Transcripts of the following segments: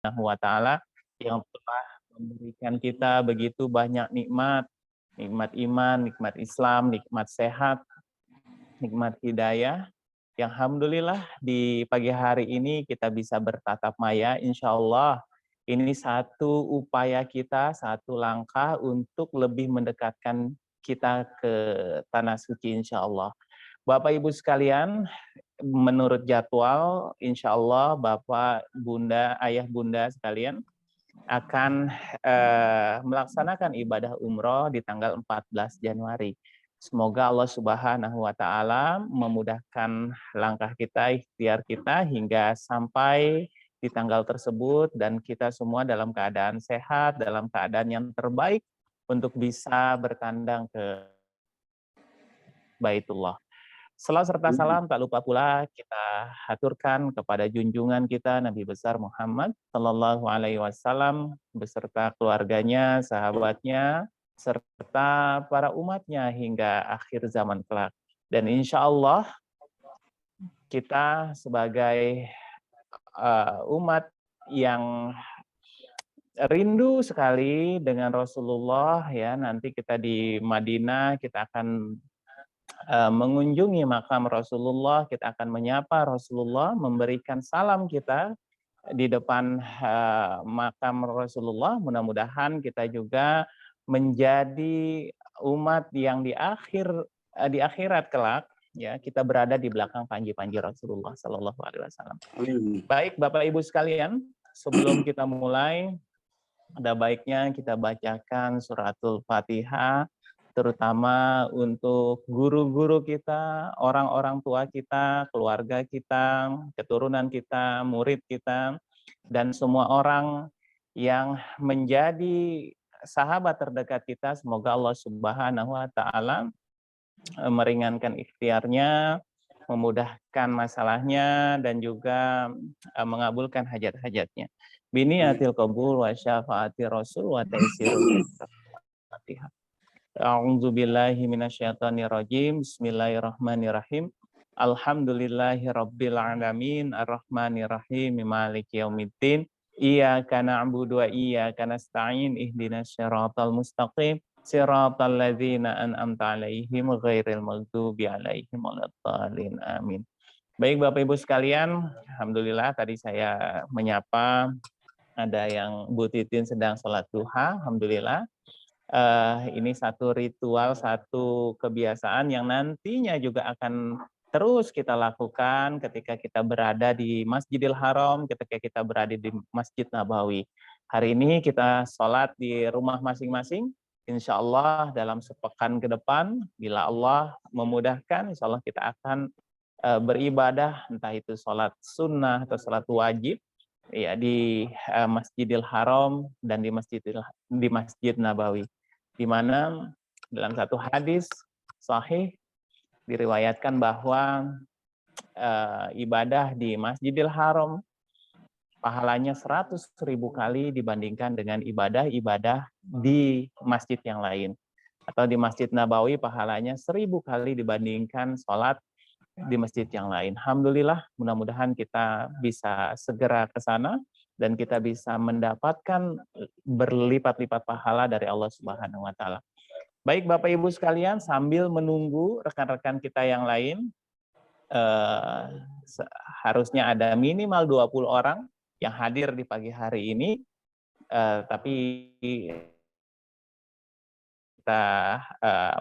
wa Ta'ala yang telah memberikan kita begitu banyak nikmat, nikmat iman, nikmat Islam, nikmat sehat, nikmat hidayah. Yang alhamdulillah di pagi hari ini kita bisa bertatap maya, insya Allah ini satu upaya kita, satu langkah untuk lebih mendekatkan kita ke tanah suci insya Allah. Bapak Ibu sekalian, menurut jadwal, insya Allah Bapak, Bunda, Ayah, Bunda sekalian akan melaksanakan ibadah umroh di tanggal 14 Januari. Semoga Allah Subhanahu wa Ta'ala memudahkan langkah kita, ikhtiar kita hingga sampai di tanggal tersebut dan kita semua dalam keadaan sehat, dalam keadaan yang terbaik untuk bisa bertandang ke Baitullah. Salam serta salam tak lupa pula kita haturkan kepada junjungan kita Nabi besar Muhammad Sallallahu Alaihi Wasallam beserta keluarganya, sahabatnya, serta para umatnya hingga akhir zaman kelak. Dan insya Allah kita sebagai umat yang rindu sekali dengan Rasulullah, ya nanti kita di Madinah kita akan mengunjungi makam Rasulullah, kita akan menyapa Rasulullah, memberikan salam kita di depan makam Rasulullah. Mudah-mudahan kita juga menjadi umat yang di akhirat kelak, ya kita berada di belakang panji-panji Rasulullah Sallallahu Alaihi Wasallam. Baik Bapak Ibu sekalian, sebelum kita mulai, ada baiknya kita bacakan suratul Fatihah, terutama untuk guru-guru kita, orang-orang tua kita, keluarga kita, keturunan kita, murid kita, dan semua orang yang menjadi sahabat terdekat kita. Semoga Allah Subhanahu wa Ta'ala meringankan ikhtiarnya, memudahkan masalahnya, dan juga mengabulkan hajat-hajatnya. Biniatil qabul wa syafaati rasul wa taisirul Fatihah. A'udzu billahi minasyaitonir rajim. Bismillahirrahmanirrahim. Alhamdulillahirabbil alamin arrahmanir rahim maliki yaumiddin. Iyyaka na'budu wa iyyaka nasta'in ihdinas siratal mustaqim siratal ladzina an'amta 'alaihim ghairil maghdubi alaihim waladdallin. Amin. Baik Bapak Ibu sekalian, alhamdulillah tadi saya menyapa ada yang Bu Titin sedang sholat duha, alhamdulillah. Ini satu ritual, satu kebiasaan yang nantinya juga akan terus kita lakukan ketika kita berada di Masjidil Haram, ketika kita berada di Masjid Nabawi. Hari ini kita sholat di rumah masing-masing. Insya Allah dalam sepekan ke depan, bila Allah memudahkan, insya Allah kita akan beribadah, entah itu sholat sunnah atau sholat wajib, ya di Masjidil Haram dan di Masjid Nabawi, di mana dalam satu hadis sahih diriwayatkan bahwa ibadah di Masjidil Haram pahalanya 100.000 kali dibandingkan dengan ibadah-ibadah di masjid yang lain. Atau di Masjid Nabawi pahalanya 1.000 kali dibandingkan sholat di masjid yang lain. Alhamdulillah, mudah-mudahan kita bisa segera ke sana dan kita bisa mendapatkan berlipat-lipat pahala dari Allah Subhanahu wa Ta'ala. Baik Bapak Ibu sekalian, sambil menunggu rekan-rekan kita yang lain, harusnya ada minimal 20 orang yang hadir di pagi hari ini, tapi kita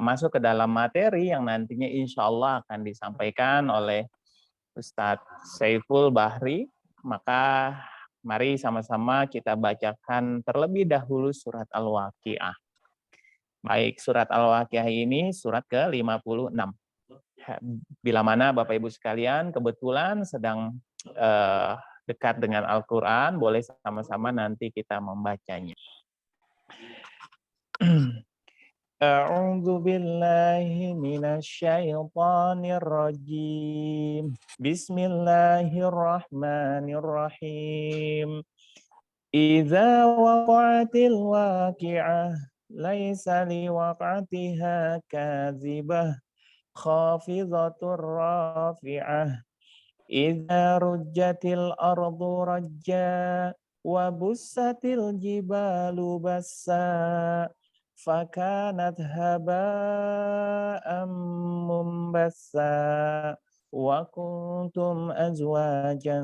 masuk ke dalam materi yang nantinya insya Allah akan disampaikan oleh Ustadz Saiful Bahri. Maka mari sama-sama kita bacakan terlebih dahulu surat Al-Waqiah. Baik, surat Al-Waqiah ini surat ke-56. Bila mana Bapak Ibu sekalian kebetulan sedang dekat dengan Al-Quran, boleh sama-sama nanti kita membacanya. A'udzu billahi minasyaitonir rajim. Bismillahirrahmanirrahim. Idza waqa'atil waqi'ah laisa liwaq'atiha kadzibah khafidatur rafi'ah. Idza rujjatil ardu rajja وبست الجبال بسا فكانت هباء منبثا وكنتم أزواجا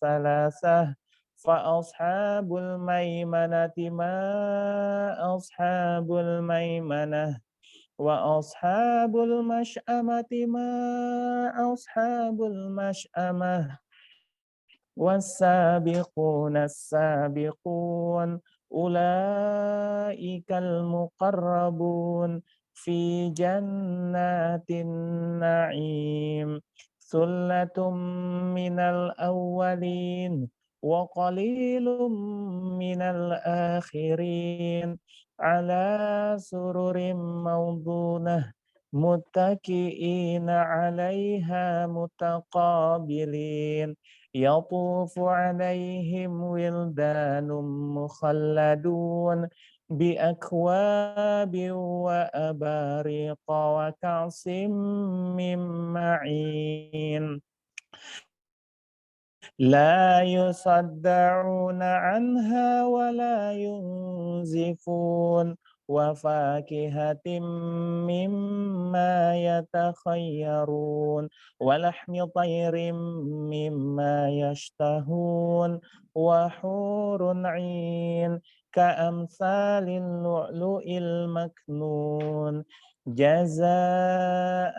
ثلاثة فأصحاب الميمنة ما أصحاب الميمنة وأصحاب المشأمة ما أصحاب المشأمة والسابقون السابقون أولئك المقربون في جنات النعيم ثلة من الأولين وقليل من الآخرين على سرر موضونة متكئين عليها متقابلين يطوف عليهم ولدان مخلدون بأكواب وأباريق وكأس من معين لا يصدعون عنها ولا ينزفون وفاكهة مما يتخيرون ولحم طير مما يشتهون وحور عين كأمثال اللؤلؤ المكنون جزاء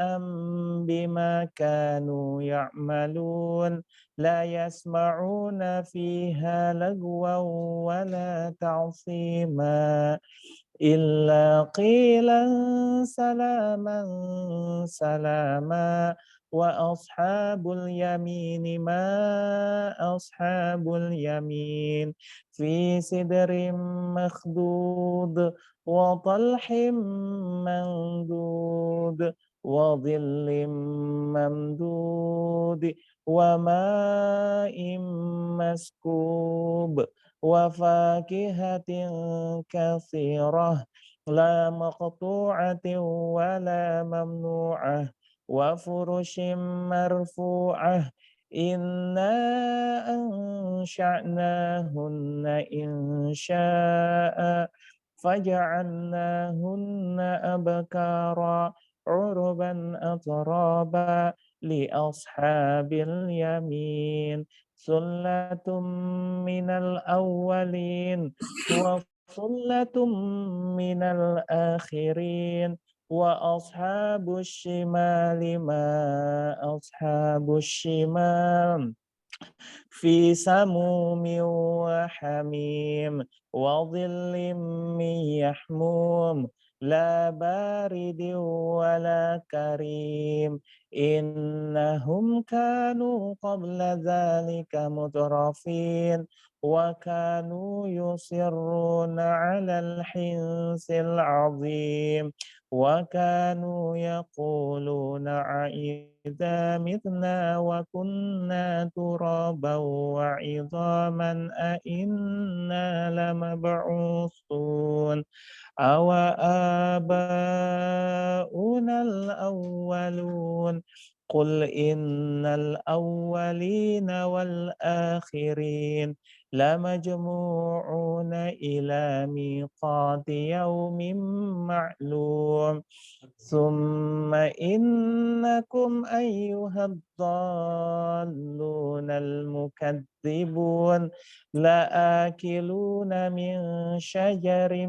بما كانوا يعملون لا يسمعون فيها لغوا ولا تعصيما إلا قيلا سلاما سلاما وأصحاب اليمين ما أصحاب اليمين في سدر مخضود وطلح منضود وظل ممدود وماء مسكوب وفاكهة كثيرة لا مقطوعة ولا ممنوعة وفرش مرفوعة إنا أنشأناهن إنشاء فجعلناهن أبكارا عربا أترابا لأصحاب اليمين ثلة من الأولين وثلة من الآخرين وأصحاب الشمال ما أصحاب الشمال في سموم وحميم وظل من يحموم لا بارد ولا كريم إنهم كانوا قبل ذلك مترفين وكانوا يصرون على الحنث العظيم وكانوا يقولون إذا متنا وكنا ترابا وعظاما أئنا لمبعوثون أو آباؤنا الأولون قل إن الأولين والآخرين لمجموعون إلى ميقات يوم معلوم ثم إنكم أيها الضالون المكذبون لآكلون من شجر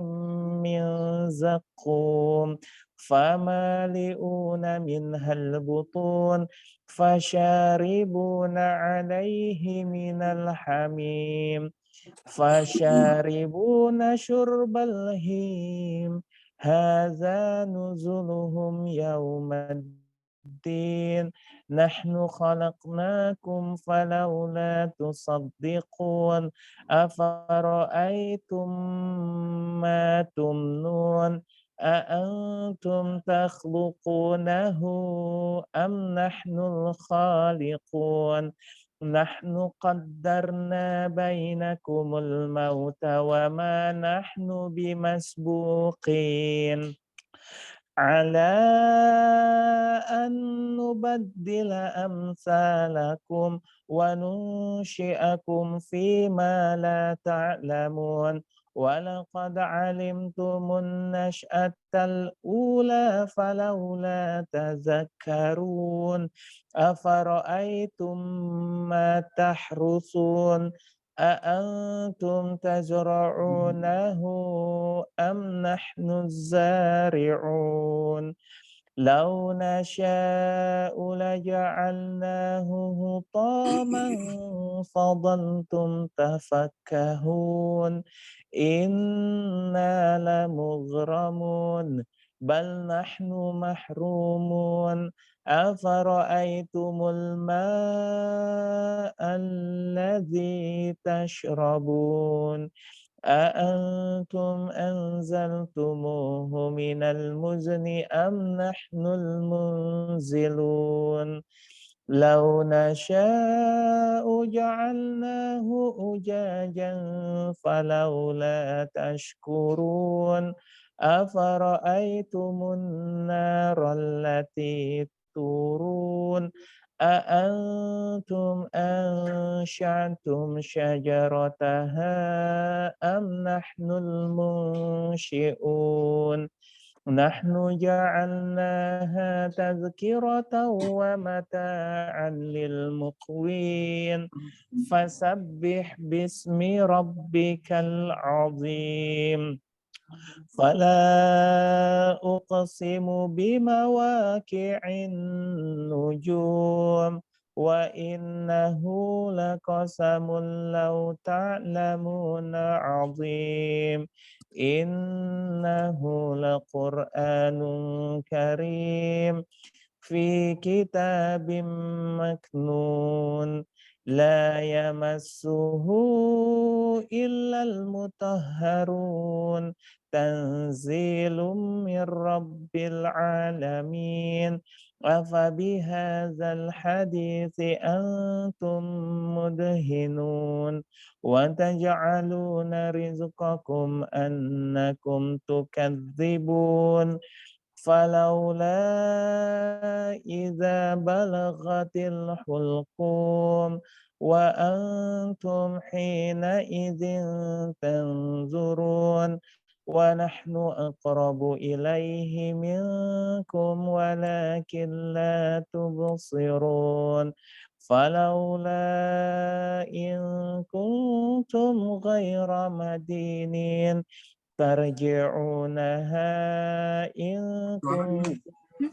من زقوم فمالئون منها البطون فشاربون عليه من الحميم فشاربون شرب الهيم هذا نزلهم يوم الدين نحن خلقناكم فلولا تصدقون أفرأيتم ما تمنون أأنتم تخلقونه أم نحن الخالقون نحن قدرنا بينكم الموت وما نحن بمسبوقين على أن نبدل أمثالكم وننشئكم فيما لا تعلمون ولقد علمتم النشأة الأولى فلولا تذكرون أفرأيتم ما تحرثون أأنتم تزرعونه أم نحن الزارعون لو نشاء لجعلناه هطاما فظلتم تفكهون إنا لمغرمون بل نحن محرومون أفرأيتم الماء الذي تشربون أأنتم أنزلتموه من المزن أم نحن المنزلون لو نشاء جعلناه أجاجا فلولا تشكرون أفرأيتم النار التي تورون أأنتم أنشأتم شجرتها أم نحن المنشئون نحن جعلناها تذكرة ومتاعا للمقوين فسبح باسم ربك العظيم فلا أقسم بمواقع النجوم وإنه لقسم لو تعلمون عظيم إنه لقرآن كريم في كتاب مكنون لا يمسه إلا المطهرون تنزيل من رب العالمين أفبهذا الحديث أنتم مدهنون وتجعلون رزقكم أنكم تكذبون فلولا إذا بلغت الحلقوم وأنتم حينئذ تنظرون ونحن أقرب إليه منكم ولكن لا تبصرون فلولا إن كنتم غير مدينين ترجعونها إن كنتم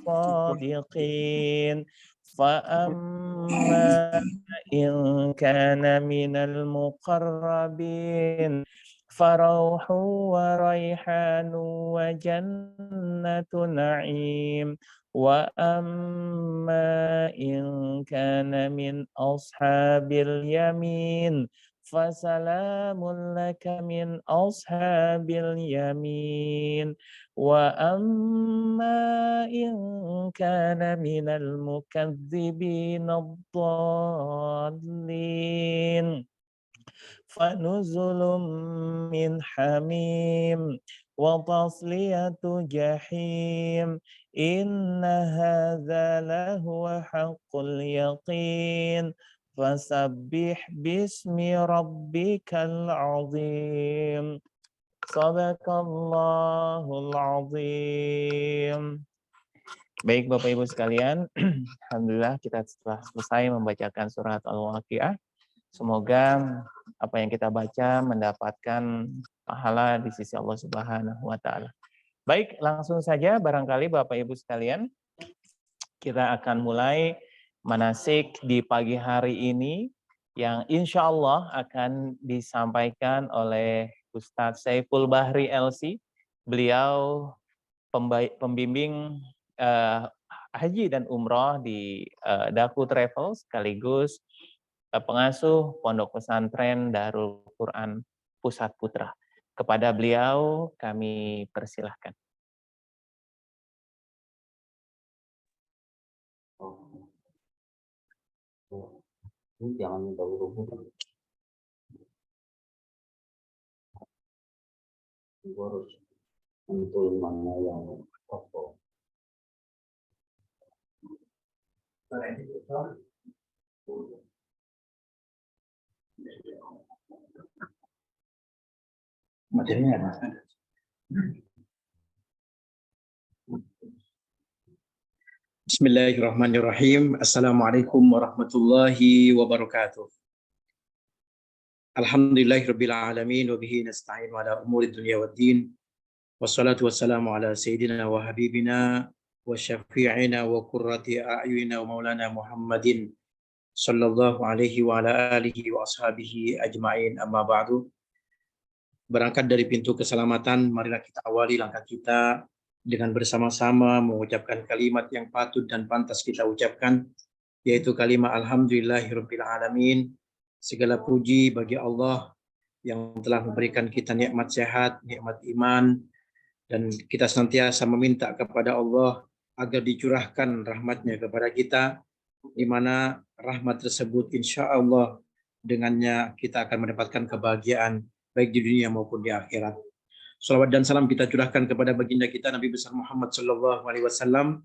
صادقين فأما إن كان من المقربين فروح وريحان وجنة نعيم وأما إن كان من أصحاب اليمين فسلام لك من أصحاب اليمين وأما إن كان من المكذبين الضالين فنزل من حميم وتصلية جحيم إن هذا لهو حق اليقين فسبح باسم ربك العظيم Sadaqallahul azim. Baik Bapak Ibu sekalian, alhamdulillah kita telah selesai membacakan surat Al-Waqiah. Semoga apa yang kita baca mendapatkan pahala di sisi Allah Subhanahu wa taala. Baik, langsung saja barangkali Bapak Ibu sekalian, kita akan mulai manasik di pagi hari ini yang insya Allah akan disampaikan oleh Ustadz Saiful Bahri LC. Beliau pembimbing haji dan umroh di Daku Travel sekaligus pengasuh Pondok Pesantren Darul Quran Pusat Putra. Kepada beliau kami persilahkan. Jangan buru-buru. Harus tentuin mana yang kosong. Materinya ada. Bismillahirrahmanirrahim. Assalamualaikum warahmatullahi wabarakatuh. Alhamdulillahirabbil alamin wa bihi nasta'in ala umuri dunya waddin. Wassalatu wassalamu ala sayyidina wa habibina wa syafi'ina wa qurrati a'yunina wa maulana Muhammadin sallallahu alaihi wa ala alihi wa ashabihi ajma'in, amma ba'du. Berangkat dari pintu keselamatan, marilah kita awali langkah kita dengan bersama-sama mengucapkan kalimat yang patut dan pantas kita ucapkan, yaitu kalimat alhamdulillahirabbil alamin. Segala puji bagi Allah yang telah memberikan kita nikmat sehat, nikmat iman, dan kita senantiasa meminta kepada Allah agar dicurahkan rahmatnya kepada kita, di mana rahmat tersebut insya Allah dengannya kita akan mendapatkan kebahagiaan baik di dunia maupun di akhirat. Salawat dan salam kita curahkan kepada baginda kita Nabi besar Muhammad sallallahu alaihi wasallam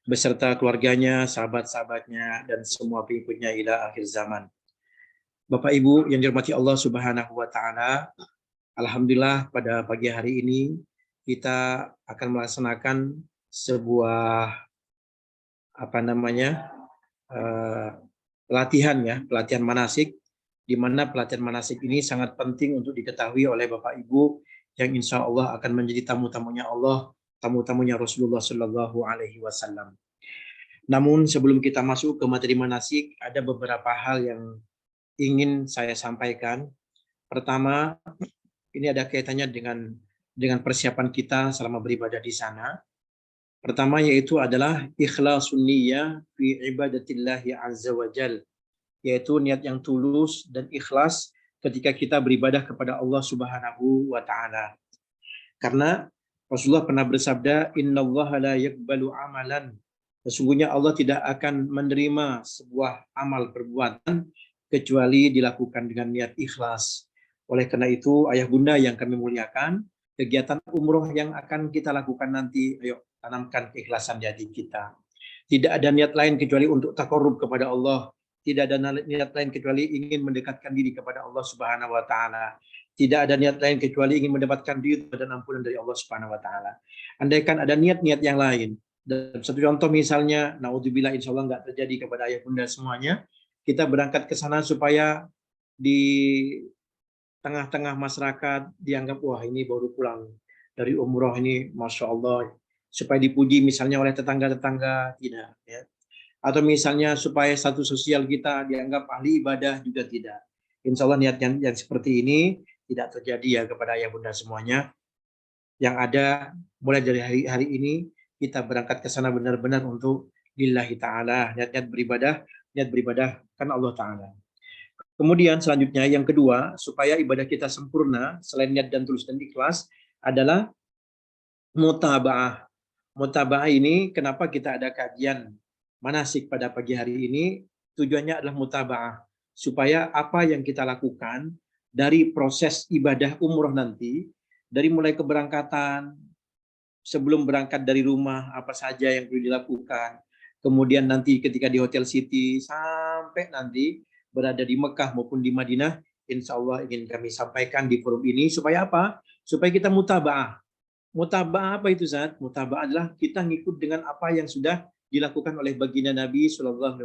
beserta keluarganya, sahabat-sahabatnya, dan semua pengikutnya ila akhir zaman. Bapak Ibu yang dirahmati Allah Subhanahu wa taala, alhamdulillah pada pagi hari ini kita akan melaksanakan sebuah pelatihan manasik, di mana pelatihan manasik ini sangat penting untuk diketahui oleh Bapak Ibu yang insya Allah akan menjadi tamu-tamunya Allah, tamu-tamunya Rasulullah Shallallahu Alaihi Wasallam. Namun sebelum kita masuk ke materi manasik, ada beberapa hal yang ingin saya sampaikan. Pertama, ini ada kaitannya dengan persiapan kita selama beribadah di sana. Pertama yaitu adalah ikhlasun niyyah fi ibadatillahi azza wa jal, yaitu niat yang tulus dan ikhlas ketika kita beribadah kepada Allah Subhanahu wa taala. Karena Rasulullah pernah bersabda, innallaha la yaqbalu amalan, sesungguhnya Allah tidak akan menerima sebuah amal perbuatan kecuali dilakukan dengan niat ikhlas. Oleh karena itu, ayah bunda yang kami muliakan, kegiatan umroh yang akan kita lakukan nanti, ayo tanamkan keikhlasan di hati kita. Tidak ada niat lain kecuali untuk taqarrub kepada Allah. Tidak ada niat lain kecuali ingin mendekatkan diri kepada Allah Subhanahu wa taala. Tidak ada niat lain kecuali ingin mendapatkan ridha dan ampunan dari Allah Subhanahu wa taala. Andaikan ada niat-niat yang lain. Dan satu contoh misalnya, naudzubillah insyaallah enggak terjadi kepada ayah bunda semuanya, kita berangkat ke sana supaya di tengah-tengah masyarakat dianggap, wah ini baru pulang dari umroh ini, Masya Allah, supaya dipuji misalnya oleh tetangga-tetangga, tidak. Ya. Atau misalnya supaya status sosial kita dianggap ahli ibadah, juga tidak. Insya Allah niat yang seperti ini tidak terjadi ya kepada ayah bunda semuanya. Yang ada mulai dari hari ini kita berangkat ke sana benar-benar untuk lillahi ta'ala, niat beribadah karena Allah Ta'ala. Kemudian selanjutnya yang kedua, supaya ibadah kita sempurna selain niat dan tulus dan ikhlas adalah mutaba'ah. Mutaba'ah ini kenapa kita ada kajian manasik pada pagi hari ini, tujuannya adalah mutaba'ah, supaya apa yang kita lakukan dari proses ibadah umroh nanti, dari mulai keberangkatan, sebelum berangkat dari rumah, apa saja yang perlu dilakukan, kemudian nanti ketika di Hotel City, sampai nanti berada di Mekah maupun di Madinah, insya Allah ingin kami sampaikan di forum ini, supaya apa? Supaya kita mutaba'ah. Mutaba'ah apa itu, Zat? Mutaba'ah adalah kita ngikut dengan apa yang sudah dilakukan oleh baginda Nabi SAW,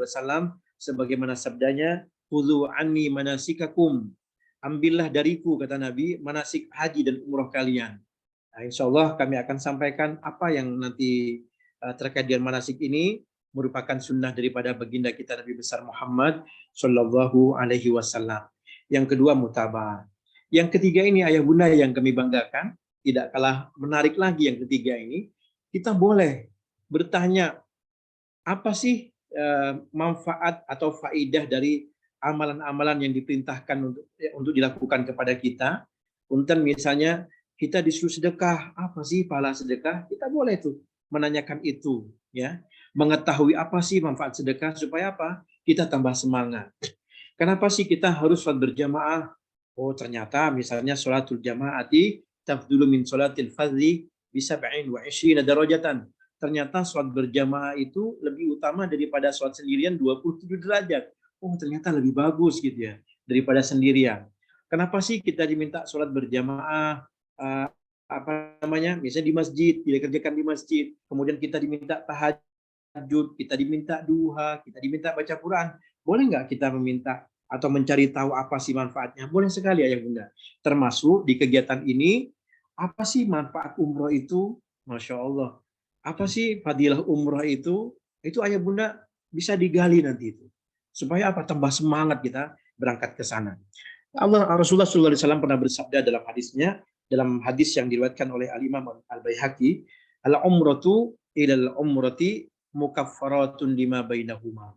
sebagaimana sabdanya, khudhu anni manasikakum, ambillah dariku, kata Nabi, manasik haji dan umroh kalian. Nah, insya Allah kami akan sampaikan apa yang nanti terkait dengan manasik ini merupakan sunnah daripada baginda kita Nabi besar Muhammad Sallallahu Alaihi Wasallam. Yang kedua mutaba'ah. Yang ketiga ini ayah bunda yang kami banggakan, tidak kalah menarik lagi yang ketiga ini, kita boleh bertanya, apa sih manfaat atau faidah dari amalan-amalan yang diperintahkan untuk dilakukan kepada kita? Untuk misalnya kita disuruh sedekah, apa sih pahala sedekah? Kita boleh tuh menanyakan itu, ya. Mengetahui apa sih manfaat sedekah supaya apa? Kita tambah semangat. Kenapa sih kita harus sholat berjamaah? Oh, ternyata misalnya sholatul jamaati tafdulu min sholatil fardhi bi 27 darajatan. Ternyata sholat berjamaah itu lebih utama daripada sholat sendirian 27 derajat. Oh, ternyata lebih bagus gitu ya daripada sendirian. Kenapa sih kita diminta sholat berjamaah, misalnya di masjid, dikerjakan di masjid, kemudian kita diminta tahajud, kita diminta duha, kita diminta baca Quran. Boleh nggak kita meminta atau mencari tahu apa sih manfaatnya? Boleh sekali ayah bunda. Termasuk di kegiatan ini, apa sih manfaat umroh itu? Masya Allah. Apa sih fadilah umroh itu? Itu ayah bunda bisa digali nanti itu. Supaya apa? Tambah semangat kita berangkat ke sana. Rasulullah SAW pernah bersabda dalam hadisnya, dalam hadis yang diriwayatkan oleh Al-Imam Al-Baihaqi, al-umratu ilal umrati mukaffaratun lima bainahuma.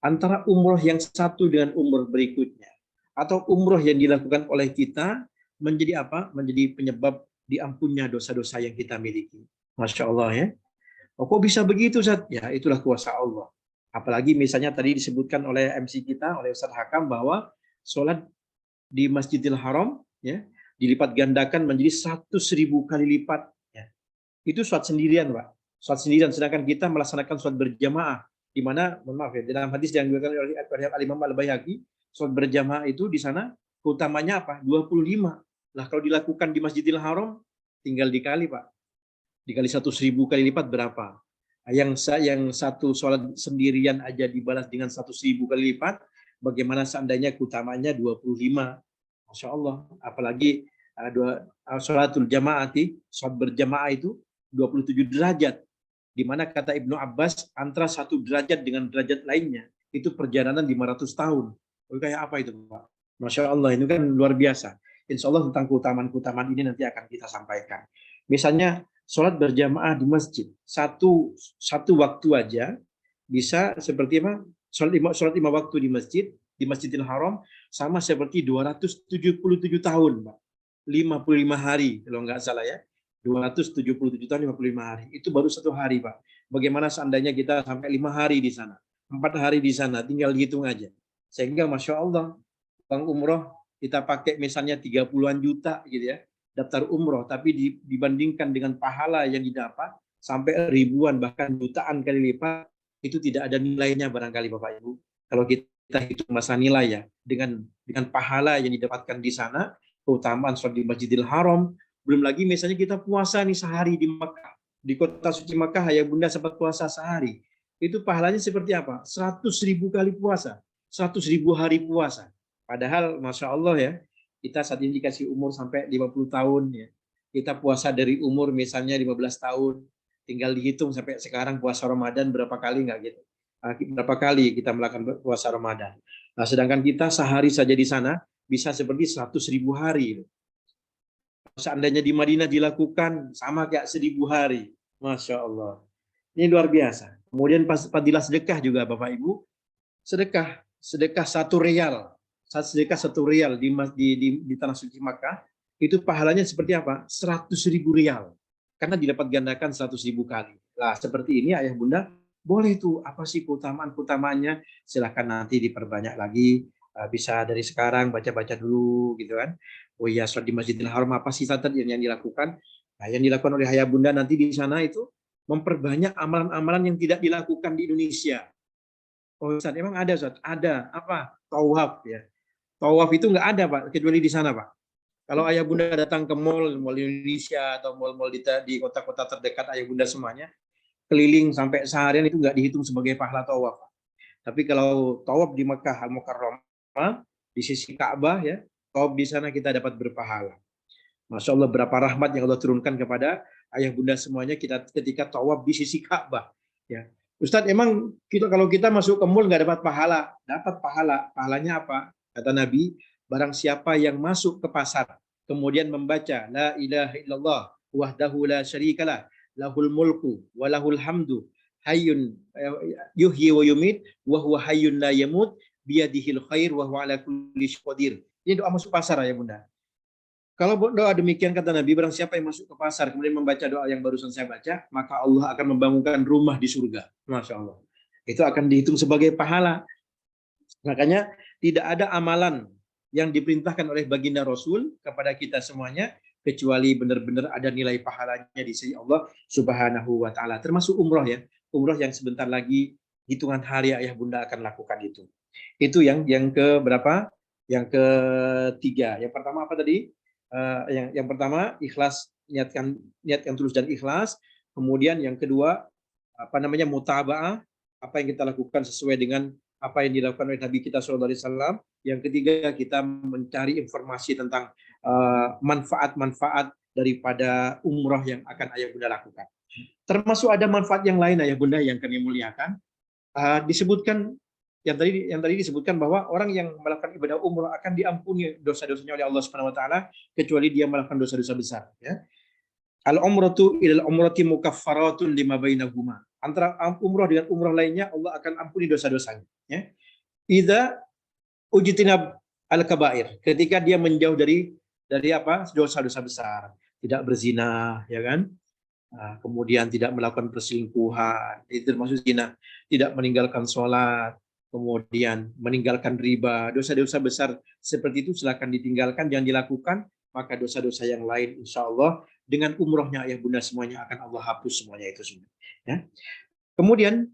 Antara umroh yang satu dengan umroh berikutnya, atau umroh yang dilakukan oleh kita menjadi apa? Menjadi penyebab diampunnya dosa-dosa yang kita miliki. Masya Allah ya. Oh, kok bisa begitu Ustaz? Ya itulah kuasa Allah. Apalagi misalnya tadi disebutkan oleh MC kita, oleh Ustaz Hakam, bahwa sholat di Masjidil Haram ya dilipat gandakan menjadi 100.000 kali lipat. Ya. Itu sholat sendirian, Pak. Sholat sendirian, sedangkan kita melaksanakan sholat berjamaah. Di mana, mohon maaf ya, dalam hadis yang diriwayatkan oleh Al-Imam Al-Baihaqi, sholat berjamaah itu di sana keutamanya apa? 25. Lah kalau dilakukan di Masjidil Haram, tinggal dikali, Pak. Dikali 100.000 kali lipat berapa? Yang satu sholat sendirian aja dibalas dengan 100.000 kali lipat, bagaimana seandainya keutamanya 25? Masya Allah. Apalagi sholatul jamaati, sholat berjamaah itu 27 derajat. Di mana kata Ibnu Abbas, antara satu derajat dengan derajat lainnya, itu perjalanan 500 tahun. Oh, kayak apa itu, Pak? Masya Allah, itu kan luar biasa. Insya Allah tentang keutamaan-keutamaan ini nanti akan kita sampaikan. Misalnya, sholat berjamaah di masjid. Satu waktu aja bisa seperti apa? Sholat lima waktu di masjid, di Masjidil Haram, sama seperti 277 tahun, Pak. 55 hari, kalau nggak salah ya. 277 tahun, 55 hari. Itu baru satu hari, Pak. Bagaimana seandainya kita sampai 5 hari di sana, 4 hari di sana, tinggal dihitung aja. Sehingga Masya Allah, uang umroh kita pakai misalnya 30-an juta gitu ya, daftar umroh, tapi dibandingkan dengan pahala yang didapat, sampai ribuan, bahkan jutaan kali lipat, itu tidak ada nilainya barangkali Bapak Ibu. Kalau kita hitung masa nilai ya, dengan pahala yang didapatkan di sana, keutamaan sholat di Masjidil Haram, belum lagi misalnya kita puasa nih sehari di Mekah, di kota suci Mekah, ayah bunda sempat puasa sehari. Itu pahalanya seperti apa? 100.000 kali puasa, 100.000 hari puasa. Padahal Masya Allah ya, kita saat ini dikasih umur sampai 50 tahun ya. Kita puasa dari umur misalnya 15 tahun. Tinggal dihitung sampai sekarang puasa Ramadan berapa kali nggak gitu. Berapa kali kita melakukan puasa Ramadan. Nah, sedangkan kita sehari saja di sana bisa seperti 100.000 hari. Seandainya di Madinah dilakukan sama kayak 1.000 hari. Masya Allah. Ini luar biasa. Kemudian fadilah sedekah juga Bapak Ibu. Sedekah 1 rial. Sedekah 1 rial di tanah suci Makkah. Itu pahalanya seperti apa? 100.000 rial. Karena didapat gandakan 100.000 kali. Nah seperti ini ayah bunda. Boleh tuh apa sih keutamaannya? Silahkan nanti diperbanyak lagi. Bisa dari sekarang baca-baca dulu gitu kan. Oh iya, sholat di Masjidil Haram apa sih yang dilakukan? Nah, yang dilakukan oleh ayah bunda nanti di sana itu memperbanyak amalan-amalan yang tidak dilakukan di Indonesia. Oh Ustaz, emang ada Ustaz? Ada. Apa? Tawaf ya. Tawaf itu nggak ada Pak, kecuali di sana Pak. Kalau ayah bunda datang ke mall Indonesia atau mall-mall di kota-kota terdekat ayah bunda semuanya, keliling sampai seharian itu nggak dihitung sebagai pahala tawaf. Tapi kalau tawaf di Mekah Al-Mukarramah, di sisi Ka'bah ya, tawaf di sana kita dapat berpahala. Masya Allah berapa rahmat yang Allah turunkan kepada ayah bunda semuanya kita ketika tawaf di sisi Ka'bah. Ya, Ustadz emang kalau kita masuk ke mall nggak dapat pahala? Dapat pahala. Pahalanya apa? Kata Nabi, barang siapa yang masuk ke pasar kemudian membaca la ilaha illallah wahdahu la syarikalah lahul mulku wa lahul hamdu hayyun yuhyi wa yumit wa huwa hayyun la yamut biyadihil khair wa huwa ala kulli syai'in qadir. Ini doa masuk pasar ya bunda. Kalau doa demikian kata Nabi, barang siapa yang masuk ke pasar kemudian membaca doa yang barusan saya baca, maka Allah akan membangunkan rumah di surga. Masya Allah. Itu akan dihitung sebagai pahala. Makanya tidak ada amalan yang diperintahkan oleh baginda Rasul kepada kita semuanya kecuali benar-benar ada nilai pahalanya di sisi Allah Subhanahu wa taala. Termasuk umroh ya. Umroh yang sebentar lagi hitungan hari ayah bunda akan lakukan itu. Itu yang ke berapa? Yang ketiga, yang pertama apa tadi? Yang pertama ikhlas, niat yang tulus dan ikhlas. Kemudian yang kedua mutaba'ah, apa yang kita lakukan sesuai dengan apa yang dilakukan oleh Nabi kita SAW. Yang ketiga, kita mencari informasi tentang manfaat-manfaat daripada umroh yang akan ayah bunda lakukan. Termasuk ada manfaat yang lain ayah bunda yang kami muliakan. Disebutkan yang tadi disebutkan bahwa orang yang melakukan ibadah umroh akan diampuni dosa-dosanya oleh Allah Subhanahu wa taala kecuali dia melakukan dosa-dosa besar, ya. Al-umratu ilal umrati mukaffaratun lima bainahuma. Antara umroh dengan umroh lainnya Allah akan ampuni dosa-dosanya, ya. Idza ujtinab al-kabair, ketika dia menjauh dari dosa-dosa besar, tidak berzina, ya kan? Kemudian tidak melakukan perselingkuhan, itu termasuk zina, tidak meninggalkan sholat, kemudian meninggalkan riba, dosa-dosa besar seperti itu silakan ditinggalkan, jangan dilakukan, maka dosa-dosa yang lain insya Allah dengan umrohnya ayah bunda semuanya akan Allah hapus semuanya itu semua. Ya. Kemudian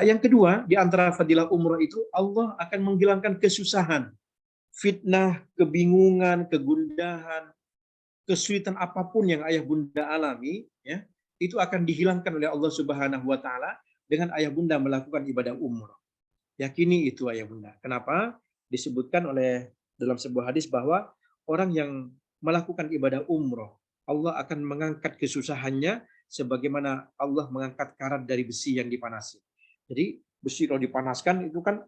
yang kedua di antara fadilah umroh itu Allah akan menghilangkan kesusahan, fitnah, kebingungan, kegundahan, kesulitan apapun yang ayah bunda alami, ya, itu akan dihilangkan oleh Allah Subhanahu wa taala dengan ayah bunda melakukan ibadah umroh. Yakini itu ayah bunda. Kenapa? Disebutkan oleh dalam sebuah hadis bahwa orang yang melakukan ibadah umroh, Allah akan mengangkat kesusahannya sebagaimana Allah mengangkat karat dari besi yang dipanasi. Jadi besi kalau dipanaskan itu kan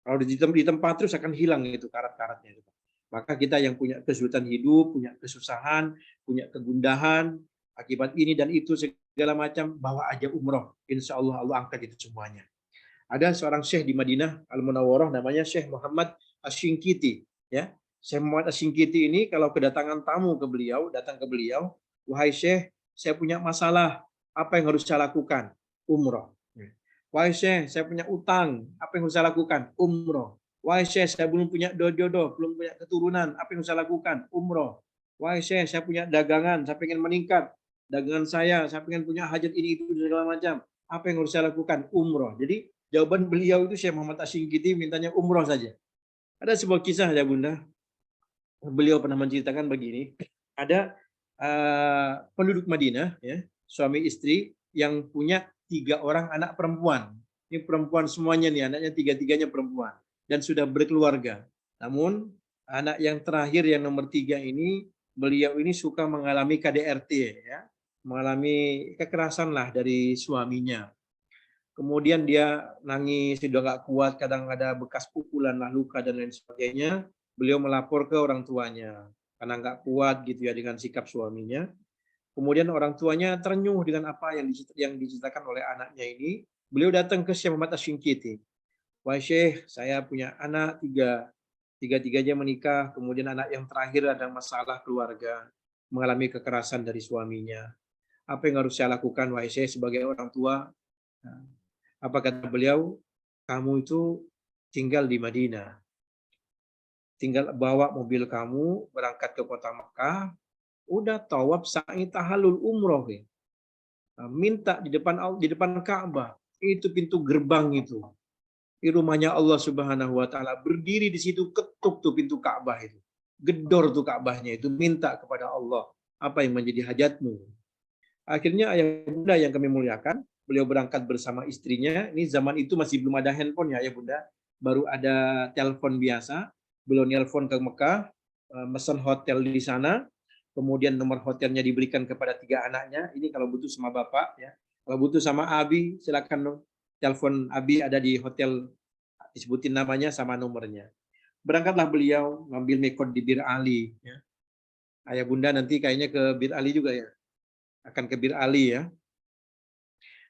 kalau di tempat terus akan hilang itu karat-karatnya itu. Maka kita yang punya kesulitan hidup, punya kesusahan, punya kegundahan akibat ini dan itu segala macam, bawa aja umroh. Insya Allah Allah angkat itu semuanya. Ada seorang syekh di Madinah Al-Munawwarah namanya Syekh Muhammad Asy-Syinkiti, ya. Syekh Muhammad Asy-Syinkiti ini kalau kedatangan tamu ke beliau, datang ke beliau, "Wahai Syekh, saya punya masalah, apa yang harus saya lakukan?" Umroh. "Wahai Syekh, saya punya utang, apa yang harus saya lakukan?" Umroh. "Wahai Syekh, saya belum punya jodoh, belum punya keturunan, apa yang harus saya lakukan?" Umroh. "Wahai Syekh, saya punya dagangan, saya pengen meningkat, dagangan saya pengen punya hajat ini itu segala macam, apa yang harus saya lakukan?" Umroh. Jadi jawaban beliau itu Syekh Muhammad Asy-Syinkiti mintanya umroh saja. Ada sebuah kisah ya bunda, beliau pernah menceritakan begini, ada penduduk Madinah, ya, suami istri yang punya 3 orang anak perempuan. Ini perempuan semuanya nih, anaknya 3-tiganya perempuan dan sudah berkeluarga. Namun anak yang terakhir yang nomor 3 ini, beliau ini suka mengalami KDRT, ya, mengalami kekerasan lah dari suaminya. Kemudian dia nangis, sudah nggak kuat, kadang ada bekas pukulan lah, luka dan lain sebagainya. Beliau melapor ke orang tuanya karena nggak kuat gitu ya dengan sikap suaminya. Kemudian orang tuanya terenyuh dengan apa yang diceritakan oleh anaknya ini. Beliau datang ke Syekh Muhammad Asy-Syinkiti. "Wahai Syekh, saya punya anak 3. Tiga-tiganya menikah, kemudian anak yang terakhir ada masalah keluarga, mengalami kekerasan dari suaminya. Apa yang harus saya lakukan, wahai Syekh, sebagai orang tua?" Nah, apa kata beliau? "Kamu itu tinggal di Madinah. Tinggal bawa mobil kamu, berangkat ke kota Mekah, udah tawaf sa'i tahallul umroh. Ya. Minta di depan Ka'bah. Itu pintu gerbang itu. Di rumahnya Allah Subhanahu wa taala. Berdiri di situ, ketuk tuh pintu Ka'bah itu. Gedor tuh Ka'bahnya itu, minta kepada Allah apa yang menjadi hajatmu." Akhirnya ayah bunda yang kami muliakan, beliau berangkat bersama istrinya. Ini zaman itu masih belum ada handphone ya ayah bunda, baru ada telepon biasa. Beliau nelpon ke Mekah, pesan hotel di sana, kemudian nomor hotelnya diberikan kepada 3 anaknya. Ini kalau butuh sama bapak, ya. Kalau butuh sama Abi, silakan telepon Abi, ada di hotel, disebutin namanya sama nomornya. Berangkatlah beliau ngambil mikot di Bir Ali. Ya. Ayah bunda nanti kayaknya ke Bir Ali juga ya. Akan ke Bir Ali ya.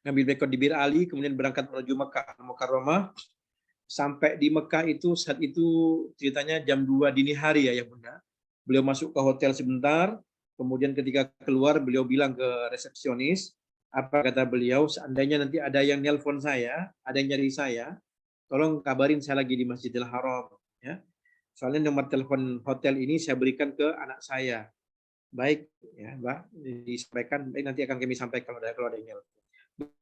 Ngambil mikot di Bir Ali, kemudian berangkat menuju Mekah Al-Mukarramah. Sampai di Mekah itu saat itu ceritanya jam 2 dini hari ya bunda. Beliau masuk ke hotel sebentar, kemudian ketika keluar beliau bilang ke resepsionis, apa kata beliau, seandainya nanti ada yang nelpon saya, ada yang nyari saya, tolong kabarin saya lagi di Masjidil Haram. Ya. Soalnya nomor telepon hotel ini saya berikan ke anak saya. Baik, ya Mbak, disampaikan, baik nanti akan kami sampaikan kalau ada yang nelpon.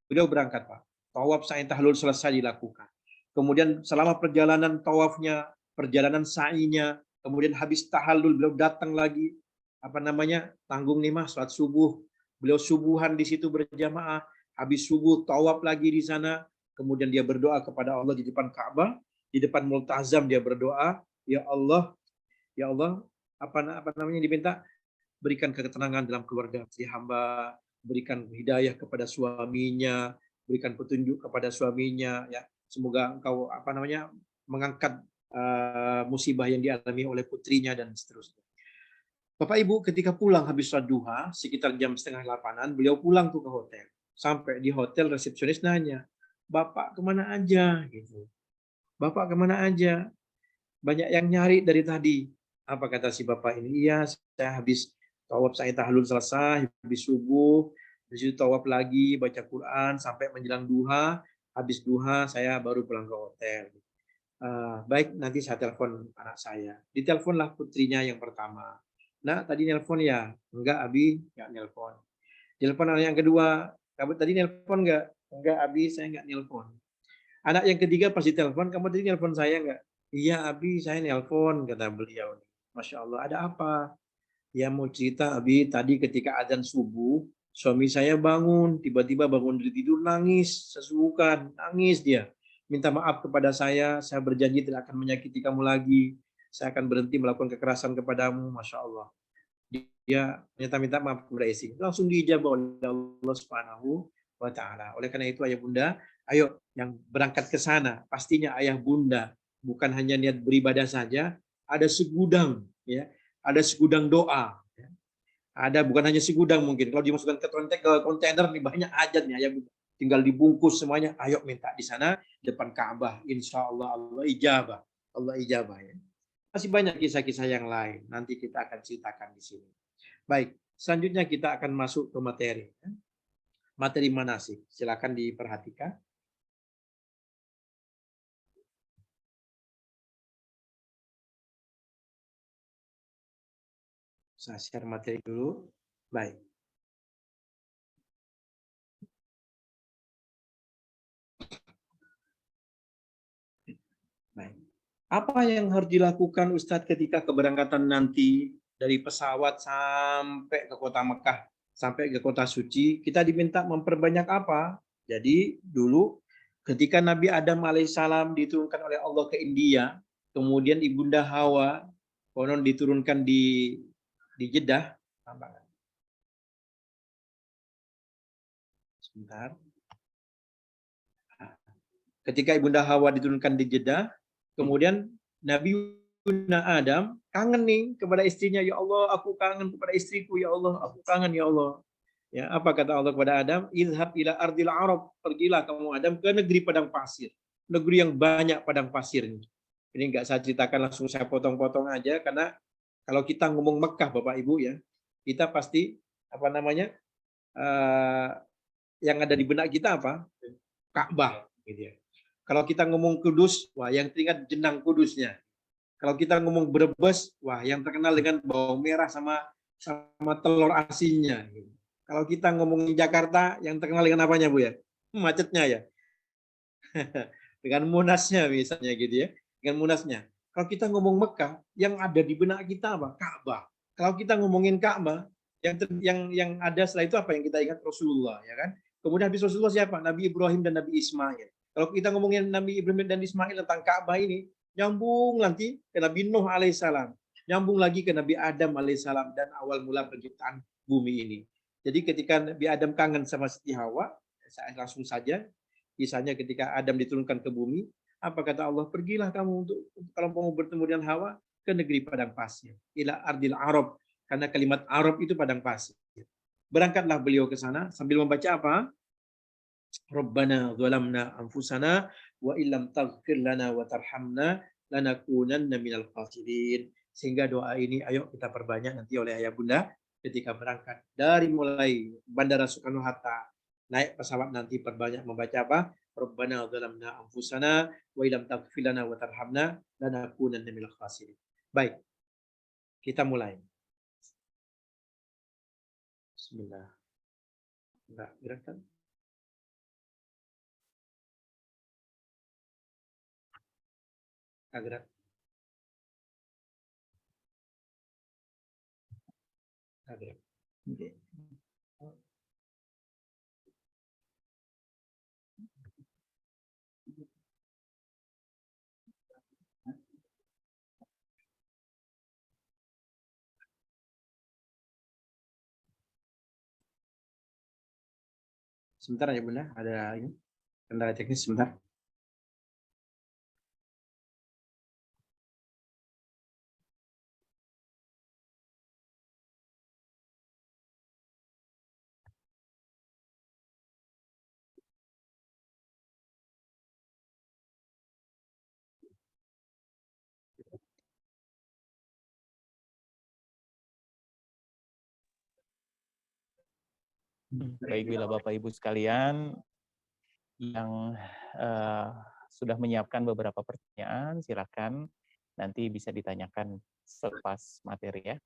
Beliau berangkat Pak. Tawaf sa'i tahlul selesai dilakukan. Kemudian selama perjalanan tawafnya perjalanan sa'inya, kemudian habis tahallul beliau datang lagi, tanggung nih mas, sholat subuh, beliau subuhan di situ berjamaah, habis subuh tawaf lagi di sana, kemudian dia berdoa kepada Allah di depan Ka'bah, di depan Multazam dia berdoa, ya Allah, diminta berikan ketenangan dalam keluarga si hamba, berikan hidayah kepada suaminya, berikan petunjuk kepada suaminya, ya semoga engkau mengangkat musibah yang dialami oleh putrinya dan seterusnya. Bapak Ibu ketika pulang habis sholat duha sekitar jam 7:30, beliau pulang tuh ke hotel. Sampai di hotel resepsionis nanya, Bapak kemana aja? Gitu. Bapak kemana aja? Banyak yang nyari dari tadi. Apa kata si bapak ini? Iya, saya habis tawaf, saya tahallul selesai, habis subuh, habis itu tawaf lagi, baca Quran sampai menjelang duha, habis duha saya baru pulang ke hotel. Baik, nanti saya telepon anak saya. Diteleponlah putrinya yang pertama. Nah, tadi nelpon ya? Enggak, Abi, enggak nelpon. Telepon anak yang kedua, kamu tadi nelpon enggak? Enggak, Abi, saya enggak nelpon. Anak yang ketiga pasti telepon, kamu tadi nelpon saya enggak? Iya, Abi, saya nelpon, kata beliau. Masya Allah, ada apa? Ya mau cerita, Abi, tadi ketika azan subuh, suami saya bangun, tiba-tiba bangun dari tidur, nangis, sesukan, nangis dia. Minta maaf kepada saya berjanji tidak akan menyakiti kamu lagi, saya akan berhenti melakukan kekerasan kepadamu, Masya Allah. Dia minta maaf kepada istri. Langsung diijabah oleh Allah Subhanahu wa Ta'ala. Oleh karena itu, ayah bunda, ayo yang berangkat ke sana, pastinya ayah bunda bukan hanya niat beribadah saja, ada segudang, ya, ada segudang doa. Ya. Ada bukan hanya segudang mungkin. Kalau dimasukkan ke kontainer nih banyak hajat nih ayah bunda. Tinggal dibungkus semuanya. Ayo minta di sana depan Ka'bah. Insya Allah Allah ijabah. Allah ijabah ya. Masih banyak kisah-kisah yang lain. Nanti kita akan ceritakan di sini. Baik, selanjutnya kita akan masuk ke materi. Materi manasik. Silakan diperhatikan. Saya share materi dulu. Baik. Baik. Apa yang harus dilakukan Ustadz ketika keberangkatan nanti dari pesawat sampai ke kota Mekah, sampai ke kota suci, kita diminta memperbanyak apa? Jadi dulu ketika Nabi Adam alaihissalam diturunkan oleh Allah ke India, kemudian Ibunda Hawa konon diturunkan di Jeddah. Sebentar. Ketika Ibunda Hawa diturunkan di Jeddah, kemudian Nabi Adam kangen nih kepada istrinya, ya Allah, aku kangen kepada istriku, ya Allah, aku kangen, ya Allah. Ya, apa kata Allah kepada Adam? Izhab ila ardil Arab, pergilah kamu Adam ke negeri padang pasir, negeri yang banyak padang pasirnya. Ini enggak saya ceritakan, langsung saya potong-potong aja, karena kalau kita ngomong Mekah Bapak Ibu ya, kita pasti yang ada di benak kita apa? Ka'bah, gitu ya. Kalau kita ngomong Kudus, wah yang teringat jenang Kudusnya. Kalau kita ngomong Brebes, wah yang terkenal dengan bawang merah sama telur asinnya. Kalau kita ngomongin Jakarta, yang terkenal dengan apanya Bu ya? Macetnya ya. Dengan Monasnya misalnya gitu ya. Dengan Monasnya. Kalau kita ngomong Mekah, yang ada di benak kita apa? Ka'bah. Kalau kita ngomongin Ka'bah, yang ada setelah itu apa yang kita ingat? Rasulullah, ya kan? Kemudian habis Rasulullah siapa? Nabi Ibrahim dan Nabi Ismail. Kalau kita ngomongin Nabi Ibrahim dan Ismail tentang Ka'bah ini, nyambung nanti ke Nabi Nuh alaihissalam, nyambung lagi ke Nabi Adam alaihissalam dan awal mula penciptaan bumi ini. Jadi ketika Nabi Adam kangen sama Siti Hawa, saya langsung saja, kisahnya ketika Adam diturunkan ke bumi, apa kata Allah? Pergilah kamu untuk kalau mau bertemu dengan Hawa ke negeri padang pasir, ila ardil Arab, karena kalimat Arab itu padang pasir. Berangkatlah beliau ke sana sambil membaca apa? Rabbana zalamna anfusana wa illam taghfir lana wa tarhamna lanakunanna minal khasirin. Sehingga doa ini ayo kita perbanyak nanti oleh ayah bunda ketika berangkat dari mulai Bandara Soekarno Hatta naik pesawat nanti perbanyak membaca apa? Rabbana zalamna anfusana wa illam taghfir lana wa tarhamna lanakunanna minal khasirin. Baik. Kita mulai. Bismillah. Enggak gerak kan? Agak Oke. Sebentar ya Bunda, ada ini kendala teknis sebentar. Baik, bila Bapak Ibu sekalian yang sudah menyiapkan beberapa pertanyaan, silakan nanti bisa ditanyakan selepas materi ya.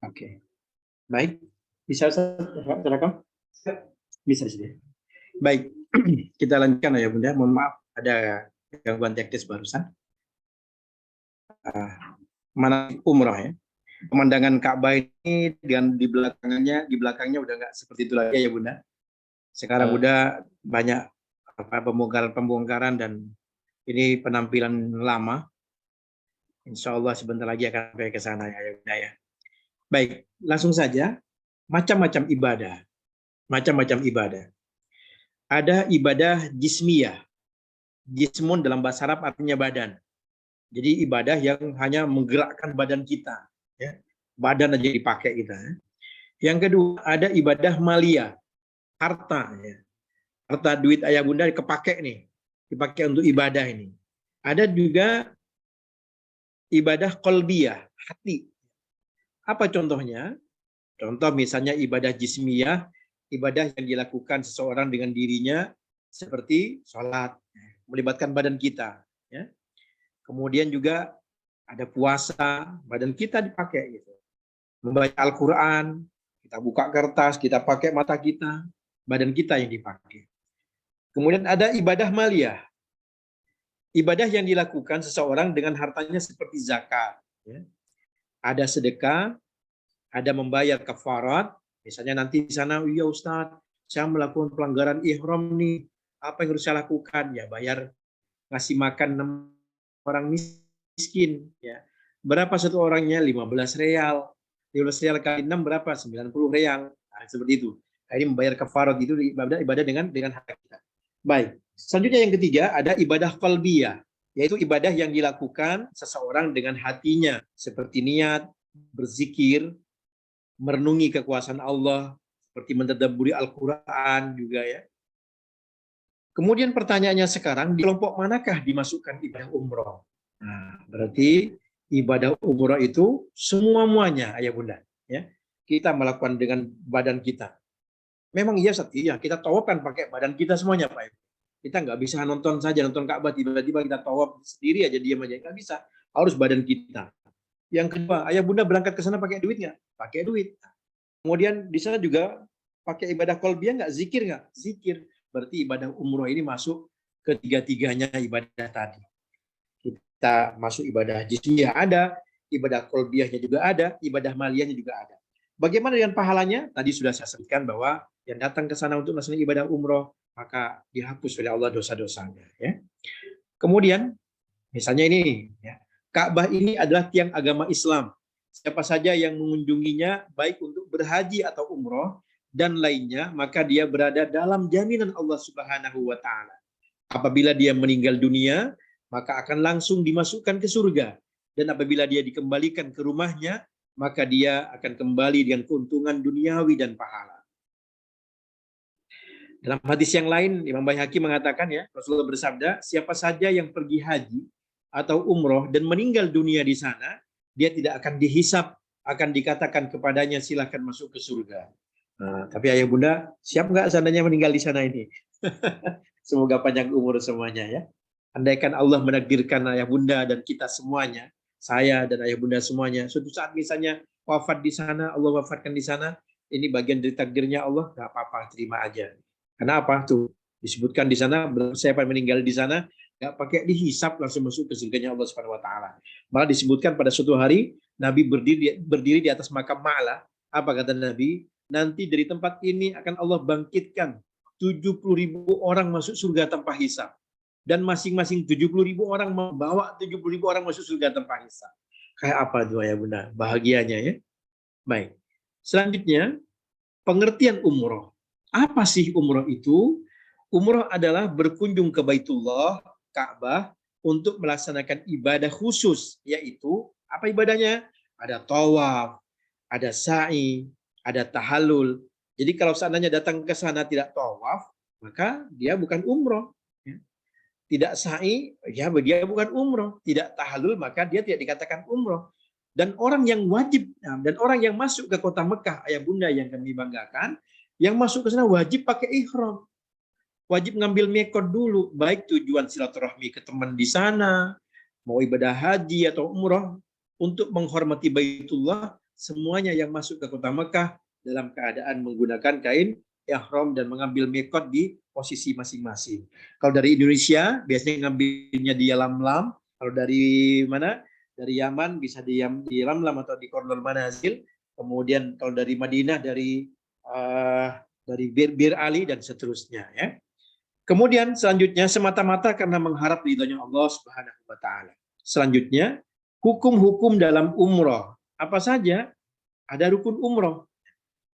Oke. Baik. Bisa silakan. Bisa sih. Baik. Kita lanjutkan ya Bunda. Mohon maaf ada gangguan teknis barusan. Mana umroh ya. Pemandangan Ka'bah ini dengan di belakangnya udah nggak seperti itu lagi ya Bunda. Sekarang udah banyak pembongkaran dan ini penampilan lama. Insya Allah sebentar lagi akan sampai ke sana ya Bunda ya. Baik, langsung saja. Macam-macam ibadah. Macam-macam ibadah. Ada ibadah jismiyah. Jismun dalam bahasa Arab artinya badan. Jadi ibadah yang hanya menggerakkan badan kita. Ya. Badan aja dipakai kita. Ya. Yang kedua ada ibadah maliyah. Harta. Ya. Harta duit ayah bunda kepake nih. Dipakai untuk ibadah ini. Ada juga ibadah qalbiyah. Hati. Apa contohnya? Contoh misalnya ibadah jismiyah. Ibadah yang dilakukan seseorang dengan dirinya seperti sholat, melibatkan badan kita. Ya. Kemudian juga ada puasa, badan kita dipakai gitu. Membaca Al-Quran, kita buka kertas, kita pakai mata kita, badan kita yang dipakai. Kemudian ada ibadah maliyah. Ibadah yang dilakukan seseorang dengan hartanya seperti zakat. Ya. Ada sedekah, ada membayar kafarat. Misalnya nanti di sana, iya Ustadz, saya melakukan pelanggaran ihram nih. Apa yang harus saya lakukan? Ya bayar ngasih makan 6 orang miskin. Ya. Berapa satu orangnya? 15 real. 15 real kali 6 berapa? 90 real. Nah, seperti itu. Nah, ini membayar kafarat itu ibadah dengan harta kita. Baik. Selanjutnya yang ketiga ada ibadah qalbiyah. Yaitu ibadah yang dilakukan seseorang dengan hatinya. Seperti niat, berzikir, merenungi kekuasaan Allah, seperti mentadabburi Al-Quran juga ya. Kemudian pertanyaannya sekarang, di kelompok manakah dimasukkan ibadah umroh? Nah, berarti ibadah umroh itu semua-muanya, ayah bunda. Ya. Kita melakukan dengan badan kita. Memang iya, iya kita tawaf kan pakai badan kita semuanya, Pak. Kita nggak bisa nonton saja, nonton Ka'bah, tiba-tiba kita tawaf sendiri aja, diam aja. Nggak bisa, harus badan kita. Yang kedua, ayah bunda berangkat ke sana pakai duit nggak? Pakai duit. Kemudian di sana juga pakai ibadah qalbiyah nggak? Zikir nggak? Zikir. Berarti ibadah umroh ini masuk ketiga-tiganya ibadah tadi. Kita masuk ibadah jismiyah ada, ibadah qalbiyahnya juga ada, ibadah maliyahnya juga ada. Bagaimana dengan pahalanya? Tadi sudah saya sebutkan bahwa yang datang ke sana untuk melaksanakan ibadah umroh, maka dihapus oleh Allah dosa-dosanya. Ya. Kemudian, misalnya ini, ya, Ka'bah ini adalah tiang agama Islam. Siapa saja yang mengunjunginya, baik untuk berhaji atau umroh, dan lainnya, maka dia berada dalam jaminan Allah Subhanahu wa Ta'ala. Apabila dia meninggal dunia, maka akan langsung dimasukkan ke surga. Dan apabila dia dikembalikan ke rumahnya, maka dia akan kembali dengan keuntungan duniawi dan pahala. Dalam hadis yang lain, Imam Baihaqi mengatakan ya, Rasulullah bersabda, siapa saja yang pergi haji atau umroh dan meninggal dunia di sana, dia tidak akan dihisap, akan dikatakan kepadanya silahkan masuk ke surga. Nah, tapi ayah bunda, siap nggak seandainya meninggal di sana ini? Semoga panjang umur semuanya ya. Andaikan Allah menakdirkan ayah bunda dan kita semuanya, saya dan ayah bunda semuanya, suatu saat misalnya wafat di sana, Allah wafatkan di sana, ini bagian dari takdirnya Allah, nggak apa-apa, terima aja. Kenapa? Tuh disebutkan di sana, siapa yang meninggal di sana nggak pakai dihisap langsung masuk ke surganya Allah Subhanahu Wa Taala. Malah disebutkan pada suatu hari Nabi berdiri di atas makam Ma'lah. Apa kata Nabi? Nanti dari tempat ini akan Allah bangkitkan 70.000 orang masuk surga tanpa hisap. Dan masing-masing 70.000 orang membawa 70.000 orang masuk surga tanpa hisap. Kayak apa tuh ya Bunda? Bahagianya ya. Baik. Selanjutnya, pengertian umroh. Apa sih umroh itu? Umroh adalah berkunjung ke Baitullah, Ka'bah, untuk melaksanakan ibadah khusus, yaitu apa ibadahnya? Ada tawaf, ada sa'i, ada tahallul. Jadi kalau seandainya datang ke sana tidak tawaf, maka dia bukan umroh. Tidak sa'i, ya dia bukan umroh. Tidak tahallul, maka dia tidak dikatakan umroh. Dan orang yang wajib, dan orang yang masuk ke kota Mekah, ayah bunda yang kami banggakan, yang masuk ke sana wajib pakai ihram. Wajib ngambil mekot dulu, baik tujuan silaturahmi ke teman di sana, mau ibadah haji atau umroh, untuk menghormati Baitullah, semuanya yang masuk ke kota Mekah dalam keadaan menggunakan kain ihram dan mengambil mekot di posisi masing-masing. Kalau dari Indonesia, biasanya ngambilnya di Lamlam. Kalau dari mana? Dari Yaman bisa di Lamlam atau di Kordol Manazil. Kemudian kalau dari Madinah dari Bir Ali dan seterusnya ya. Kemudian selanjutnya semata-mata karena mengharap ridhonya Allah Subhanahu wa taala. Selanjutnya, hukum-hukum dalam umroh. Apa saja? Ada rukun umroh.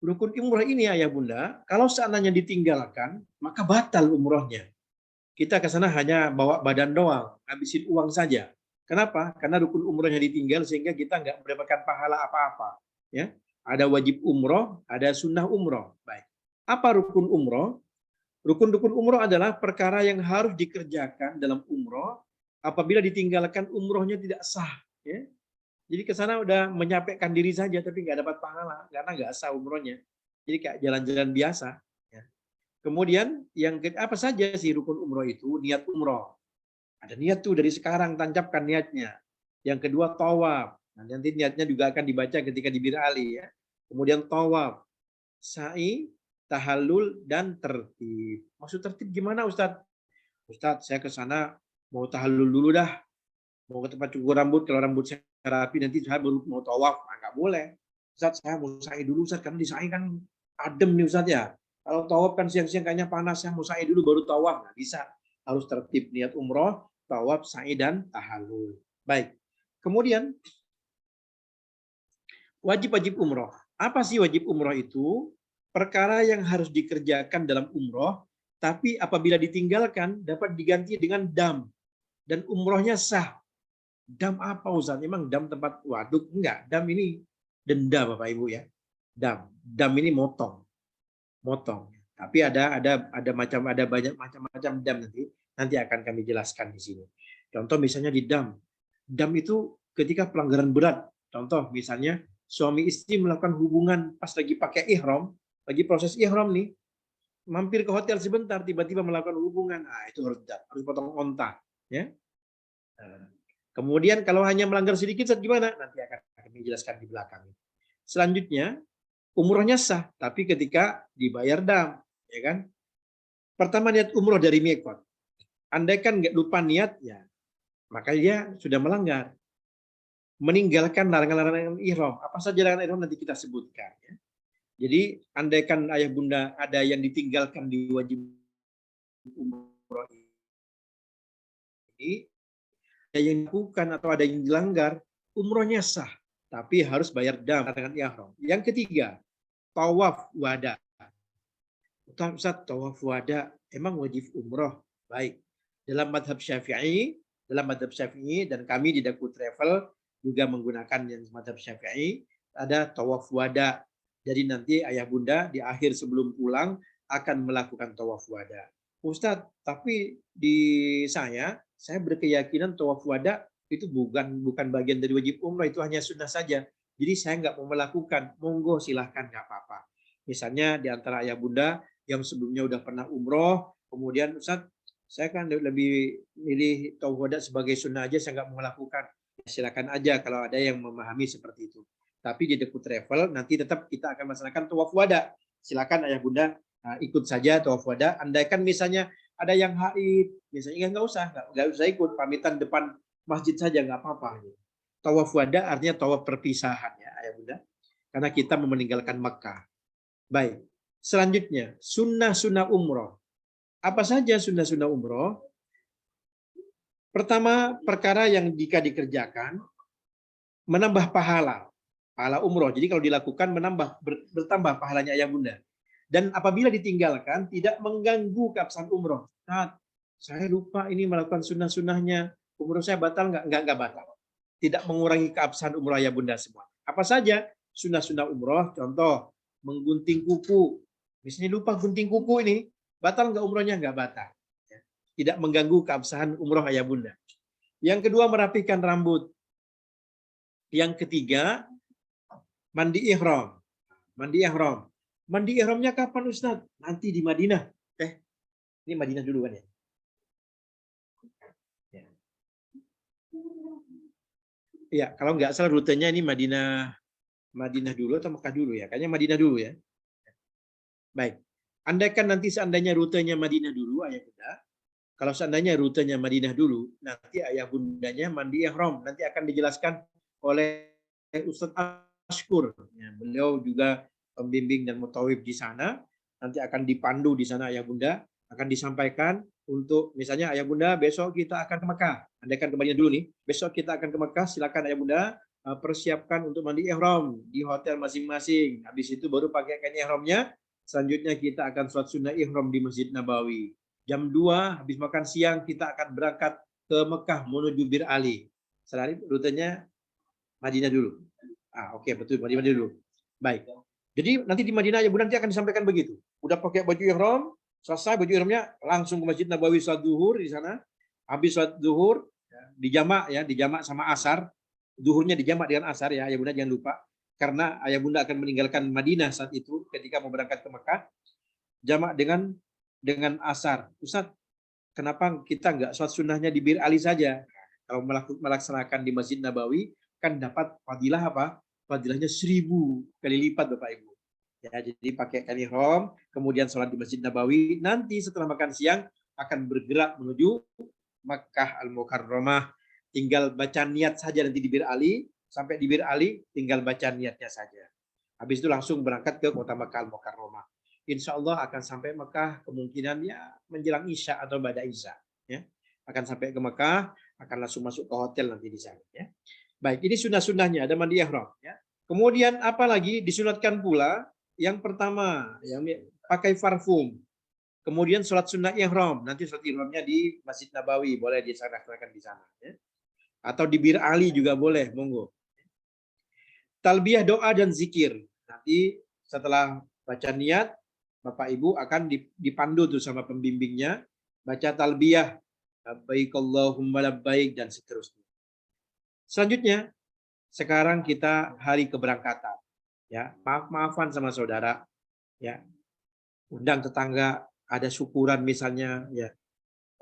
Rukun umroh ini ayah bunda, kalau seandainya ditinggalkan, maka batal umrohnya. Kita ke sana hanya bawa badan doang, habisin uang saja. Kenapa? Karena rukun umrohnya ditinggal sehingga kita nggak mendapatkan pahala apa-apa. Ya, ada wajib umroh, ada sunnah umroh. Baik. Apa rukun umroh? Rukun-rukun umroh adalah perkara yang harus dikerjakan dalam umroh apabila ditinggalkan umrohnya tidak sah. Ya. Jadi ke sana udah menyampaikan diri saja tapi nggak dapat pahala karena nggak sah umrohnya. Jadi kayak jalan-jalan biasa. Ya. Kemudian yang apa saja sih rukun umroh itu? Niat umroh. Ada niat tuh dari sekarang, tancapkan niatnya. Yang kedua tawaf. Nah, nanti niatnya juga akan dibaca ketika di Bir Ali ya. Kemudian tawaf, sa'i, tahallul dan tertib. Maksud tertib gimana Ustadz? Ustadz, saya ke sana mau tahallul dulu dah. Mau ke tempat cukur rambut, kalau rambut saya rapi nanti saya baru mau tawaf. Nah, nggak boleh. Ustadz, saya mau sa'i dulu Ustadz, karena di sa'i kan adem nih Ustadz ya. Kalau tawaf kan siang-siang kayaknya panas, saya mau sa'i dulu baru tawaf. Nggak bisa. Harus tertib niat umroh, tawaf, sa'i dan tahallul. Baik. Kemudian wajib-wajib umroh. Apa sih wajib umroh itu? Perkara yang harus dikerjakan dalam umroh, tapi apabila ditinggalkan dapat diganti dengan dam. Dan umrohnya sah. Dam apa Ustaz? Emang dam tempat waduk? Enggak, dam ini denda Bapak Ibu ya. Dam. Dam ini motong. Motong. Tapi ada banyak macam-macam dam nanti. Nanti akan kami jelaskan di sini. Contoh misalnya di dam. Dam itu ketika pelanggaran berat. Contoh misalnya suami istri melakukan hubungan pas lagi pakai ihram, lagi proses ihram nih, mampir ke hotel sebentar, tiba-tiba melakukan hubungan, itu harus potong onta, ya. Kemudian kalau hanya melanggar sedikit, gimana? Nanti akan kami jelaskan di belakang. Selanjutnya, umrohnya sah, tapi ketika dibayar dam, ya kan? Pertama niat umroh dari mikot. Andaikan nggak lupa niat, ya, maka dia sudah melanggar. Meninggalkan larangan-larangan ihram. Apa saja larangan ihram nanti kita sebutkan, ya. Jadi andaikan ayah bunda ada yang ditinggalkan di wajib umroh ini, ada yang dilakukan atau ada yang dilanggar, umrohnya sah, tapi harus bayar dam dengan ihram. Yang ketiga, tawaf wada. Ustaz, tawaf wada emang wajib umroh? Baik. Dalam madhab Syafi'i dan kami di Daku Travel juga menggunakan yang madhab Syafi'i, ada tawaf wada. Jadi nanti ayah bunda di akhir sebelum pulang akan melakukan tawaf wada. Ustadz, tapi di saya berkeyakinan tawaf wada itu bukan bagian dari wajib umrah, itu hanya sunnah saja. Jadi saya nggak mau melakukan, monggo silahkan nggak apa-apa. Misalnya di antara ayah bunda yang sebelumnya udah pernah umroh, kemudian Ustadz, saya kan lebih milih tawaf wada sebagai sunnah aja, saya nggak mau melakukan. Silakan aja kalau ada yang memahami seperti itu. Tapi di Deku Travel nanti tetap kita akan melaksanakan tawaf wada. Silakan ayah bunda ikut saja tawaf wada. Andaikan misalnya ada yang haid, misalnya nggak usah ikut, pamitan depan masjid saja nggak apa-apa. Tawaf wada artinya tawaf perpisahan ya ayah bunda, karena kita mau meninggalkan Makkah. Baik, selanjutnya sunnah-sunnah umroh. Apa saja sunnah-sunnah umroh? Pertama, perkara yang jika dikerjakan menambah pahala umroh. Jadi kalau dilakukan bertambah pahalanya ayah bunda. Dan apabila ditinggalkan tidak mengganggu keabsahan umroh. Nah, saya lupa ini melakukan sunnah-sunnahnya, umroh saya batal nggak? Nggak batal. Tidak mengurangi keabsahan umroh ayah bunda semua. Apa saja sunnah-sunnah umroh? Contoh, menggunting kuku. Misalnya lupa gunting kuku ini, batal nggak umrohnya? Nggak batal. Tidak mengganggu keabsahan umroh ayah bunda. Yang kedua, merapikan rambut. Yang ketiga, mandi ihram. Mandi ihram. Mandi ihramnya kapan Ustaz? Nanti di Madinah. Ini Madinah dulu kan ya? Ya, kalau nggak salah rutenya ini Madinah dulu atau Mekah dulu ya? Kayaknya Madinah dulu ya. Baik. Andaikan nanti seandainya rutenya Madinah dulu, ayah bunda. Kalau seandainya rutenya Madinah dulu, nanti ayah bundanya mandi ihram. Nanti akan dijelaskan oleh Ustaz Ashkur. Ya, beliau juga pembimbing dan mutawif di sana. Nanti akan dipandu di sana ayah bunda. Akan disampaikan untuk misalnya ayah bunda besok kita akan ke Mekah. Andaikan ke Madinah dulu nih. Besok kita akan ke Mekah. Silakan ayah bunda persiapkan untuk mandi ihram di hotel masing-masing. Habis itu baru pakai kain ihramnya. Selanjutnya kita akan sholat sunnah ihram di Masjid Nabawi. Jam 2 habis makan siang kita akan berangkat ke Mekah menuju Bir Ali. Selain rutenya Madinah dulu. Oke, betul Madinah dulu. Baik. Jadi nanti di Madinah ya Bu nanti akan disampaikan begitu. Udah pakai baju ihram, selesai baju ihramnya langsung ke Masjid Nabawi salat zuhur di sana. Habis salat zuhur dijamak sama asar. Zuhurnya dijamak dengan asar ya, ayah bunda jangan lupa. Karena ayah bunda akan meninggalkan Madinah saat itu ketika mau berangkat ke Mekah. Jamak dengan asar. Ustaz, kenapa kita nggak sholat sunnahnya di Bir Ali saja? Kalau melaksanakan di Masjid Nabawi, kan dapat fadilah apa? Fadilahnya 1000 kali lipat Bapak Ibu. Ya, jadi pakai kain ihram, kemudian sholat di Masjid Nabawi. Nanti setelah makan siang akan bergerak menuju Makkah Al-Mukarramah. Tinggal baca niat saja nanti di Bir Ali. Sampai di Bir Ali, tinggal baca niatnya saja. Habis itu langsung berangkat ke kota Makkah Al-Mukarramah. Insya Allah akan sampai Mekah kemungkinan ya menjelang Isya atau Ba'da Isya. Ya. Akan sampai ke Mekah, akan langsung masuk ke hotel nanti di sana. Ya. Baik, ini sunnah-sunnahnya, ada mandi ihram. Ya. Kemudian apa lagi disunatkan pula? Yang pertama, yang pakai parfum. Kemudian sholat sunnah ihram. Nanti sholat ihramnya di Masjid Nabawi, boleh dilaksanakan di sana. Ya. Atau di Bir Ali juga boleh, monggo. Talbiyah doa dan zikir. Nanti setelah baca niat, Bapak Ibu akan dipandu tuh sama pembimbingnya, baca talbiyah, labbaik Allahumma labbaik dan seterusnya. Selanjutnya, sekarang kita hari keberangkatan. Ya, maaf-maafan sama saudara. Ya, undang tetangga, ada syukuran misalnya. Ya,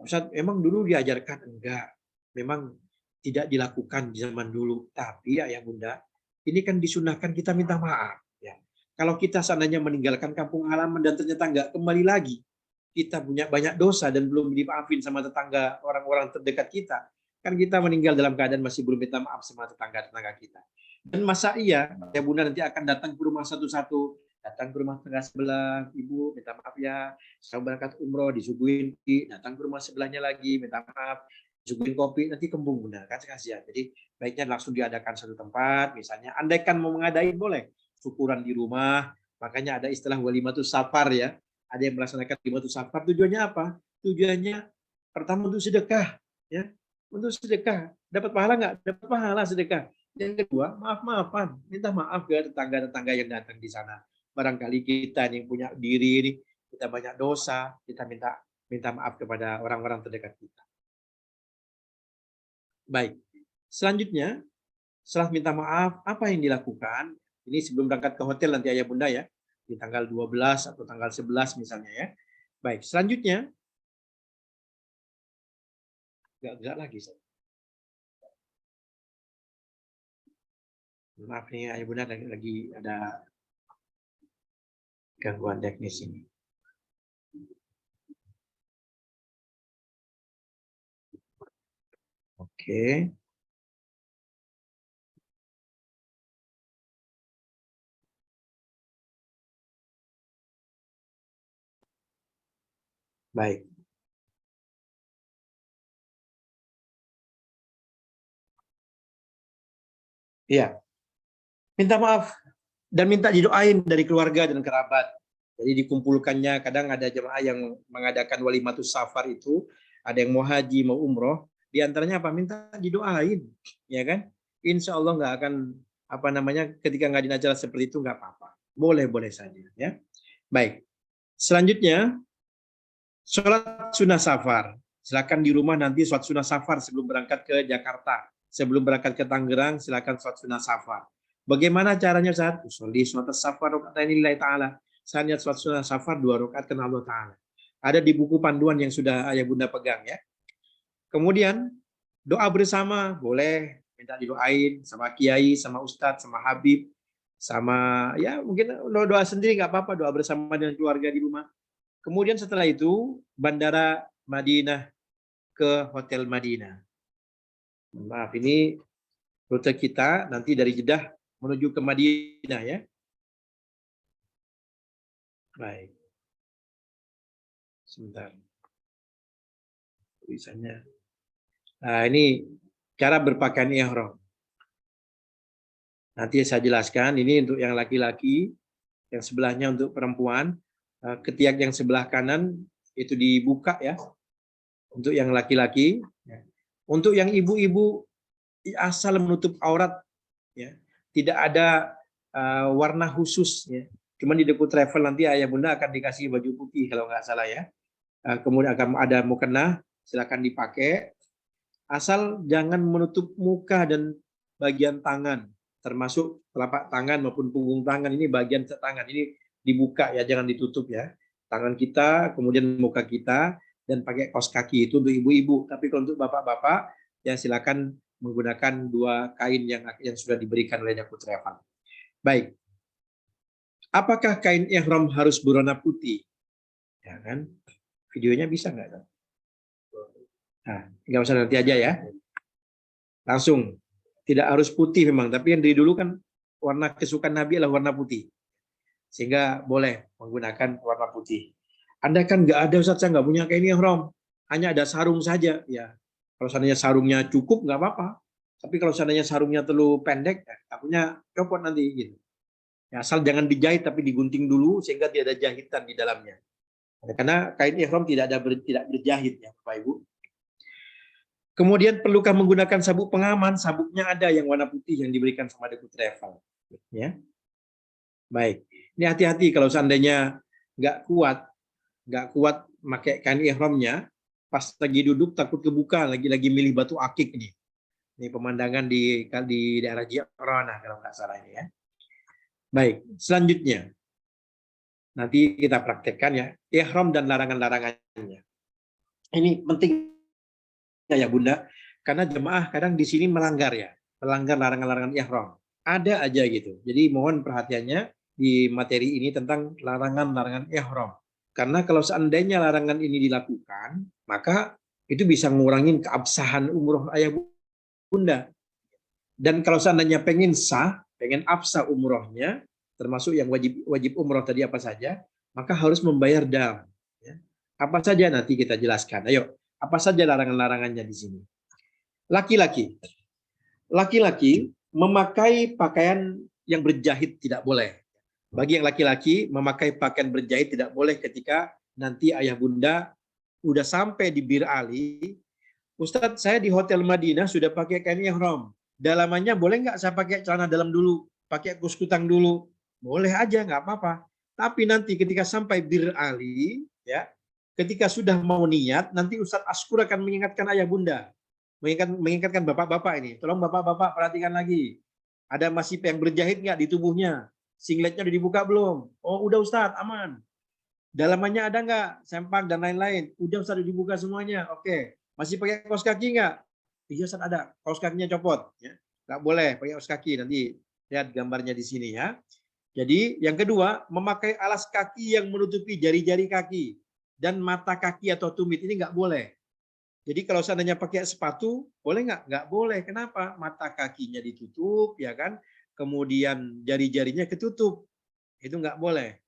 Ustaz, emang dulu diajarkan? Enggak, memang tidak dilakukan di zaman dulu. Tapi ayah bunda, ini kan disunahkan kita minta maaf. Kalau kita seandainya meninggalkan kampung halaman dan ternyata nggak kembali lagi, kita punya banyak dosa dan belum dimaafin sama tetangga, orang-orang terdekat kita, kan kita meninggal dalam keadaan masih belum minta maaf sama tetangga-tetangga kita. Dan masa iya, ya bunda nanti akan datang ke rumah satu-satu, datang ke rumah tetangga sebelah, ibu minta maaf ya, saya berangkat umroh, disuguhin, datang ke rumah sebelahnya lagi, minta maaf, disuguhin kopi, nanti kembung bunda, kan kasihan. Jadi baiknya langsung diadakan satu tempat, misalnya, andaikan mau mengadain boleh, syukuran di rumah, makanya ada istilah walimatus safar ya. Ada yang melaksanakan walimatus safar, tujuannya apa? Tujuannya pertama untuk sedekah, ya, untuk sedekah. Dapat pahala nggak? Dapat pahala sedekah. Yang kedua, maaf-maafan, minta maaf ke tetangga-tetangga yang datang di sana. Barangkali kita yang punya diri ini, kita banyak dosa, kita minta maaf kepada orang-orang terdekat kita. Baik, selanjutnya setelah minta maaf, apa yang dilakukan? Ini sebelum berangkat ke hotel nanti ayah bunda ya, di tanggal 12 atau tanggal 11 misalnya ya. Baik, selanjutnya enggak lagi saya. Maaf nih Ayah Bunda lagi ada gangguan teknis ini. Oke. Baik. Iya. Minta maaf dan minta didoain dari keluarga dan kerabat. Jadi dikumpulkannya, kadang ada jemaah yang mengadakan walimatus safar itu, ada yang mau haji, mau umroh, di antaranya apa? Minta didoain, ya kan? Insya Allah nggak akan apa namanya ketika nggak dinajal seperti itu nggak apa-apa, boleh-boleh saja, ya. Baik. Selanjutnya, sholat sunnah safar. Silakan di rumah nanti sholat sunnah safar sebelum berangkat ke Jakarta. Sebelum berangkat ke Tangerang, silakan sholat sunnah safar. Bagaimana caranya saat usolli sholat safar rakaataini ta'ala. Saya niat sholat sunnah safar 2 rakaat karena Allah Ta'ala. Ada di buku panduan yang sudah Ayah Bunda pegang ya. Kemudian doa bersama boleh minta didoain sama kiai, sama ustadz, sama habib, sama ya mungkin doa sendiri nggak apa-apa, doa bersama dengan keluarga di rumah. Kemudian setelah itu Bandara Madinah ke Hotel Madinah. Maaf, ini rute kita nanti dari Jeddah menuju ke Madinah ya. Baik. Sebentar. Tulisannya. Nah, ini cara berpakaian ihram. Nanti saya jelaskan, ini untuk yang laki-laki, yang sebelahnya untuk perempuan. Ketiak yang sebelah kanan itu dibuka ya. Untuk yang laki-laki. Untuk yang ibu-ibu asal menutup aurat ya. Tidak ada warna khusus ya. Cuman di Deku Travel nanti Ayah Bunda akan dikasih baju putih kalau nggak salah ya. Kemudian akan ada mukena, silakan dipakai. Asal jangan menutup muka dan bagian tangan, termasuk telapak tangan maupun punggung tangan. Ini bagian tangan ini dibuka ya, jangan ditutup ya. Tangan kita, kemudian muka kita, dan pakai kaos kaki itu untuk ibu-ibu. Tapi kalau untuk bapak-bapak, ya silakan menggunakan 2 kain yang sudah diberikan oleh Deku Travel. Baik. Apakah kain ihram harus berwarna putih? Ya kan? Videonya bisa nggak? Nah, nggak usah nanti aja ya. Langsung. Tidak harus putih memang, tapi yang dari dulu kan warna kesukaan Nabi adalah warna putih. Sehingga boleh menggunakan warna putih. Anda kan nggak ada Ustaz, saya nggak punya kain ihram. Hanya ada sarung saja. Ya, kalau seandainya sarungnya cukup nggak apa-apa. Tapi kalau seandainya sarungnya terlalu pendek, ya, takutnya copot nanti gitu. Ya, asal jangan dijahit tapi digunting dulu sehingga tidak ada jahitan di dalamnya. Karena kain ihram tidak berjahit ya Bapak Ibu. Kemudian perlukah menggunakan sabuk pengaman? Sabuknya ada yang warna putih yang diberikan sama Deku Travel. Ya. Baik. Ini hati-hati kalau seandainya nggak kuat pakai kain ihramnya, pas lagi duduk takut kebuka, lagi milih batu akik ini. Ini pemandangan di daerah Ji'rana kalau nggak salah ini ya. Baik, selanjutnya. Nanti kita praktekkan ya, ihram dan larangan-larangannya. Ini penting ya Bunda, karena jemaah kadang di sini melanggar larangan-larangan ihram. Ada aja gitu. Jadi mohon perhatiannya di materi ini tentang larangan-larangan ihram. Karena kalau seandainya larangan ini dilakukan, maka itu bisa ngurangin keabsahan umroh Ayah Bunda. Dan kalau seandainya pengen absah umrohnya, termasuk yang wajib umroh tadi apa saja, maka harus membayar dam. Ya. Apa saja nanti kita jelaskan. Ayo, apa saja larangan-larangannya di sini? Laki-laki memakai pakaian yang berjahit tidak boleh. Bagi yang laki-laki memakai pakaian berjahit tidak boleh ketika nanti Ayah Bunda udah sampai di Bir Ali. Ustadz, saya di Hotel Madinah sudah pakai kain ihram. Dalamannya boleh nggak saya pakai celana dalam dulu, pakai kus kutang dulu? Boleh aja, nggak apa-apa. Tapi nanti ketika sampai Bir Ali, ya, ketika sudah mau niat, nanti Ustadz Askur akan mengingatkan Ayah Bunda, mengingatkan bapak-bapak ini. Tolong bapak-bapak perhatikan lagi. Ada masih yang berjahit nggak di tubuhnya? Singletnya udah dibuka belum? Oh, udah Ustadz, aman. Dalamannya ada nggak? Sempak dan lain-lain. Udah Ustadz, udah dibuka semuanya. Oke. Masih pakai kaos kaki nggak? Iya Ustadz ada. Kaos kakinya copot. Ya. Nggak boleh pakai kaos kaki. Nanti Lihat gambarnya di sini ya. Jadi yang kedua, memakai alas kaki yang menutupi jari-jari kaki dan mata kaki atau tumit ini nggak boleh. Jadi kalau seandainya pakai sepatu, boleh nggak? Nggak boleh. Kenapa? Mata kakinya ditutup, ya kan? Kemudian jari-jarinya ketutup. Itu nggak boleh.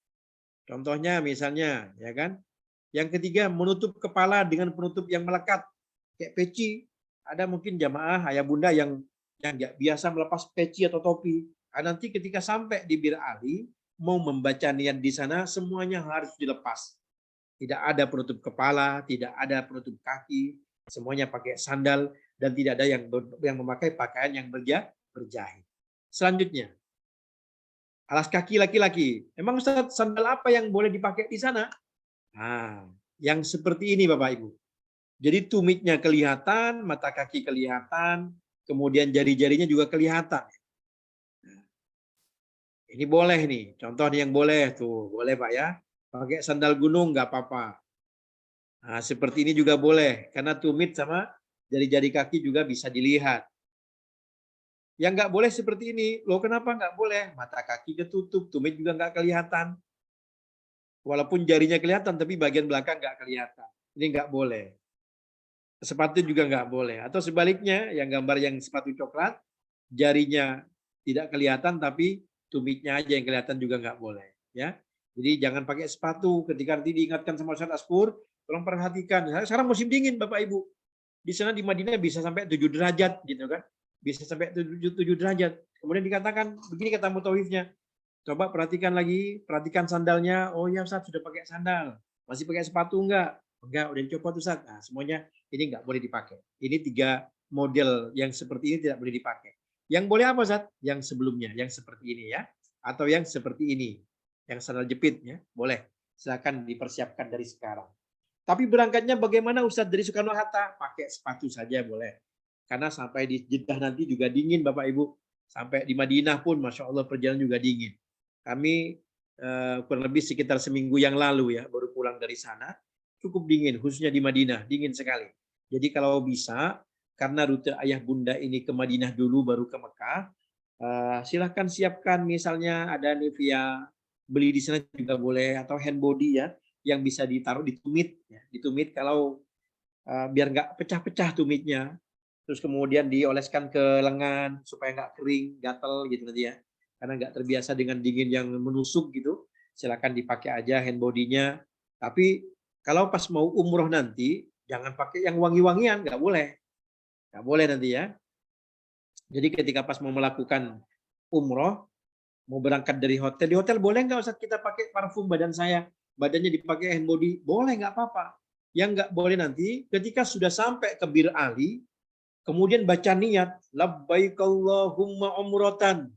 Contohnya misalnya, ya kan? Yang ketiga, menutup kepala dengan penutup yang melekat. Kayak peci. Ada mungkin jamaah ayah bunda yang nggak biasa melepas peci atau topi. Nanti ketika sampai di Bir Ali, mau membaca niat di sana, semuanya harus dilepas. Tidak ada penutup kepala, tidak ada penutup kaki, semuanya pakai sandal, dan tidak ada yang memakai pakaian yang berjahit. Selanjutnya, alas kaki laki-laki. Emang Ustaz, sandal apa yang boleh dipakai di sana? Nah, yang seperti ini Bapak Ibu. Jadi tumitnya kelihatan, mata kaki kelihatan, kemudian jari-jarinya juga kelihatan. Ini boleh nih, contoh yang boleh tuh, boleh Pak ya. Pakai sandal gunung nggak apa-apa. Nah, seperti ini juga boleh, karena tumit sama jari-jari kaki juga bisa dilihat. Yang nggak boleh seperti ini, loh kenapa nggak boleh? Mata kaki ketutup, tumit juga nggak kelihatan. Walaupun jarinya kelihatan, tapi bagian belakang nggak kelihatan. Ini nggak boleh. Sepatu juga nggak boleh. Atau sebaliknya, yang gambar yang sepatu coklat, jarinya tidak kelihatan, tapi tumitnya aja yang kelihatan juga nggak boleh. Ya, jadi jangan pakai sepatu. Ketika nanti diingatkan sama Ustaz Askur, tolong perhatikan. Sekarang musim dingin, Bapak Ibu. Di sana di Madinah bisa sampai 7 derajat, gitu kan? Bisa sampai 7 derajat. Kemudian dikatakan begini kata mutawifnya. Coba perhatikan lagi, perhatikan sandalnya. Oh ya Ustaz, sudah pakai sandal. Masih pakai sepatu enggak? Enggak, udah dicopot Ustaz. Nah, semuanya ini enggak boleh dipakai. Ini 3 model yang seperti ini tidak boleh dipakai. Yang boleh apa Ustaz? Yang sebelumnya, yang seperti ini ya. Atau yang seperti ini. Yang sandal jepit ya, boleh. Silakan dipersiapkan dari sekarang. Tapi berangkatnya bagaimana Ustaz dari Soekarno-Hatta? Pakai sepatu saja boleh. Karena sampai di Jeddah nanti juga dingin Bapak Ibu. Sampai di Madinah pun Masya Allah perjalanan juga dingin. Kami kurang lebih sekitar seminggu yang lalu ya, baru pulang dari sana. Cukup dingin, khususnya di Madinah, dingin sekali. Jadi kalau bisa, karena rute ayah bunda ini ke Madinah dulu baru ke Mekah, silahkan siapkan misalnya ada Nivea, beli di sana juga boleh, atau hand body ya, yang bisa ditaruh di tumit. Ya. Di tumit kalau biar nggak pecah-pecah tumitnya, terus kemudian dioleskan ke lengan supaya nggak kering, gatel gitu nanti ya. Karena nggak terbiasa dengan dingin yang menusuk gitu, silakan dipakai aja hand body-nya. Tapi kalau pas mau umroh nanti, jangan pakai yang wangi-wangian, nggak boleh. Nggak boleh nanti ya. Jadi ketika pas mau melakukan umroh, mau berangkat dari hotel, di hotel boleh nggak Ustaz kita pakai parfum badan saya? Badannya dipakai hand body? Boleh, nggak apa-apa. Yang nggak boleh nanti, ketika sudah sampai ke Bir Ali, kemudian baca niat, labbaik Allahumma umratan.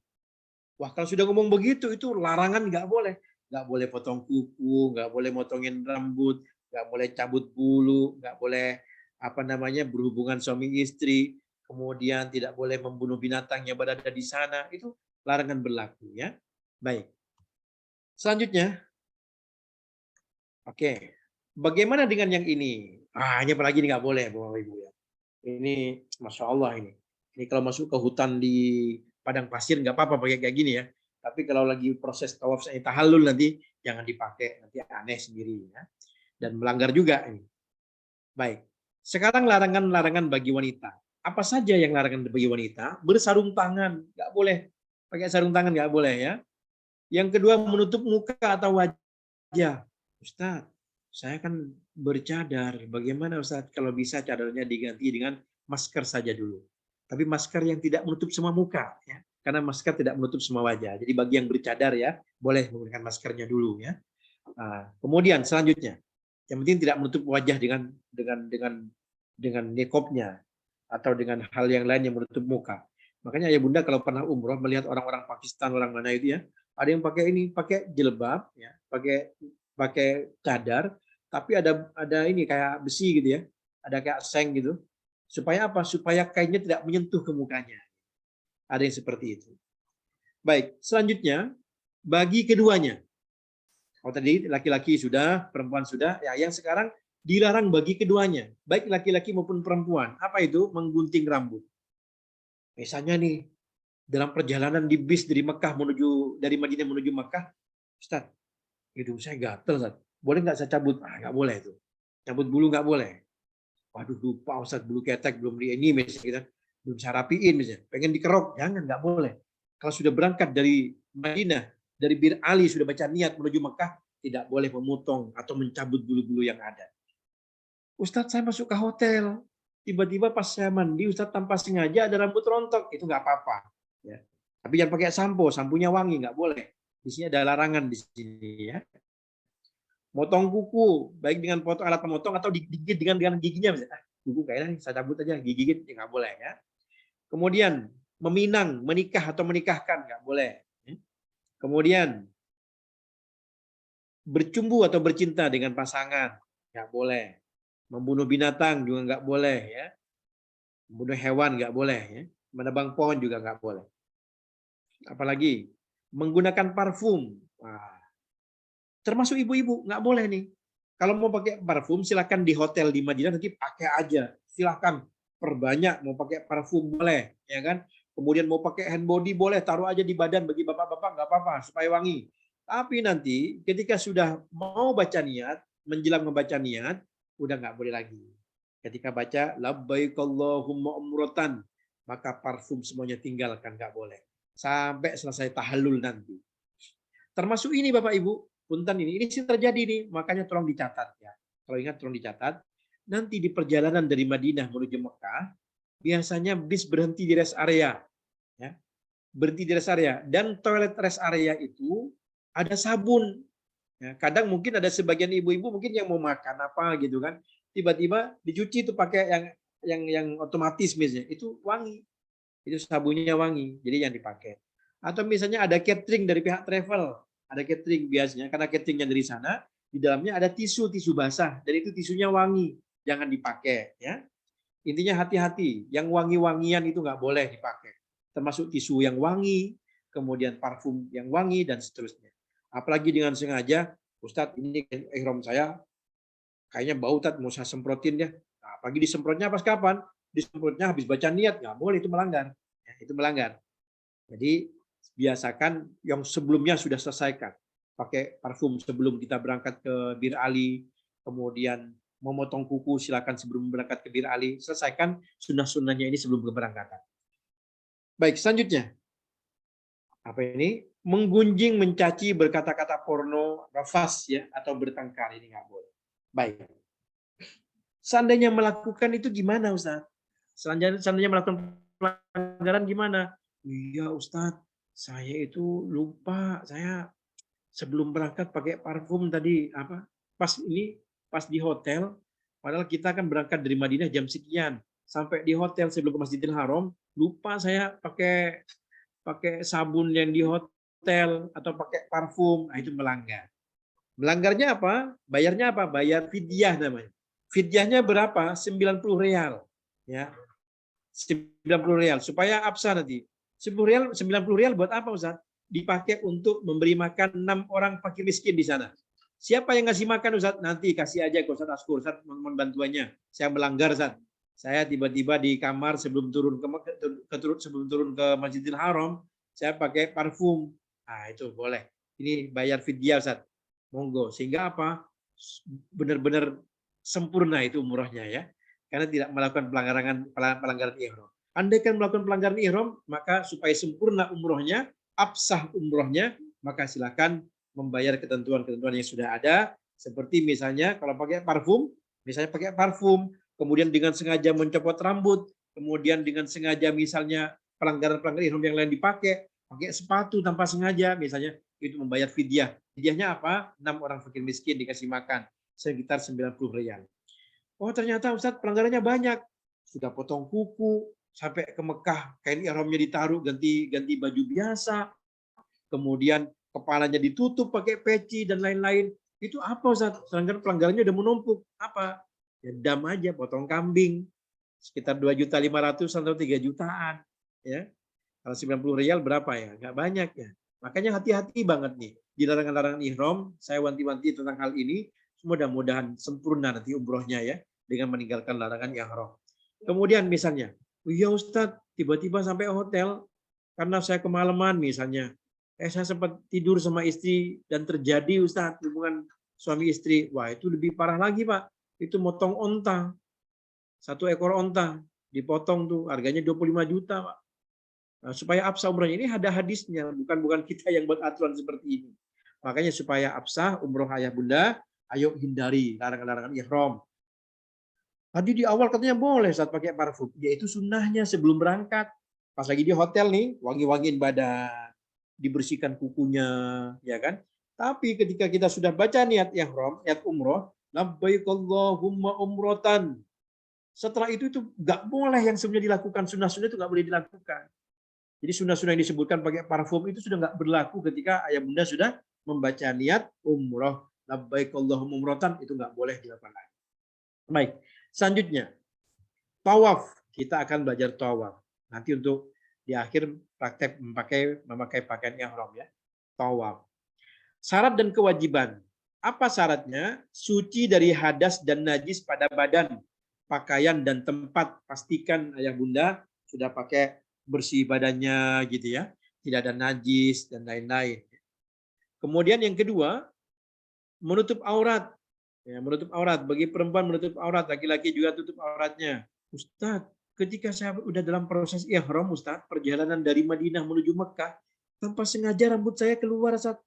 Wah, kalau sudah ngomong begitu, itu larangan nggak boleh. Nggak boleh potong kuku, nggak boleh motongin rambut, nggak boleh cabut bulu, nggak boleh berhubungan suami istri, kemudian tidak boleh membunuh binatang yang berada di sana. Itu larangan berlaku ya. Baik. Selanjutnya, oke. Bagaimana dengan yang ini? Ini apalagi ini nggak boleh, Bapak Ibu ya. Ini Masya Allah ini. Ini kalau masuk ke hutan di padang pasir nggak apa-apa pakai kayak gini ya. Tapi kalau lagi proses tawaf sa'i tahallul nanti jangan dipakai, nanti aneh sendiri ya. Dan melanggar juga ini. Baik. Sekarang larangan-larangan bagi wanita. Apa saja yang larangan bagi wanita? Bersarung tangan, nggak boleh. Pakai sarung tangan nggak boleh ya. Yang kedua menutup muka atau wajah. Ustaz, saya kan bercadar. Bagaimana Ustaz kalau bisa cadarnya diganti dengan masker saja dulu. Tapi masker yang tidak menutup semua muka ya. Karena masker tidak menutup semua wajah. Jadi bagi yang bercadar ya, boleh menggunakan maskernya dulu ya. Kemudian selanjutnya, yang penting tidak menutup wajah dengan niqabnya atau dengan hal yang lain yang menutup muka. Makanya ya Bunda kalau pernah umroh melihat orang-orang Pakistan, orang mana itu ya, ada yang pakai ini, pakai jilbab ya, pakai cadar, tapi ada ini kayak besi gitu ya, ada kayak seng gitu. Supaya apa? Supaya kainnya tidak menyentuh ke mukanya. Ada yang seperti itu. Baik, selanjutnya bagi keduanya. Kalau tadi laki-laki sudah, perempuan sudah, ya yang sekarang dilarang bagi keduanya, baik laki-laki maupun perempuan. Apa itu? Menggunting rambut. Misalnya nih, dalam perjalanan di bis dari Madinah menuju Mekah, Ustaz, hidung saya gatel, Ustaz. Boleh nggak saya cabut? Nggak boleh itu. Cabut bulu nggak boleh. Waduh, lupa Ustaz, bulu ketek belum di ini misalnya kita belum saya rapiin misalnya. Pengen dikerok, jangan, nggak boleh. Kalau sudah berangkat dari Madinah, dari Bir Ali sudah baca niat menuju Mekah, tidak boleh memotong atau mencabut bulu-bulu yang ada. Ustadz, saya masuk ke hotel, tiba-tiba pas saya mandi, Ustadz tanpa sengaja ada rambut rontok, itu nggak apa-apa. Ya. Tapi jangan pakai sampo, sampunya wangi, nggak boleh. Di sini ada larangan di sini ya. Motong kuku, baik dengan alat pemotong atau digigit dengan giginya. Kuku kayaknya nih, saya cabut aja, gigit, ya nggak boleh ya. Kemudian meminang, menikah atau menikahkan, nggak boleh. Kemudian bercumbu atau bercinta dengan pasangan, nggak boleh. Membunuh binatang juga nggak boleh ya. Membunuh hewan nggak boleh ya. Menebang pohon juga nggak boleh. Apalagi menggunakan parfum. Wah. Termasuk ibu-ibu nggak boleh nih. Kalau mau pakai parfum silakan di hotel di Madinah nanti pakai aja. Silakan perbanyak, mau pakai parfum boleh, ya kan? Kemudian mau pakai hand body boleh, taruh aja di badan bagi bapak-bapak nggak apa-apa supaya wangi. Tapi nanti ketika sudah mau baca niat, menjelang membaca niat, udah nggak boleh lagi. Ketika baca labbaik Allahumma umratan, maka parfum semuanya tinggalkan, nggak boleh. Sampai selesai tahallul nanti. Termasuk ini Bapak Ibu, punten ini sih terjadi nih, makanya tolong dicatat ya. Kalau ingat tolong dicatat. Nanti di perjalanan dari Madinah menuju Mekah, biasanya bis berhenti di rest area. Ya. Berhenti di rest area. Dan toilet rest area itu ada sabun. Ya, kadang mungkin ada sebagian ibu-ibu mungkin yang mau makan apa gitu kan, tiba-tiba dicuci itu pakai yang otomatis misalnya, itu wangi, itu sabunnya wangi, jadi yang dipakai. Atau misalnya ada catering dari pihak travel, ada catering biasanya karena cateringnya dari sana, di dalamnya ada tisu basah, dan itu tisunya wangi, jangan dipakai ya. Intinya hati-hati, yang wangi-wangian itu nggak boleh dipakai, termasuk tisu yang wangi, kemudian parfum yang wangi dan seterusnya. Apalagi dengan sengaja, Ustadz ini ihram saya kayaknya bau, Ustadz mau saya semprotin ya. Nah, pagi disemprotnya pas kapan? Disemprotnya habis baca niat, nggak boleh, itu melanggar. Ya, itu melanggar. Jadi biasakan yang sebelumnya sudah selesaikan. Pakai parfum sebelum kita berangkat ke Bir Ali, kemudian memotong kuku silakan sebelum berangkat ke Bir Ali, selesaikan sunnah-sunnahnya ini sebelum keberangkatan. Baik, selanjutnya. Apa ini? Menggunjing, mencaci, berkata-kata porno, rafas ya, atau bertengkar, ini nggak boleh. Baik. Seandainya melakukan itu gimana, Ustaz? Seandainya melakukan pelanggaran gimana? Iya, Ustaz, saya itu lupa, saya sebelum berangkat pakai parfum tadi apa? Pas di hotel, padahal kita akan berangkat dari Madinah jam sekian. Sampai di hotel sebelum ke Masjidil Haram, lupa saya pakai sabun yang di hotel atau pakai parfum, nah itu melanggar. Melanggarnya apa? Bayarnya apa? Bayar fidyah namanya. Fidyahnya berapa? 90 real. Ya. 90 real supaya absah nanti. 90 real buat apa Ustaz? Dipakai untuk memberi makan 6 orang fakir miskin di sana. Siapa yang ngasih makan Ustaz? Nanti kasih aja ke Ustaz Askur, Ustaz mohon bantuannya. Saya melanggar Ustaz. Saya tiba-tiba di kamar sebelum turun ke Masjidil Haram, saya pakai parfum. Nah, itu boleh. Ini bayar fidyah Ustaz. Monggo. Sehingga apa? Benar-benar sempurna itu umrohnya ya. Karena tidak melakukan pelanggaran ihram. Andai kan melakukan pelanggaran ihram, maka supaya sempurna umrohnya, absah umrohnya, maka silakan membayar ketentuan-ketentuan yang sudah ada. Seperti misalnya kalau pakai parfum, kemudian dengan sengaja mencopot rambut, kemudian dengan sengaja misalnya pelanggaran-pelanggaran ihram yang lain dipakai, pakai sepatu tanpa sengaja misalnya, itu membayar fidyah. Fidyahnya apa? 6 orang fakir miskin dikasih makan, sekitar 90 real. Oh ternyata Ustadz pelanggarannya banyak. Sudah potong kuku, sampai ke Mekah, kain ihramnya ditaruh, ganti baju biasa, kemudian kepalanya ditutup pakai peci dan lain-lain. Itu apa Ustadz? Pelanggarannya udah menumpuk. Apa? Ya dam aja, potong kambing. Sekitar 2.500.000 atau 3 jutaan. Ya. Kalau 90 real berapa ya? Nggak banyak ya. Makanya hati-hati banget nih. Di larangan-larangan ihram, saya wanti-wanti tentang hal ini. Mudah-mudahan sempurna nanti umrohnya ya. Dengan meninggalkan larangan ihram. Kemudian misalnya, iya Ustadz, tiba-tiba sampai hotel, karena saya kemalaman misalnya, saya sempat tidur sama istri dan terjadi Ustadz hubungan suami istri, wah itu lebih parah lagi Pak, itu motong onta, 1 ekor onta dipotong tuh harganya 25 juta Pak. Nah, supaya absah umrohnya ini ada hadisnya, bukan kita yang buat aturan seperti ini. Makanya supaya absah umroh ayah bunda, ayo hindari larangan-larangan ihram. Tadi di awal katanya boleh saat pakai parfum, yaitu sunnahnya sebelum berangkat. Pas lagi di hotel nih, wangi-wangiin badan, dibersihkan kukunya, ya kan? Tapi ketika kita sudah baca niat ihram, niat umroh, labbaik Allahumma umrotan. Setelah itu nggak boleh yang sebenarnya dilakukan, sunnah-sunnah itu nggak boleh dilakukan. Jadi sunnah-sunnah yang disebutkan pakai parfum itu sudah nggak berlaku ketika ayah bunda sudah membaca niat umroh. Labbaik Allahumma umrotan, itu nggak boleh dilakukan lagi. Baik, selanjutnya tawaf. Kita akan belajar tawaf. Nanti untuk di akhir praktek memakai pakaian ihram ya. Tawaf. Syarat dan kewajiban. Apa syaratnya? Suci dari hadas dan najis pada badan, pakaian dan tempat. Pastikan ayah bunda sudah pakai bersih badannya gitu ya. Tidak ada najis dan lain-lain. Kemudian yang kedua, menutup aurat. Ya, menutup aurat. Bagi perempuan menutup aurat, laki-laki juga tutup auratnya. Ustadz, ketika saya udah dalam proses ihram, Ustadz, perjalanan dari Madinah menuju Mekah, tanpa sengaja rambut saya keluar, Ustadz.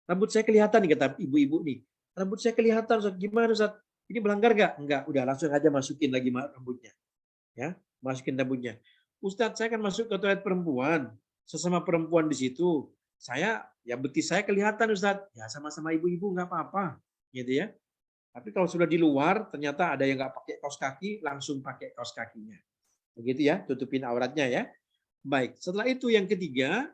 Rambut saya kelihatan nih, kata ibu-ibu nih. Rambut saya kelihatan, Ustadz. Gimana, Ustadz? Ini melanggar nggak? Enggak, udah langsung aja masukin lagi rambutnya. Ya, masukin rambutnya. Ustadz, saya kan masuk ke toilet perempuan. Sesama perempuan di situ. Saya, ya betis saya kelihatan, Ustadz. Ya sama-sama ibu-ibu nggak apa-apa. Gitu ya. Tapi kalau sudah di luar, ternyata ada yang nggak pakai kaos kaki, langsung pakai kaos kakinya. Begitu ya, tutupin auratnya ya. Baik, setelah itu yang ketiga,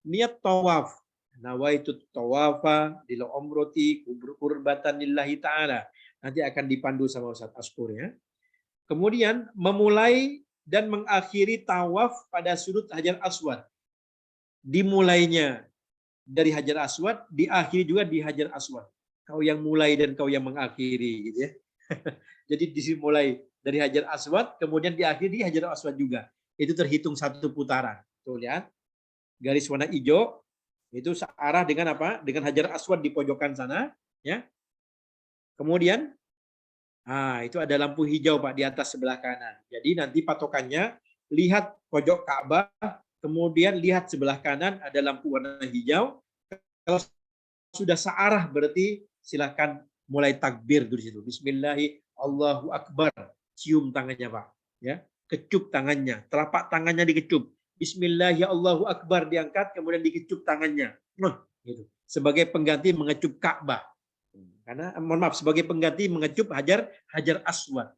niat tawaf. Nawaitu tawafa lil umrati qurbatan lillahi ta'ala. Nanti akan dipandu sama Ustaz Askur ya. Kemudian memulai dan mengakhiri tawaf pada sudut Hajar Aswad. Dimulainya dari Hajar Aswad, diakhiri juga di Hajar Aswad. Kau yang mulai dan kau yang mengakhiri gitu ya. Jadi dimulai dari Hajar Aswad, kemudian diakhiri di Hajar Aswad juga. Itu terhitung 1 putaran. Tuh lihat. Garis warna hijau itu searah dengan apa? Dengan Hajar Aswad di pojokan sana, ya. Kemudian itu ada lampu hijau Pak di atas sebelah kanan. Jadi nanti patokannya lihat pojok Ka'bah, kemudian lihat sebelah kanan ada lampu warna hijau. Kalau sudah searah berarti silakan mulai takbir di situ. Bismillahi Allahu Akbar. Cium tangannya Pak, ya. Kecup tangannya, telapak tangannya dikecup. Bismillahi Allahu Akbar diangkat, kemudian dikecup tangannya. Gitu. Sebagai pengganti mengecup Ka'bah. Karena mohon maaf, sebagai pengganti mengecup Hajar Aswad.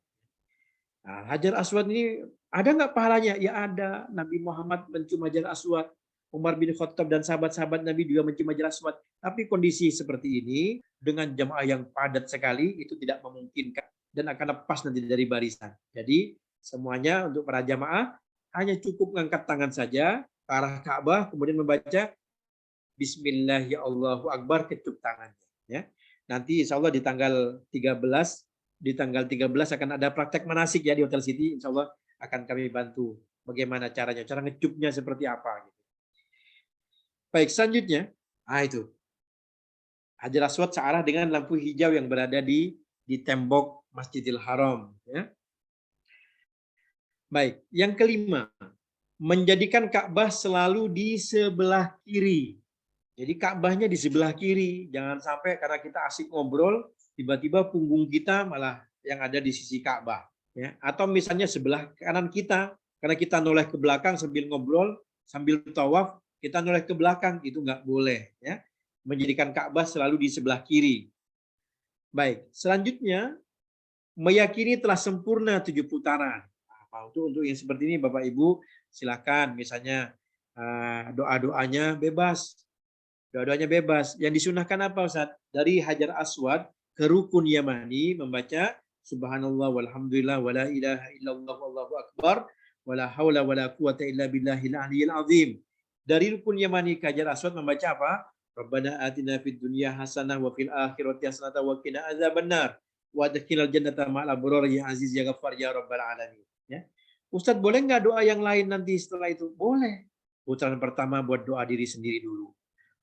Nah, Hajar Aswad ini ada nggak pahalanya? Ya ada. Nabi Muhammad mencium Hajar Aswad. Umar bin Khattab dan sahabat-sahabat Nabi juga mencium Hajar Aswad. Tapi kondisi seperti ini dengan jamaah yang padat sekali itu tidak memungkinkan dan akan lepas nanti dari barisan. Jadi semuanya untuk para jamaah hanya cukup mengangkat tangan saja ke arah Ka'bah, kemudian membaca Bismillahi Allahu Akbar, kecup tangannya. Ya. Nanti insya Allah di tanggal 13 akan ada praktek manasik ya di Hotel City. Insya Allah akan kami bantu bagaimana caranya, cara ngecupnya seperti apa. Gitu. Baik, selanjutnya, itu Hajar Aswad searah dengan lampu hijau yang berada di tembok Masjidil Haram. Ya. Baik, yang kelima, menjadikan Ka'bah selalu di sebelah kiri. Jadi Ka'bahnya di sebelah kiri, jangan sampai karena kita asik ngobrol, tiba-tiba punggung kita malah yang ada di sisi Ka'bah. Ya. Atau misalnya sebelah kanan kita, karena kita noleh ke belakang sambil ngobrol, sambil tawaf, kita noleh ke belakang, itu nggak boleh. Ya. Menjadikan Ka'bah selalu di sebelah kiri. Baik, selanjutnya, meyakini telah sempurna 7 putaran. Untuk yang seperti ini Bapak Ibu silakan misalnya doa-doanya bebas. Doa-doanya bebas. Yang disunahkan apa Ustaz? Dari Hajar Aswad ke Rukun Yamani membaca Subhanallah walhamdulillah wala ilaha illallah wallahu akbar wala haula wala quwata illa billahil aliyyil azim. Dari Rukun Yamani ke Hajar Aswad membaca apa? Rabbana atina fid dunya hasanah wa fil akhirati hasanah wa qina adzabannar wa adkhilal jannata ma'al abrar ya aziz ya ghaffar ya rabbal alamin. Ya. Ustadz boleh nggak doa yang lain nanti setelah itu? Boleh. Putaran pertama buat doa diri sendiri dulu.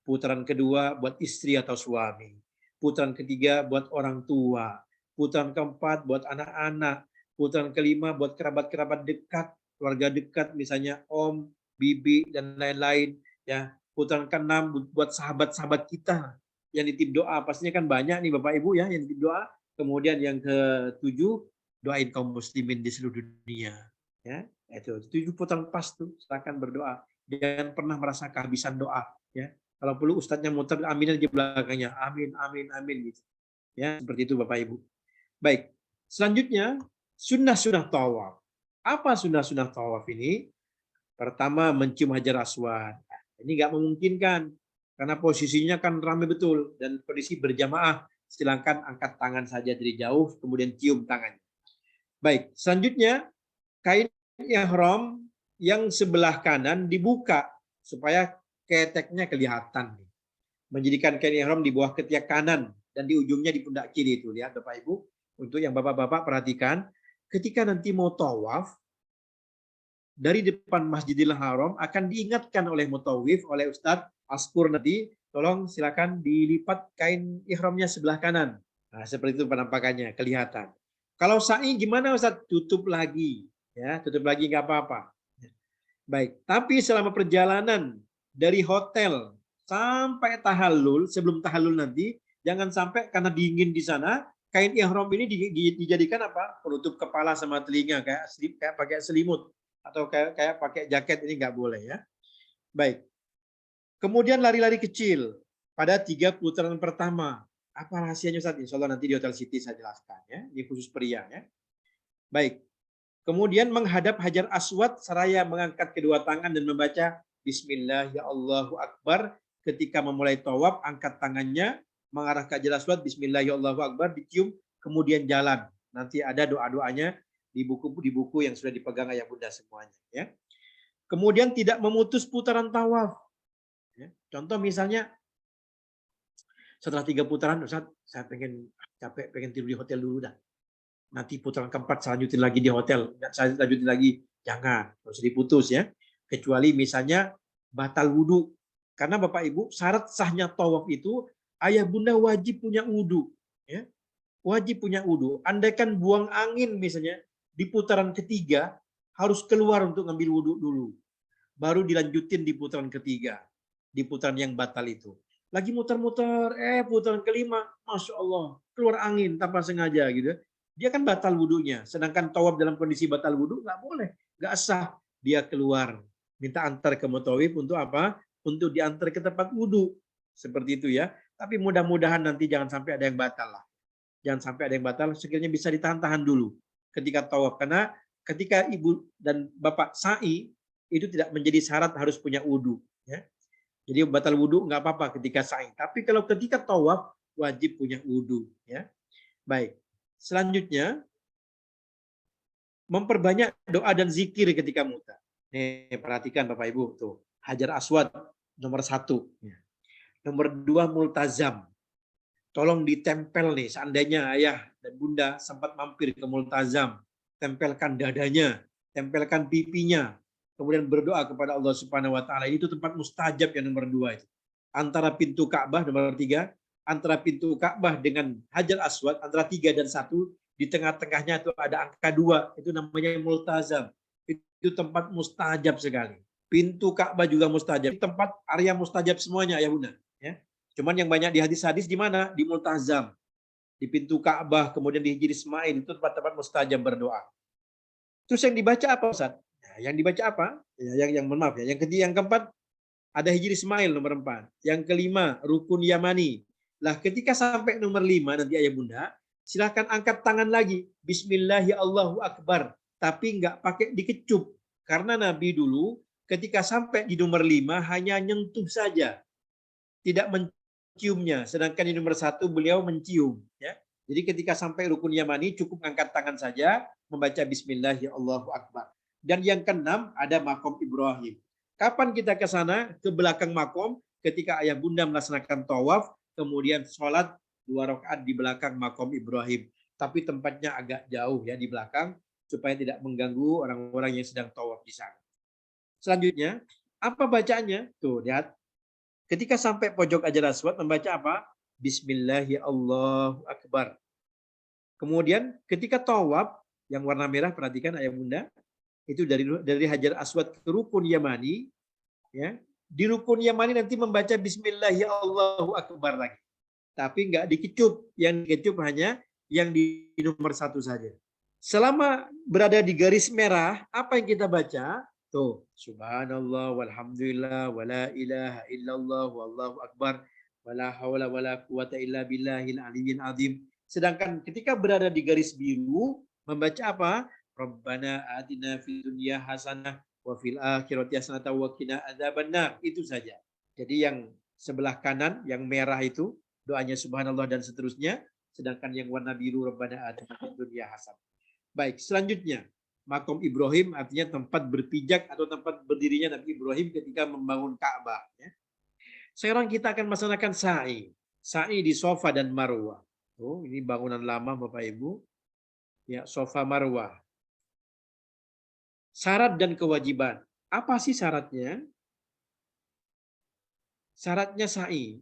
Putaran kedua buat istri atau suami. Putaran ketiga buat orang tua. Putaran keempat buat anak-anak. Putaran kelima buat kerabat-kerabat dekat, keluarga dekat, misalnya om, bibi, dan lain-lain. Ya, putaran keenam buat sahabat-sahabat kita yang nitip doa. Pastinya kan banyak nih Bapak Ibu ya yang nitip doa. Kemudian yang ketujuh, doain kaum muslimin di seluruh dunia. Ya, itu 7 putaran pas tuh, silakan berdoa. Jangan pernah merasa kehabisan doa. Ya, kalau perlu ustadznya muter amin di belakangnya, amin, amin, amin gitu. Ya, seperti itu Bapak Ibu. Baik, selanjutnya sunnah-sunnah tawaf. Apa sunnah-sunnah tawaf ini? Pertama, mencium hajar aswad. Ini nggak memungkinkan karena posisinya kan ramai betul dan kondisi berjamaah. Silakan angkat tangan saja dari jauh, kemudian cium tangannya. Baik, selanjutnya kain ihram yang sebelah kanan dibuka supaya keteknya kelihatan. Menjadikan kain ihram di bawah ketiak kanan dan di ujungnya di pundak kiri itu. Lihat Bapak Ibu. Untuk yang Bapak-Bapak perhatikan, ketika nanti mau tawaf, dari depan Masjidil Haram akan diingatkan oleh mutawif, oleh Ustadz Askur nanti, tolong silakan dilipat kain ihramnya sebelah kanan. Nah, seperti itu penampakannya, kelihatan. Kalau sa'i gimana Ustadz? Tutup lagi. Ya, tutup lagi nggak apa-apa. Baik, tapi selama perjalanan dari hotel sampai tahallul, sebelum tahallul nanti, jangan sampai karena dingin di sana, kain ihram ini dijadikan apa? Penutup kepala sama telinga, kayak pakai selimut atau kayak pakai jaket, ini nggak boleh ya. Baik. Kemudian lari-lari kecil pada 3 putaran pertama. Apa rahasianya Ustaz? Insya Allah nanti di Hotel City saya jelaskan ya. Ini khusus pria ya. Baik. Kemudian menghadap Hajar Aswad seraya mengangkat kedua tangan dan membaca Bismillah ya Allahu Akbar. Ketika memulai tawaf, angkat tangannya mengarah ke Hajar Aswad, Bismillah ya Allahu Akbar, dicium, kemudian jalan. Nanti ada doa-doanya di buku yang sudah dipegang ayah bunda semuanya. Ya. Kemudian tidak memutus putaran tawaf. Ya. Contoh misalnya setelah 3 putaran, Ustaz, saya capek, pengen tidur di hotel dulu dah. Nanti putaran keempat saya lanjutin lagi di hotel. Saya lanjutin lagi. Jangan, harus diputus ya. Kecuali misalnya batal wudhu. Karena Bapak Ibu, syarat sahnya tawaf itu, ayah bunda wajib punya wudhu. Ya. Wajib punya wudhu. Andaikan buang angin misalnya, di putaran ketiga, harus keluar untuk ngambil wudhu dulu. Baru dilanjutin di putaran ketiga. Di putaran yang batal itu. Lagi muter-muter, putaran kelima, Masya Allah, keluar angin tanpa sengaja gitu. Dia kan batal wudhunya. Sedangkan tawaf dalam kondisi batal wudhu nggak boleh, nggak sah. Dia keluar, minta antar ke mutawif untuk apa? Untuk diantar ke tempat wudhu. Seperti itu ya. Tapi mudah-mudahan nanti jangan sampai ada yang batal lah. Jangan sampai ada yang batal, sekiranya bisa ditahan-tahan dulu ketika tawaf. Karena ketika ibu dan bapak sa'i, itu tidak menjadi syarat harus punya wudhu. Ya. Jadi batal wudhu nggak apa-apa ketika sa'i. Tapi kalau ketika tawaf, wajib punya wudhu. Ya. Baik. Selanjutnya, memperbanyak doa dan zikir ketika muta. Nih, perhatikan Bapak Ibu. Tuh, Hajar Aswad nomor 1. Nomor 2, multazam. Tolong ditempel nih, seandainya ayah dan bunda sempat mampir ke multazam. Tempelkan dadanya, tempelkan pipinya. Kemudian berdoa kepada Allah Subhanahu wa taala. Itu tempat mustajab yang nomor 2 itu. Antara pintu Ka'bah nomor 3, antara pintu Ka'bah dengan Hajar Aswad antara 3 dan 1, di tengah-tengahnya itu ada angka 2, itu namanya multazam. Itu tempat mustajab sekali. Pintu Ka'bah juga mustajab. Tempat area mustajab semuanya ya bunda. Ya. Cuman yang banyak di hadis-hadis di mana? Di multazam. Di pintu Ka'bah, kemudian di Hijri Ismail, itu tempat-tempat mustajab berdoa. Terus yang dibaca apa Ustaz? Nah, yang dibaca apa? Ya, maaf ya. Yang keempat ada Hijri Ismail nomor 4. Yang kelima Rukun Yamani. Lah ketika sampai nomor 5 nanti ayah bunda, silakan angkat tangan lagi. Bismillah ya Allahu Akbar. Tapi nggak pakai dikecup. Karena Nabi dulu ketika sampai di nomor 5 hanya nyentuh saja. Tidak menciumnya. Sedangkan di nomor 1 beliau mencium. Ya. Jadi ketika sampai Rukun Yamani cukup angkat tangan saja. Membaca Bismillah ya Allahu Akbar. Dan yang keenam ada Makom Ibrahim. Kapan kita ke sana? Ke belakang makom. Ketika ayah bunda melaksanakan tawaf. Kemudian sholat 2 rakaat di belakang makom Ibrahim. Tapi tempatnya agak jauh ya di belakang. Supaya tidak mengganggu orang-orang yang sedang tawaf di sana. Selanjutnya, Apa bacaannya? Tuh, lihat. Ketika sampai pojok Hajar Aswad membaca apa? Bismillahirrahmanirrahim, Allahu Akbar. Kemudian ketika tawaf yang warna merah, perhatikan ayah bunda, itu dari Hajar Aswad ke Rukun Yamani, ya. Di Rukun Yamani nanti membaca Bismillahirrahmanirrahim, Allahu Akbar lagi. Tapi nggak dikecup, yang dikecup hanya yang di nomor 1 saja. Selama berada di garis merah, apa yang kita baca? Tuh, subhanallah walhamdulillah wala ilaha illallah wallahu akbar wala haula wala quwata illa billahil aliyyil azim. Sedangkan ketika berada di garis biru membaca apa? Rabbana atina fid dunya hasanah wa fil akhirati hasanah wa qina adzabannar. Itu saja. Jadi yang sebelah kanan yang merah itu doanya subhanallah dan seterusnya, sedangkan yang warna biru Rabbana atina fid dunya hasanah. Baik, selanjutnya Makom Ibrahim artinya tempat berpijak atau tempat berdirinya Nabi Ibrahim ketika membangun Ka'bah. Ya. Sekarang kita akan melaksanakan sa'i. Sa'i di Safa dan Marwah. Oh, ini bangunan lama Bapak Ibu. Ya, Safa Marwah. Syarat dan kewajiban. Apa sih syaratnya? Syaratnya sa'i.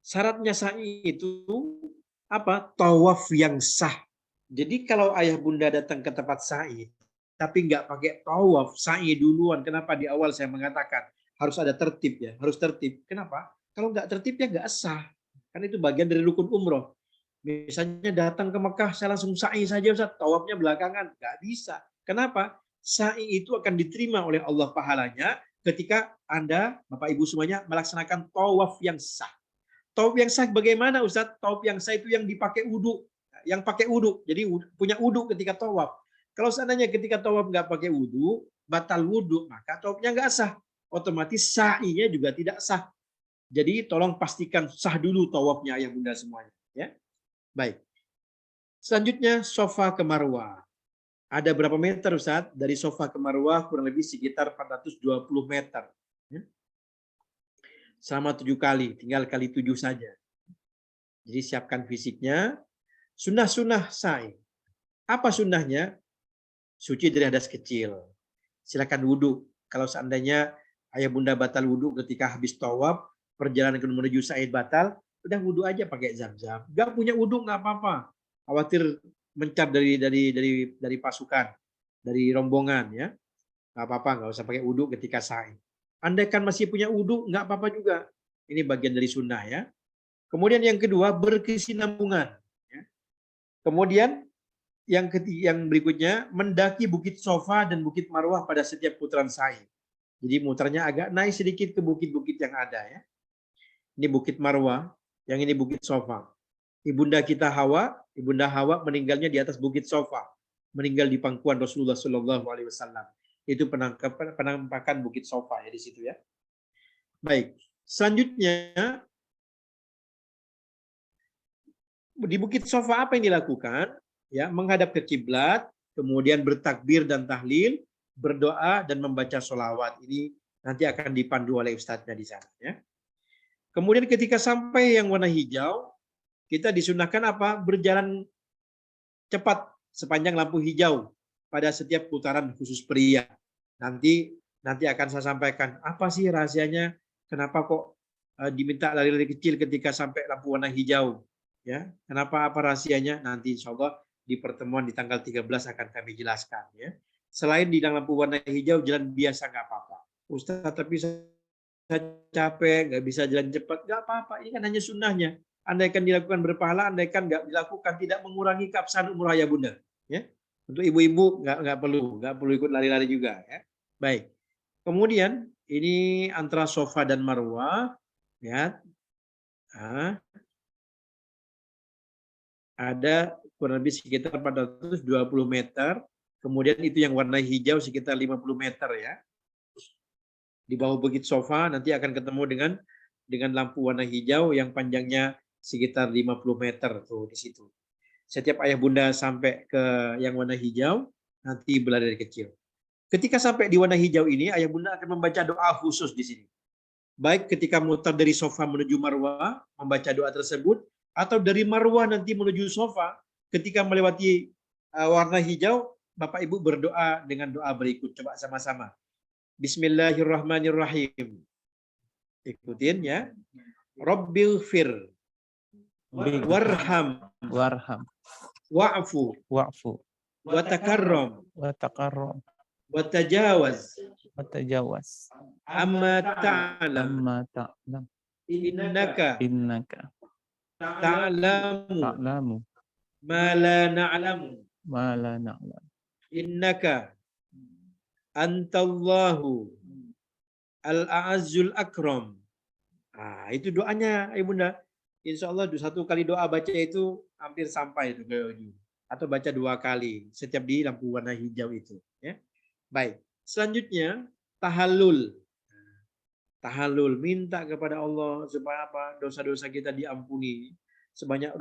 Syaratnya sa'i itu apa? Tawaf yang sah. Jadi kalau ayah bunda datang ke tempat sa'i, tapi nggak pakai tawaf, sa'i duluan. Kenapa di awal saya mengatakan harus ada tertib ya, harus tertib. Kenapa? Kalau nggak tertib ya nggak sah. Kan itu bagian dari rukun umroh. Misalnya datang ke Mekah, saya langsung sa'i saja, Ustaz. Tawafnya belakangan. Nggak bisa. Kenapa? Sa'i itu akan diterima oleh Allah pahalanya ketika Anda, Bapak Ibu semuanya, melaksanakan tawaf yang sah. Tawaf yang sah bagaimana Ustaz? Tawaf yang sah itu yang dipakai wudhu. Yang pakai wudhu, jadi punya wudhu ketika tawaf. Kalau seandainya ketika tawaf nggak pakai wudhu, batal wudhu, maka tawafnya nggak sah. Otomatis sa'inya juga tidak sah. Jadi tolong pastikan sah dulu tawafnya ayah bunda semuanya. Ya, baik. Selanjutnya Safa ke Marwah. Ada berapa meter Ustaz? Dari Safa ke Marwah kurang lebih sekitar 420 meter. Ya. Selama 7 kali, tinggal kali 7 saja. Jadi siapkan fisiknya. Sunnah-sunnah sa'i. Apa sunnahnya? Suci dari hadas kecil. Silakan wudhu. Kalau seandainya ayah bunda batal wudhu ketika habis tawaf, perjalanan menuju sa'i batal, udah wudhu aja pakai zam-zam. Gak punya wudhu nggak apa-apa. Khawatir mencap dari pasukan, dari rombongan ya. Nggak apa-apa, nggak usah pakai wudhu ketika sa'i. Andaikan masih punya wudhu, nggak apa-apa juga. Ini bagian dari sunnah ya. Kemudian yang kedua, berkesinambungan. Kemudian yang berikutnya mendaki Bukit Safa dan Bukit Marwah pada setiap putaran sa'i. Jadi muternya agak naik sedikit ke bukit-bukit yang ada ya. Ini Bukit Marwah, yang ini Bukit Safa. Ibunda Hawa meninggalnya di atas Bukit Safa, meninggal di pangkuan Rasulullah Shallallahu Alaihi Wasallam. Itu penampakan Bukit Safa ya di situ ya. Baik, selanjutnya di Bukit Safa apa yang dilakukan? Ya, menghadap ke kiblat, kemudian bertakbir dan tahlil, berdoa dan membaca sholawat. Ini nanti akan dipandu oleh ustadznya di sana. Ya. Kemudian ketika sampai yang warna hijau, kita disunahkan apa? Berjalan cepat sepanjang lampu hijau pada setiap putaran khusus pria. Nanti akan saya sampaikan apa sih rahasianya? Kenapa kok diminta lari-lari kecil ketika sampai lampu warna hijau? Ya, kenapa apa rahasianya? Nanti insya Allah di pertemuan di tanggal 13 akan kami jelaskan. Ya. Selain di lampu warna hijau, jalan biasa nggak apa-apa. Ustaz, tapi saya capek, nggak bisa jalan cepat, nggak apa-apa. Ini kan hanya sunnahnya. Andaikan dilakukan berpahala, andaikan nggak dilakukan, tidak mengurangi keabsahan umrah ya bunda. Ya. Untuk ibu-ibu nggak perlu ikut lari-lari juga. Ya. Baik. Kemudian ini antara Safa dan Marwah, ya. Ada kurang lebih sekitar 420 meter. Kemudian itu yang warna hijau sekitar 50 meter ya. Di bawah Bukit Safa nanti akan ketemu dengan lampu warna hijau yang panjangnya sekitar 50 meter tuh di situ. Setiap ayah bunda sampai ke yang warna hijau nanti berlari dari kecil. Ketika sampai di warna hijau ini ayah bunda akan membaca doa khusus di sini. Baik ketika mutar dari Safa menuju Marwah membaca doa tersebut, atau dari Marwah nanti menuju Safa, ketika melewati warna hijau, Bapak Ibu berdoa dengan doa berikut. Coba sama-sama. Bismillahirrahmanirrahim. Ikutin ya. Rabbighfir warham warham wa'fu wa'fu watakarram wa taqarrum watajawaz wa tajawaz amma ta'lam amma ta'lam innaka innaka ta'lamu ta'lamu ma la na'lamu ma la na'lam innaka antallahu al-a'azzul akram. Nah, itu doanya Ibunda. Insya Allah satu kali doa baca itu hampir sampai itu ke ujung. Atau baca 2 kali setiap di lampu warna hijau itu. Ya. Baik. Selanjutnya tahallul. Tahallul, minta kepada Allah supaya apa? Dosa-dosa kita diampuni. Sebanyak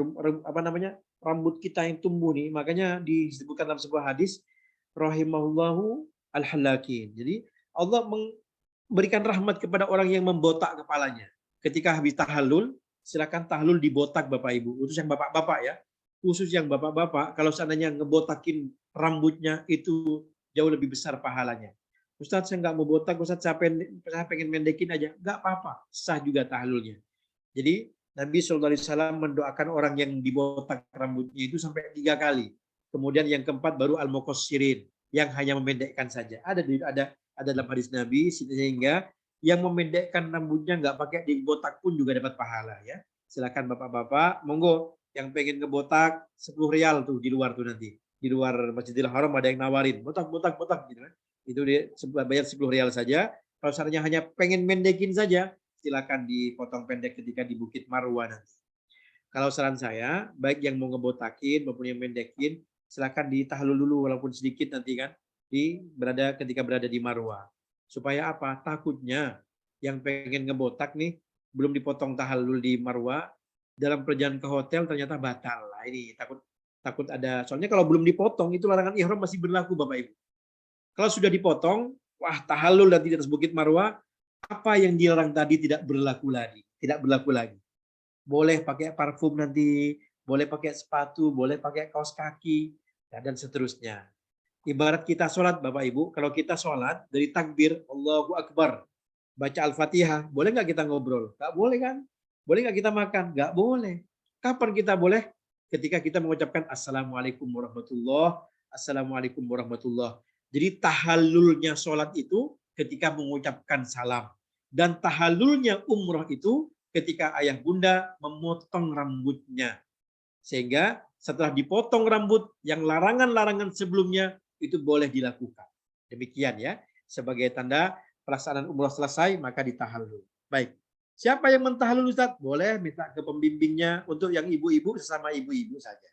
rambut kita yang tumbuh nih. Makanya disebutkan dalam sebuah hadis rahimahullahu al-halakin. Jadi Allah memberikan rahmat kepada orang yang membotak kepalanya. Ketika habis tahallul, silakan tahallul dibotak Bapak Ibu. Khusus yang bapak-bapak ya. Khusus yang bapak-bapak, kalau seandainya ngebotakin rambutnya itu jauh lebih besar pahalanya. Ustadz saya nggak mau botak, Ustadz saya pengen mendekin aja. Nggak apa-apa, sah juga tahallulnya. Jadi Nabi SAW mendoakan orang yang dibotak rambutnya itu sampai 3 kali. Kemudian yang keempat baru al-muqassirin, yang hanya memendekkan saja. Ada dalam hadis Nabi, sehingga yang memendekkan rambutnya nggak pakai dibotak pun juga dapat pahala ya. Silakan bapak-bapak, monggo yang pengen ngebotak 10 rial tuh di luar tuh nanti. Di luar Masjidil Haram ada yang nawarin, botak gitu kan. Itu dia bayar 10 rial saja. Kalau seandainya hanya pengen mendekin saja, silakan dipotong pendek ketika di Bukit Marwa nanti. Kalau saran saya, baik yang mau ngebotakin maupun yang mendekin, silakan ditahlul dulu walaupun sedikit nanti kan, ketika berada di Marwa. Supaya apa? Takutnya yang pengen ngebotak nih belum dipotong tahallul di Marwa, dalam perjalanan ke hotel ternyata batal. Nah, ini takut ada. Soalnya kalau belum dipotong itu larangan ihram masih berlaku Bapak Ibu. Kalau sudah dipotong, wah tahallul nanti di atas Bukit Marwa, apa yang dilarang tadi tidak berlaku lagi. Boleh pakai parfum nanti, boleh pakai sepatu, boleh pakai kaos kaki, dan seterusnya. Ibarat kita sholat Bapak Ibu, kalau kita sholat dari takbir Allahu Akbar, baca Al-Fatihah, boleh nggak kita ngobrol? Nggak boleh kan? Boleh nggak kita makan? Nggak boleh. Kapan kita boleh? Ketika kita mengucapkan Assalamualaikum warahmatullah, Assalamualaikum warahmatullah. Jadi tahallulnya sholat itu ketika mengucapkan salam. Dan tahallulnya umroh itu ketika ayah bunda memotong rambutnya. Sehingga setelah dipotong rambut, yang larangan-larangan sebelumnya itu boleh dilakukan. Demikian ya. Sebagai tanda pelaksanaan umroh selesai, maka ditahallul. Baik. Siapa yang mentahallul Ustaz? Boleh minta ke pembimbingnya. Untuk yang ibu-ibu, sesama ibu-ibu saja.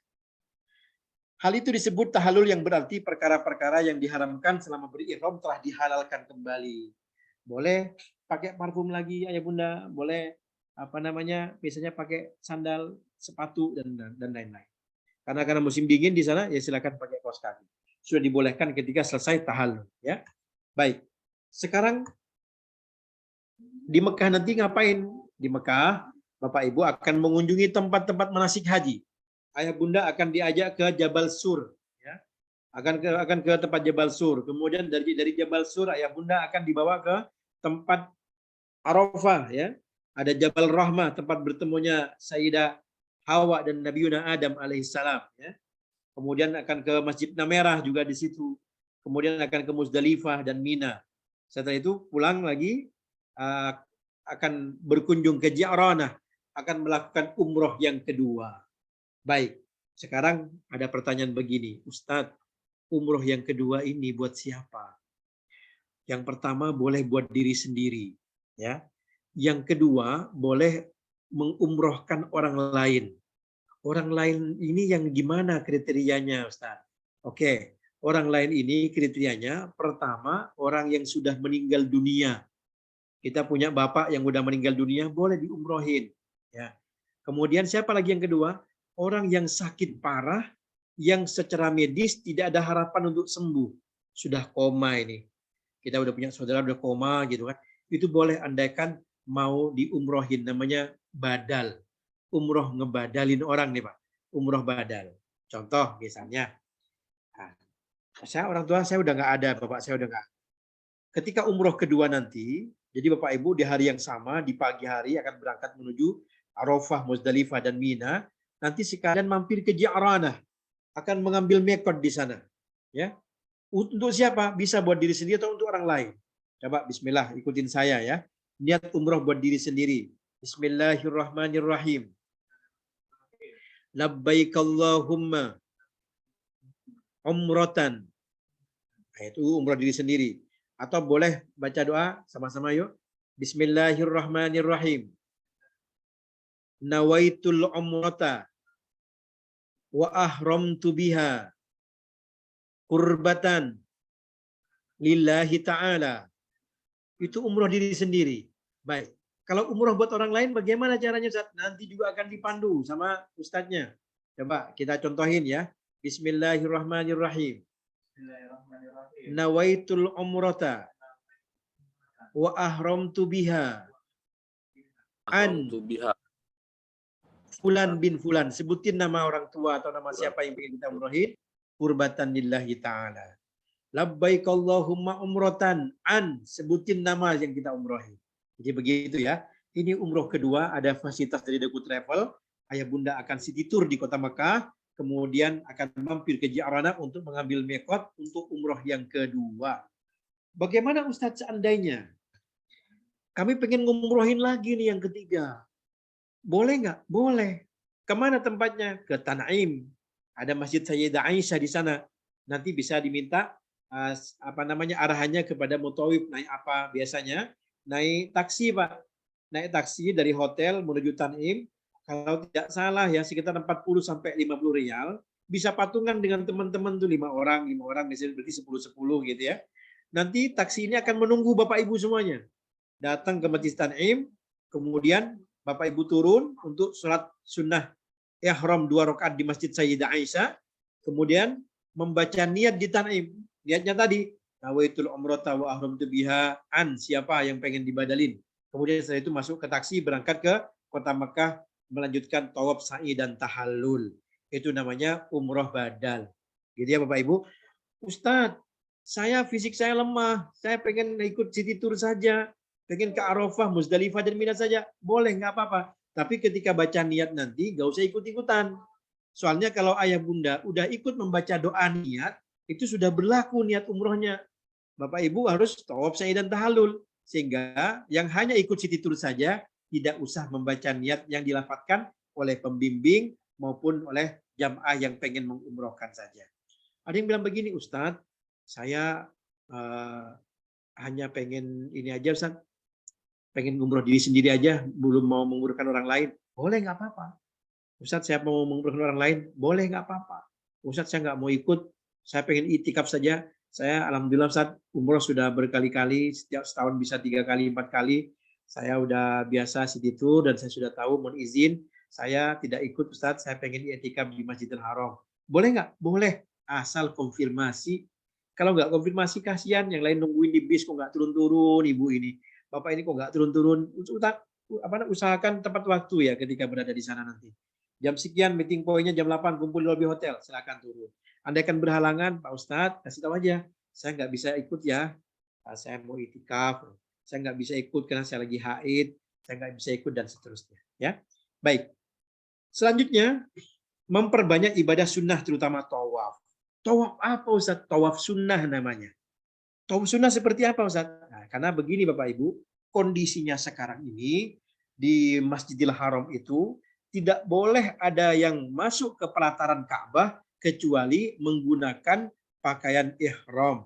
Hal itu disebut tahallul yang berarti perkara-perkara yang diharamkan selama berihram telah dihalalkan kembali. Boleh pakai parfum lagi ayah bunda, boleh biasanya pakai sandal, sepatu dan lain-lain. Karena musim dingin di sana ya silakan pakai kaos kaki. Sudah dibolehkan ketika selesai tahallul ya. Baik. Sekarang di Mekah nanti ngapain? Di Mekah Bapak Ibu akan mengunjungi tempat-tempat manasik haji. Ayah bunda akan diajak ke Jabal Sur ya. Akan ke tempat Jabal Sur. Kemudian dari Jabal Sur ayah bunda akan dibawa ke tempat Arafah ya. Ada Jabal Rahmah, tempat bertemunya Sayyidah Hawa dan Nabiuna Adam alaihissalam ya. Kemudian akan ke Masjid Namerah juga di situ. Kemudian akan ke Muzdalifah dan Mina. Setelah itu pulang lagi akan berkunjung ke Ja'ranah, akan melakukan umroh yang kedua. Baik, sekarang ada pertanyaan begini, Ustadz, umroh yang kedua ini buat siapa? Yang pertama boleh buat diri sendiri, ya. Yang kedua boleh mengumrohkan orang lain. Orang lain ini yang gimana kriterianya, Ustaz? Oke, orang lain ini kriterianya pertama orang yang sudah meninggal dunia. Kita punya bapak yang sudah meninggal dunia, boleh diumrohin. Ya. Kemudian siapa lagi yang kedua? Orang yang sakit parah, yang secara medis tidak ada harapan untuk sembuh. Sudah koma ini. Kita udah punya saudara udah koma gitu kan. Itu boleh andaikan mau diumrohin, namanya badal. Umroh ngebadalin orang nih Pak. Umroh badal. Contoh misalnya, orang tua saya udah nggak ada, bapak saya udah nggak ada. ketika umroh kedua nanti, jadi Bapak Ibu di hari yang sama, di pagi hari akan berangkat menuju Arafah, Muzdalifah, dan Mina. Nanti sekalian mampir ke Ji'ranah, akan mengambil mikot di sana. Ya, untuk siapa? Bisa buat diri sendiri atau untuk orang lain. Coba Bismillah, ikutin saya ya. Niat umroh buat diri sendiri. Bismillahirrahmanirrahim. Labbaik Allahumma umratan. Nah, itu umroh diri sendiri. Atau boleh baca doa sama-sama yuk. Bismillahirrahmanirrahim. Nawaitul umrata wa ahramtu biha kurbatan lillahi ta'ala. Itu umroh diri sendiri. Baik. Kalau umroh buat orang lain bagaimana caranya Ustaz? Nanti juga akan dipandu sama ustadznya. Coba kita contohin ya. Bismillahirrahmanirrahim. Nawaitul umrata wa ahramtu biha an fulan bin fulan. Sebutin nama orang tua atau nama siapa yang ingin kita umrohin. Kurbatan lillahi ta'ala. Labbaik Allahumma umrotan an. Sebutin nama yang kita umrohin. Jadi begitu ya. Ini umroh kedua, ada fasilitas dari Deku Travel. Ayah bunda akan city tour di kota Mekah. Kemudian akan mampir ke Ji'ranah untuk mengambil mikot untuk umroh yang kedua. Bagaimana Ustadz seandainya kami pengen ngumrohin lagi nih yang ketiga? Boleh nggak? Boleh. Kemana tempatnya? Ke Tan'im. Ada Masjid Sayyidah Aisyah di sana. Nanti bisa diminta arahannya kepada mutawif. Naik apa biasanya? Naik taksi, Pak. Naik taksi dari hotel menuju Tan'im. Kalau tidak salah ya sekitar 40 sampai 50 rial. Bisa patungan dengan teman-teman tuh 5 orang misalnya berarti 10-10 gitu ya. Nanti taksi ini akan menunggu Bapak Ibu semuanya. Datang ke Masjid Tan'im, kemudian Bapak Ibu turun untuk sholat sunnah ihram 2 rakaat di Masjid Sayyidah Aisyah, kemudian membaca niat di Tan'im. Niatnya tadi, nawaitul umrata wa ahramtu biha an, siapa yang pengen dibadalin. Kemudian setelah itu masuk ke taksi berangkat ke kota Mekah melanjutkan tawaf sa'i dan tahallul. Itu namanya umroh badal. Gitu ya Bapak Ibu. Ustadz, fisik saya lemah, saya pengen ikut city tour saja, pengen ke Arafah, Muzdalifah, dan Mina saja. Boleh, nggak apa-apa. Tapi ketika baca niat nanti, nggak usah ikut-ikutan. Soalnya kalau ayah bunda udah ikut membaca doa niat, itu sudah berlaku niat umrohnya. Bapak Ibu harus tawaf sa'i dan tahallul. Sehingga yang hanya ikut city tour saja, tidak usah membaca niat yang dilafadzkan oleh pembimbing maupun oleh jamaah yang pengen mengumrohkan saja. Ada yang bilang begini, Ustadz, saya hanya pengen ini aja Ustadz, pengen umroh diri sendiri aja, belum mau mengumrohkan orang lain. Boleh, nggak apa-apa. Ustadz, saya mau mengumrohkan orang lain. Boleh, nggak apa-apa. Ustadz, saya nggak mau ikut, saya pengen itikaf saja. Saya alhamdulillah Ustadz, umroh sudah berkali-kali, setiap setahun bisa 3 kali, 4 kali. Saya udah biasa city tour dan saya sudah tahu mohon izin, saya tidak ikut Ustadz, saya pengen itikaf di Masjidil Haram. Boleh nggak? Boleh, asal konfirmasi. Kalau nggak konfirmasi kasihan, yang lain nungguin di bis kok nggak turun-turun ibu ini. Bapak ini kok nggak turun-turun. Usahakan tepat waktu ya ketika berada di sana nanti. Jam sekian meeting point-nya jam 8 kumpul di lobi hotel, silakan turun. Andaikan berhalangan, Pak Ustadz, kasih tahu aja. Saya nggak bisa ikut ya. Saya mau itikaf. Saya nggak bisa ikut karena saya lagi haid. Saya nggak bisa ikut dan seterusnya. Ya, baik. Selanjutnya, memperbanyak ibadah sunnah terutama tawaf. Tawaf apa Ustadz? Tawaf sunnah namanya. Tawaf sunnah seperti apa Ustadz? Nah, karena begini Bapak Ibu, kondisinya sekarang ini di Masjidil Haram itu tidak boleh ada yang masuk ke pelataran Ka'bah kecuali menggunakan pakaian ihram.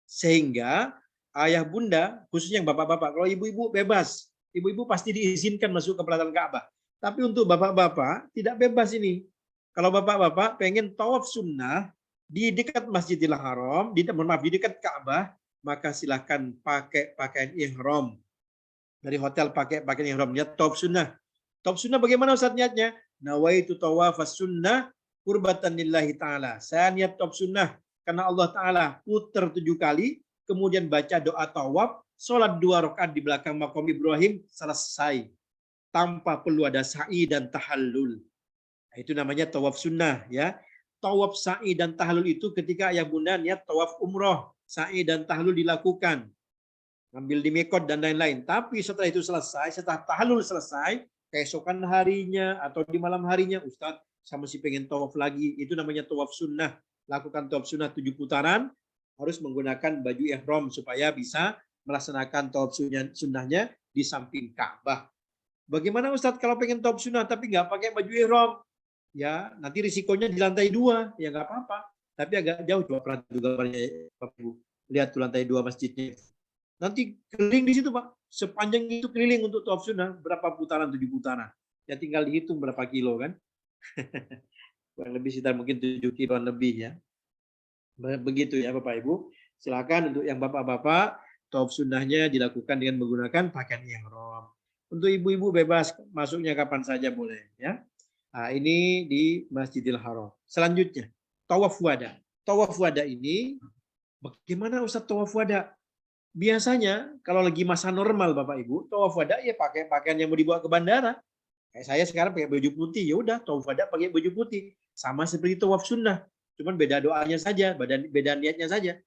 Sehingga ayah bunda, khususnya yang bapak-bapak, kalau ibu-ibu bebas. Ibu-ibu pasti diizinkan masuk ke pelataran Ka'bah. Tapi untuk bapak-bapak tidak bebas ini. Kalau bapak-bapak pengen tawaf sunnah di dekat Masjidil Haram, di dekat Ka'bah, maka silakan pakai pakaian ihram. Dari hotel pakai pakaian ihram, niat tawaf sunnah. Tawaf sunnah bagaimana Ustaz niatnya? Nawaitu tawafas sunnah qurbatan lillahi ta'ala. Saya niat tawaf sunnah karena Allah Ta'ala putar 7 kali, kemudian baca doa tawaf, sholat 2 rakaat di belakang makam Ibrahim, selesai. Tanpa perlu ada sa'i dan tahallul. Nah, itu namanya tawaf sunnah ya. Tawaf sa'i dan tahallul itu ketika ayah bunda niat tawaf umroh, sa'i dan tahallul dilakukan. ngambil di mikot dan lain-lain. Tapi setelah itu selesai, setelah tahallul selesai, keesokan harinya atau di malam harinya, Ustadz, saya masih pengen tawaf lagi. Itu namanya tawaf sunnah. Lakukan tawaf sunnah 7 putaran, harus menggunakan baju ihram supaya bisa melaksanakan tawaf sunnahnya di samping Ka'bah. Bagaimana Ustadz kalau pengen tawaf sunnah tapi nggak pakai baju ihram? Ya, nanti risikonya di lantai 2, ya nggak apa-apa. Tapi agak jauh, coba pernah juga Bapak Ibu. Lihat tuh lantai 2 masjidnya. Nanti keliling di situ Pak. Sepanjang itu keliling untuk tawaf sunnah, berapa putaran, 7 putaran. Ya tinggal dihitung berapa kilo kan. Kurang lebih sekitar mungkin 7 kiloan lebih ya. Begitu ya Bapak Ibu. Silakan untuk yang bapak-bapak, tawaf sunnahnya dilakukan dengan menggunakan pakaian ihram. Untuk ibu-ibu bebas masuknya kapan saja boleh ya. Nah, ini di Masjidil Haram. Selanjutnya, tawaf wada. Tawaf wada ini bagaimana Ustaz tawaf wada? Biasanya kalau lagi masa normal Bapak Ibu, tawaf wada ya pakai pakaian yang mau dibawa ke bandara. Kayak saya sekarang pakai baju putih, ya udah tawaf wada pakai baju putih. Sama seperti tawaf sunnah, cuman beda doanya saja, beda niatnya saja.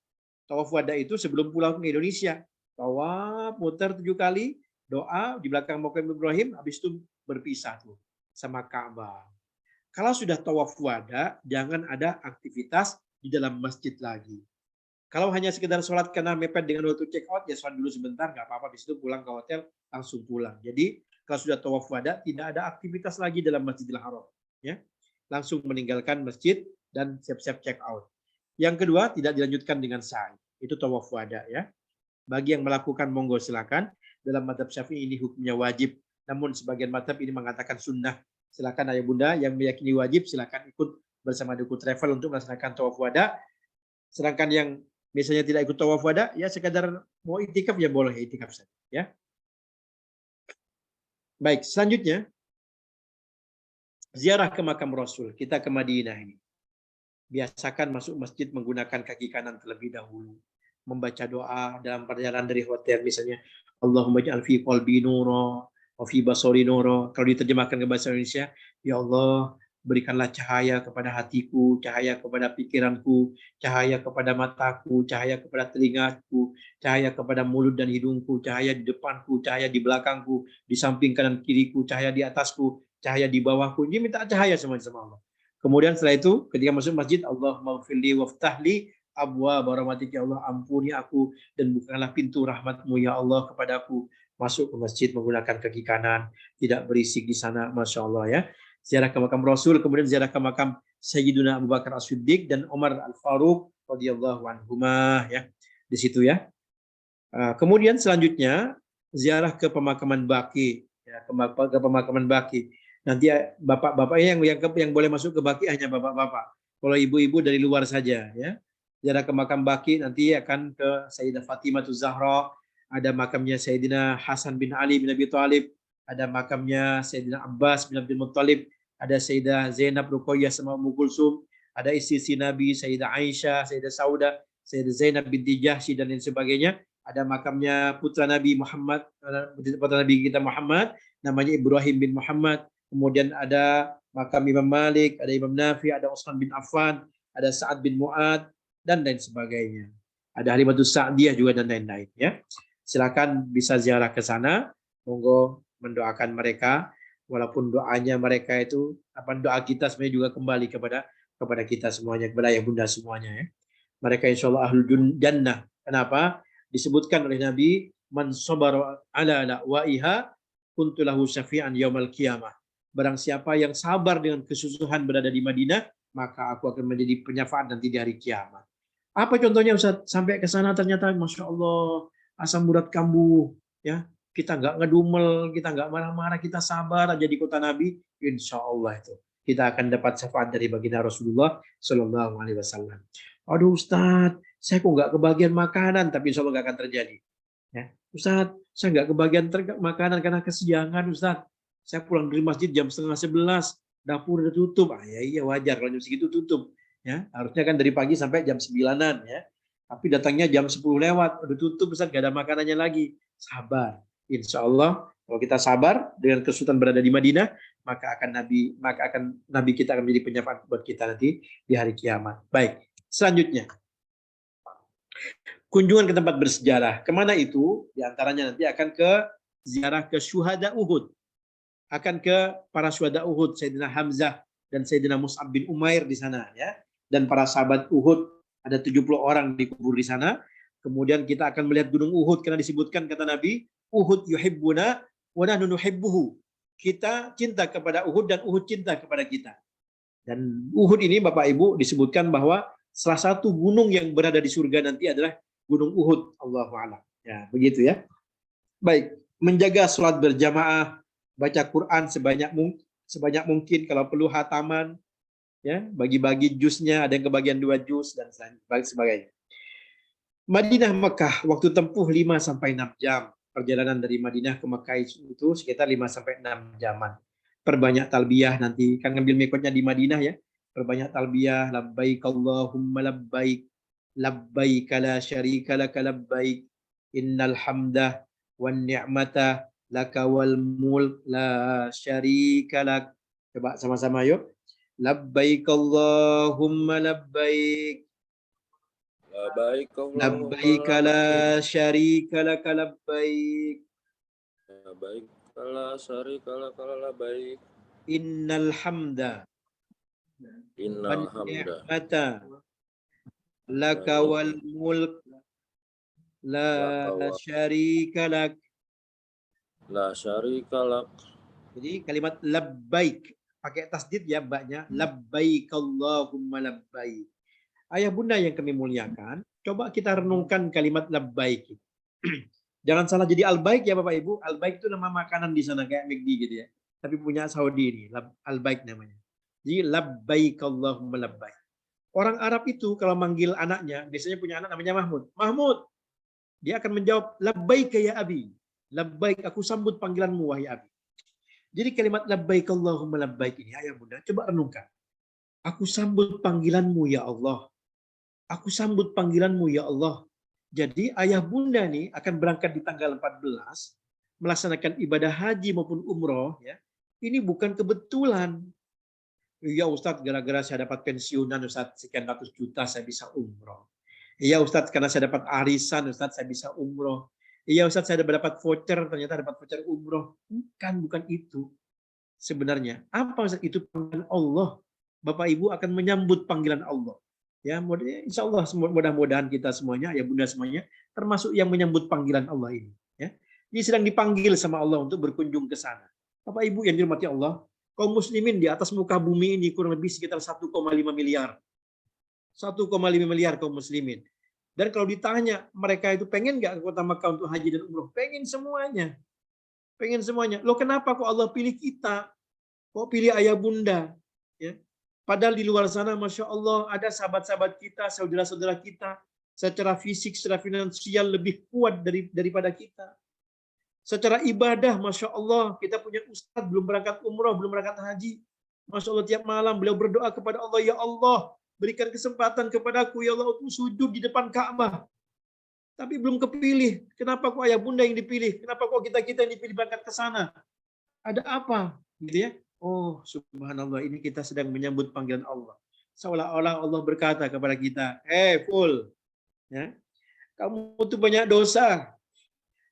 Tawaf wada itu sebelum pulang ke Indonesia. Tawaf muter 7 kali, doa di belakang Maqam Ibrahim, habis itu berpisah tuh sama Ka'bah. Kalau sudah tawaf wada, jangan ada aktivitas di dalam masjid lagi. Kalau hanya sekedar sholat karena mepet dengan waktu check out, ya sholat dulu sebentar, nggak apa-apa, habis itu pulang ke hotel, langsung pulang. Jadi kalau sudah tawaf wada, tidak ada aktivitas lagi dalam Masjidil Haram. Ya, langsung meninggalkan masjid dan siap-siap check out. Yang kedua, tidak dilanjutkan dengan sa'i. Itu tawaf wada ya. Bagi yang melakukan monggo silakan. Dalam mazhab Syafi'i ini hukumnya wajib. Namun sebagian mazhab ini mengatakan sunnah. Silakan ayah bunda yang meyakini wajib silakan ikut bersama Duku Travel untuk melaksanakan tawaf wada. Sedangkan yang biasanya tidak ikut tawaf wada, ya sekadar mau itikaf ya boleh itikaf saja. Ya. Baik, selanjutnya ziarah ke makam Rasul. Kita ke Madinah ini. Biasakan masuk masjid menggunakan kaki kanan terlebih dahulu. Membaca doa dalam perjalanan dari hotel misalnya, Allahumma ja'al fi qalbi nura wa fi basari nura. Kalau diterjemahkan ke bahasa Indonesia, ya Allah, berikanlah cahaya kepada hatiku, cahaya kepada pikiranku, cahaya kepada mataku, cahaya kepada telingaku, cahaya kepada mulut dan hidungku, cahaya di depanku, cahaya di belakangku, di samping kanan kiriku, cahaya di atasku, cahaya di bawahku. Ini minta cahaya sama Allah. Kemudian setelah itu ketika masuk masjid, Allahumma ghfirli waftahli abwaab rahmatik, ya Allah ampuni aku dan bukalah pintu rahmatmu ya Allah kepadaku. Masuk ke masjid menggunakan kaki kanan, tidak berisik di sana, Masya Allah ya. Ziarah ke makam Rasul, kemudian ziarah ke makam Sayyiduna Abu Bakar As-Siddiq dan Umar Al-Faruq radhiyallahu anhumah ya. Di situ ya. Kemudian selanjutnya ziarah ke pemakaman Baqi ya, ke pemakaman Baqi. Nanti bapak-bapaknya yang boleh masuk ke Baqi hanya bapak-bapak. Kalau ibu-ibu dari luar saja ya. Ziarah ke makam Baqi nanti akan ke Sayyidah Fatimah Zahra, ada makamnya Sayyidina Hasan bin Ali bin Abi Thalib, ada makamnya Sayyidina Abbas bin Abdul Muttalib, ada Sayyidah Zainab Ruqayyah sama Ummu Kulsum, ada istri Nabi Sayyidah Aisyah, Sayyidah Sauda, Sayyidah Zainab binti Jahsy dan lain sebagainya. Ada makamnya putra Nabi Muhammad, putra Nabi kita Muhammad, namanya Ibrahim bin Muhammad. Kemudian ada makam Imam Malik, ada Imam Nafi, ada Utsman bin Affan, ada Sa'ad bin Mu'ad, dan lain sebagainya. Ada Halimatus Sa'diyah juga dan lain-lain ya. Silakan bisa ziarah ke sana. Monggo mendoakan mereka, walaupun doanya mereka itu doa kita sebenarnya juga kembali kepada kita semuanya, kepada ayah bunda semuanya ya. Mereka insyaallah ahlul jannah. Kenapa? Disebutkan oleh Nabi, man sabara ala la'waiha kuntu lahu syafi'an yaumal qiyamah. Barang siapa yang sabar dengan kesusahan berada di Madinah, maka aku akan menjadi penyafaat nanti di hari kiamat. Apa contohnya Ustaz? Sampai ke sana ternyata Masya Allah, asam urat kambuh. Ya, kita nggak ngedumel, kita nggak marah-marah, kita sabar aja di kota Nabi. Insya Allah itu kita akan dapat syafaat dari baginda Rasulullah Shallallahu Alaihi Wasallam. Aduh Ustaz, saya kok nggak kebagian makanan, tapi Insya Allah nggak akan terjadi. Ya, Ustaz, saya nggak kebagian makanan karena kesiangan Ustaz. Saya pulang dari masjid jam 10:30, dapur udah tutup. Ya iya wajar kalau jam segitu tutup. Ya, harusnya kan dari pagi sampai jam 9-an ya. Tapi datangnya jam 10 lewat, udah tutup Ustaz, gak ada makanannya lagi. Sabar. Insya Allah kalau kita sabar dengan kesulitan berada di Madinah, maka akan Nabi kita akan menjadi penyafaat buat kita nanti di hari kiamat. Baik, selanjutnya. kunjungan ke tempat bersejarah. Kemana itu? Di antaranya nanti akan ke ziarah ke syuhada Uhud. Akan ke para syuhada Uhud, Sayyidina Hamzah dan Sayyidina Mus'ab bin Umair di sana ya. Dan para sahabat Uhud, ada 70 orang dikubur di sana. Kemudian kita akan melihat gunung Uhud karena disebutkan kata Nabi, Uhud yuhibbuna wa nahnu nuhibbuhu. Kita cinta kepada Uhud dan Uhud cinta kepada kita. Dan Uhud ini Bapak Ibu disebutkan bahwa salah satu gunung yang berada di surga nanti adalah Gunung Uhud. Allahu a'lam. Ya, begitu ya. Baik, menjaga sholat berjamaah, baca Quran sebanyak mungkin, kalau perlu hataman, ya, bagi-bagi jusnya, ada yang kebagian 2 juz dan sebagainya. Madinah Mekah waktu tempuh 5 sampai 6 jam. Perjalanan dari Madinah ke Mekah itu sekitar 5 sampai 6 jaman. Perbanyak talbiyah nanti, kan ngambil mikotnya di Madinah ya. Perbanyak talbiyah, labbaik Allahumma labbaik, labbaik la syarika laka labbaik, innal hamdah wan ni'mata laka wal mulk la syarika lak. Coba sama-sama yuk. Labbaik Allahumma labbaik, Labbaik labbaik Allahumma la labbaik. syarika laka labbaik, Labbaik la syarika laka labbaik. innal hamda wan Innal hamda ni'mata laka wal mulk la laka wa syarika lak. la syarika lak. Jadi kalimat labbaik pakai tasdid ya mbaknya, labbaik Allahumma labbaik. Ayah bunda yang kami muliakan, coba kita renungkan kalimat labbaik. Jangan salah jadi albaik ya Bapak Ibu. Albaik itu nama makanan di sana kayak McD gitu ya. Tapi punya Saudi ini, albaik namanya. Jadi labbaik Allahumma labbaik. Orang Arab itu kalau manggil anaknya, biasanya punya anak namanya Mahmud. Mahmud, dia akan menjawab labbaik ya abi. Labbaik, aku sambut panggilanmu wahai abi. Jadi kalimat labbaik Allahumma labbaik ini ayah bunda coba renungkan. Aku sambut panggilanmu ya Allah. Aku sambut panggilanmu ya Allah. Jadi ayah bunda nih akan berangkat di tanggal 14 melaksanakan ibadah haji maupun umroh ya. Ini bukan kebetulan. Ya Ustadz, gara-gara saya dapat pensiunan Ustadz sekian ratus juta saya bisa umroh. Iya Ustadz, karena saya dapat arisan Ustadz saya bisa umroh. Iya Ustadz, saya dapat voucher, ternyata dapat voucher umroh. Bukan itu. Sebenarnya, apa Ustadz? Itu panggilan Allah. Bapak Ibu akan menyambut panggilan Allah. Ya, insya Allah mudah-mudahan kita semuanya, ya bunda semuanya, termasuk yang menyambut panggilan Allah ini. Ya, ini sedang dipanggil sama Allah untuk berkunjung ke sana. Bapak Ibu yang dirahmati Allah, kaum muslimin di atas muka bumi ini kurang lebih sekitar 1,5 miliar. 1,5 miliar kaum muslimin. Dan kalau ditanya mereka itu pengen nggak ke kota Makkah untuk haji dan umroh? Pengen semuanya. Pengen semuanya. Loh kenapa kok Allah pilih kita? Kok pilih ayah bunda? Ya. Padahal di luar sana, Masya Allah, ada sahabat-sahabat kita, saudara-saudara kita, secara fisik, secara finansial lebih kuat daripada kita. Secara ibadah, Masya Allah, kita punya ustadz, belum berangkat umroh, belum berangkat haji. Masya Allah, tiap malam beliau berdoa kepada Allah, ya Allah, berikan kesempatan kepadaku, ya Allah, untuk sujud di depan Ka'bah. Tapi belum kepilih. Kenapa kok ayah bunda yang dipilih? Kenapa kok kita yang dipilih berangkat ke sana? Ada apa? Gitu ya. Oh, subhanallah, ini kita sedang menyambut panggilan Allah. Seolah-olah Allah berkata kepada kita, full, ya, kamu tuh banyak dosa,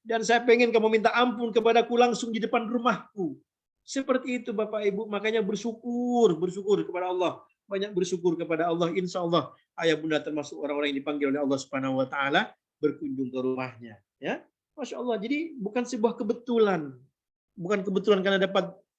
dan saya pengen kamu minta ampun kepadaku langsung di depan rumahku. Seperti itu Bapak Ibu, makanya bersyukur kepada Allah. Banyak bersyukur kepada Allah, insya Allah ayah bunda termasuk orang-orang yang dipanggil oleh Allah Subhanahu Wa Taala berkunjung ke rumahnya. Ya, Masya Allah. Jadi bukan sebuah kebetulan, bukan kebetulan karena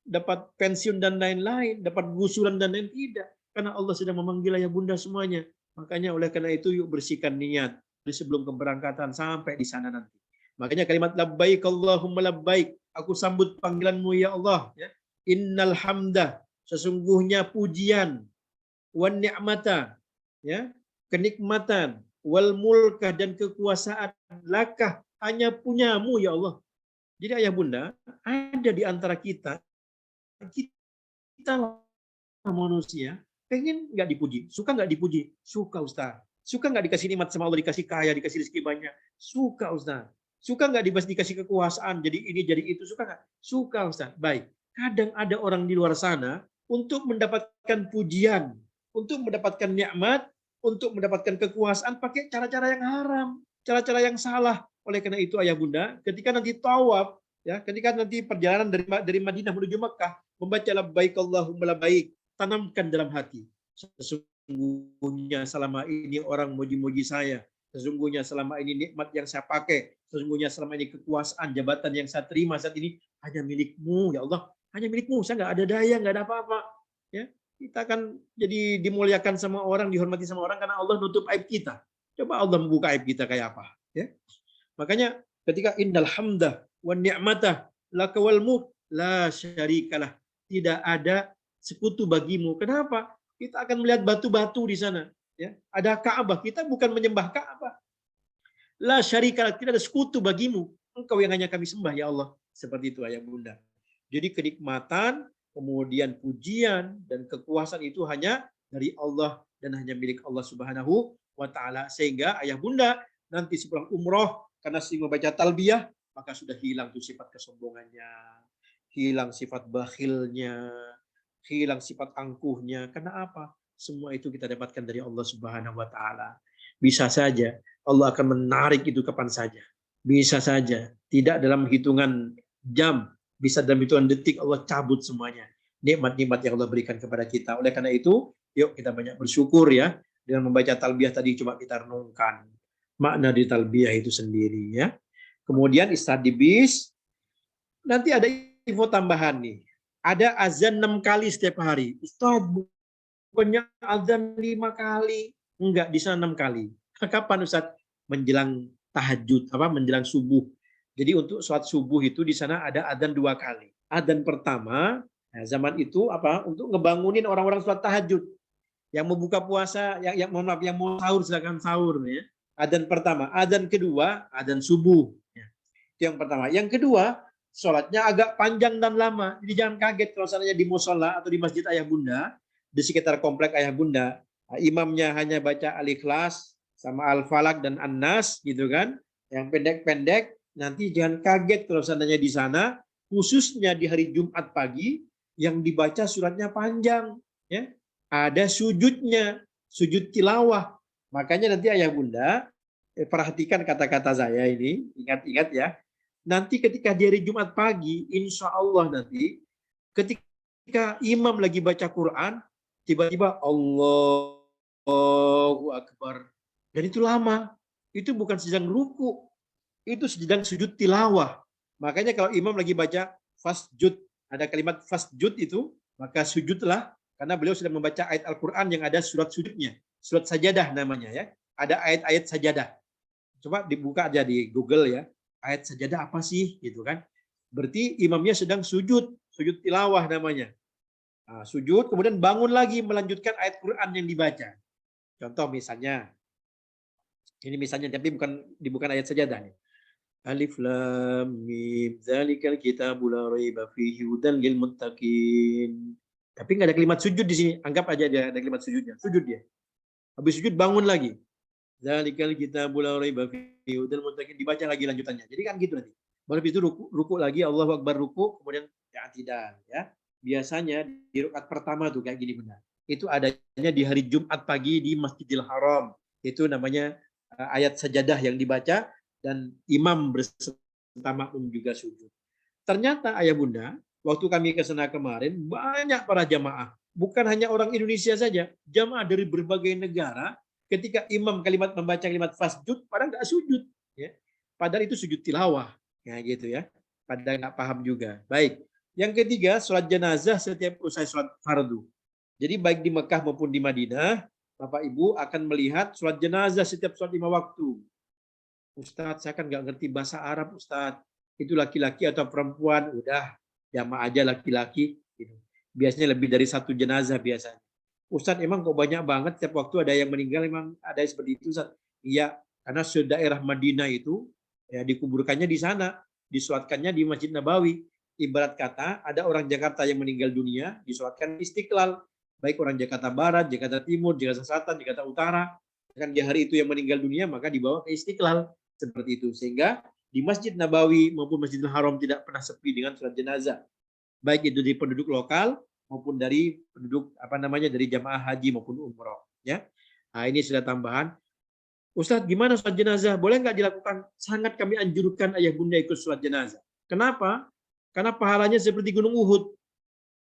dapat pensiun dan lain-lain, dapat gusuran dan lain, tidak. Karena Allah sedang memanggil ayah bunda semuanya. Makanya oleh karena itu yuk bersihkan niat dari sebelum keberangkatan sampai di sana nanti. Makanya kalimat labbaik Allahumma labbaik, aku sambut panggilanmu ya Allah. Ya. Innal hamda, sesungguhnya pujian, wan ni'mata, ya, kenikmatan, wal mulkah dan kekuasaan, lakah hanya punyamu ya Allah. Jadi ayah bunda, ada di antara kita manusia, pengen nggak dipuji, suka nggak dipuji, suka Ustaz. Suka nggak dikasih nikmat sama Allah, dikasih kaya, dikasih rezeki banyak, suka Ustaz. Suka nggak dikasih kekuasaan, jadi ini jadi itu, suka nggak? Suka Ustaz. Baik. Kadang ada orang di luar sana untuk mendapatkan pujian, untuk mendapatkan nikmat, untuk mendapatkan kekuasaan pakai cara-cara yang haram. cara-cara yang salah. Oleh karena itu ayah bunda, ketika nanti tawaf, ya, ketika nanti perjalanan dari Madinah menuju Mekah, membaca labbaik Allahumma labbaik, tanamkan dalam hati. Sesungguhnya selama ini orang muji-muji saya. Sesungguhnya selama ini nikmat yang saya pakai. Sesungguhnya selama ini kekuasaan, jabatan yang saya terima saat ini hanya milikmu, ya Allah. Hanya milikmu, saya nggak ada daya, nggak ada apa-apa. Ya, kita akan jadi dimuliakan sama orang, dihormati sama orang karena Allah nutup aib kita. Coba Allah membuka aib kita kayak apa? Ya, makanya ketika innal hamda wa ni'mata laka wal mulk la syarikalah. Tidak ada sekutu bagimu. Kenapa? Kita akan melihat batu-batu di sana. Ya, ada Ka'bah. Kita bukan menyembah Ka'bah. La syarikalah, tidak ada sekutu bagimu. Engkau yang hanya kami sembah, ya Allah. Seperti itu ayah bunda. Jadi kenikmatan, kemudian pujian dan kekuasaan itu hanya dari Allah dan hanya milik Allah Subhanahu wa taala. Sehingga ayah bunda nanti sepulang umroh karena sering membaca talbiyah, maka sudah hilang tuh sifat kesombongannya, hilang sifat bakhilnya, hilang sifat angkuhnya. Karena apa? Semua itu kita dapatkan dari Allah Subhanahu wa taala. Bisa saja Allah akan menarik itu kapan saja. Bisa saja tidak dalam hitungan jam, bisa dalam hitungan detik Allah cabut semuanya. Nikmat-nikmat yang Allah berikan kepada kita. Oleh karena itu, yuk kita banyak bersyukur ya. Dengan membaca talbiyah tadi coba kita renungkan makna di talbiyah itu sendiri ya. Kemudian istirahat di bis. Nanti ada info tambahan nih. Ada azan 6 kali setiap hari. Ustaz, bukannya azan 5 kali. Enggak, di sana 6 kali. Kapan Ustaz? Menjelang tahajud, menjelang subuh. Jadi untuk sholat subuh itu di sana ada adzan 2 kali. Adzan pertama, zaman itu untuk ngebangunin orang-orang sholat tahajud. Yang mau buka puasa, yang mau sahur silakan sahur ya. Adzan pertama, adzan kedua, adzan subuh. Ya. Itu yang pertama. Yang kedua, sholatnya agak panjang dan lama. Jadi jangan kaget kalau seandainya di musola atau di masjid ayah bunda, di sekitar komplek ayah bunda, imamnya hanya baca Al-Ikhlas sama Al-Falaq dan An-Nas gitu kan, yang pendek-pendek. Nanti jangan kaget kalau seandainya di sana, khususnya di hari Jumat pagi, yang dibaca suratnya panjang, ya. Ada sujudnya, sujud tilawah. Makanya nanti ayah bunda, perhatikan kata-kata saya ini, ingat-ingat ya. Nanti ketika di hari Jumat pagi, insya Allah nanti, ketika imam lagi baca Quran, tiba-tiba Allahu Akbar. Dan itu lama. Itu bukan sedang ruku, itu sedang sujud tilawah. Makanya kalau imam lagi baca fasjud, ada kalimat fasjud itu, maka sujudlah, karena beliau sudah membaca ayat Al-Quran yang ada surat sujudnya. Surat sajadah namanya ya. Ada ayat-ayat sajadah. Coba dibuka aja di Google ya. Ayat sajadah apa sih? Gitu kan. Berarti imamnya sedang sujud. Sujud tilawah namanya. Nah, sujud, kemudian bangun lagi melanjutkan ayat Quran yang dibaca. Contoh misalnya. Ini misalnya, tapi bukan ayat sajadah. Alif lam mim dzalikal kitabul la raiba fihi hudan lil muttaqin. Tapi nggak ada kalimat sujud di sini. Anggap aja ada kalimat sujudnya. Sujud dia. Habis sujud bangun lagi. Dzalikal kitabul la raiba fihi hudan lil muttaqin. Dibaca lagi lanjutannya. Jadi kan gitu nanti. Baru itu ruku lagi, Allahu Akbar ruku, kemudian i'tidal ya. Biasanya di rakaat pertama tuh kayak gini benar. Itu adanya di hari Jumat pagi di Masjidil Haram. Itu namanya ayat sajadah yang dibaca dan imam beserta makmum juga sujud. Ternyata ayah bunda, waktu kami ke sana kemarin, banyak para jamaah. Bukan hanya orang Indonesia saja, jamaah dari berbagai negara, ketika imam membaca kalimat fasjud, pada nggak sujud. Ya. Padahal itu sujud tilawah. Ya gitu ya. Pada nggak paham juga. Baik. Yang ketiga, sholat jenazah setiap usai sholat fardu. Jadi baik di Mekah maupun di Madinah, Bapak Ibu akan melihat sholat jenazah setiap sholat 5 waktu. Ustadz, saya kan nggak ngerti bahasa Arab, Ustadz. Itu laki-laki atau perempuan, udah jamaah aja laki-laki. Gitu. Biasanya lebih dari 1 jenazah biasanya. Ustadz, emang kok banyak banget setiap waktu ada yang meninggal, emang ada yang seperti itu, Ustadz? Iya, karena daerah Madinah itu ya dikuburkannya di sana, disolatkannya di Masjid Nabawi. Ibarat kata ada orang Jakarta yang meninggal dunia, disolatkan di Istiqlal. Baik orang Jakarta Barat, Jakarta Timur, Jakarta Selatan, Jakarta Utara. Kan di hari itu yang meninggal dunia, maka dibawa ke Istiqlal. Seperti itu. Sehingga di Masjid Nabawi maupun Masjidil Haram tidak pernah sepi dengan sholat jenazah. Baik itu dari penduduk lokal maupun dari penduduk dari jamaah haji maupun umroh. Ya. Nah, ini sudah tambahan. Ustadz, gimana sholat jenazah? Boleh nggak dilakukan? Sangat kami anjurkan ayah bunda ikut sholat jenazah. Kenapa? Karena pahalanya seperti gunung Uhud.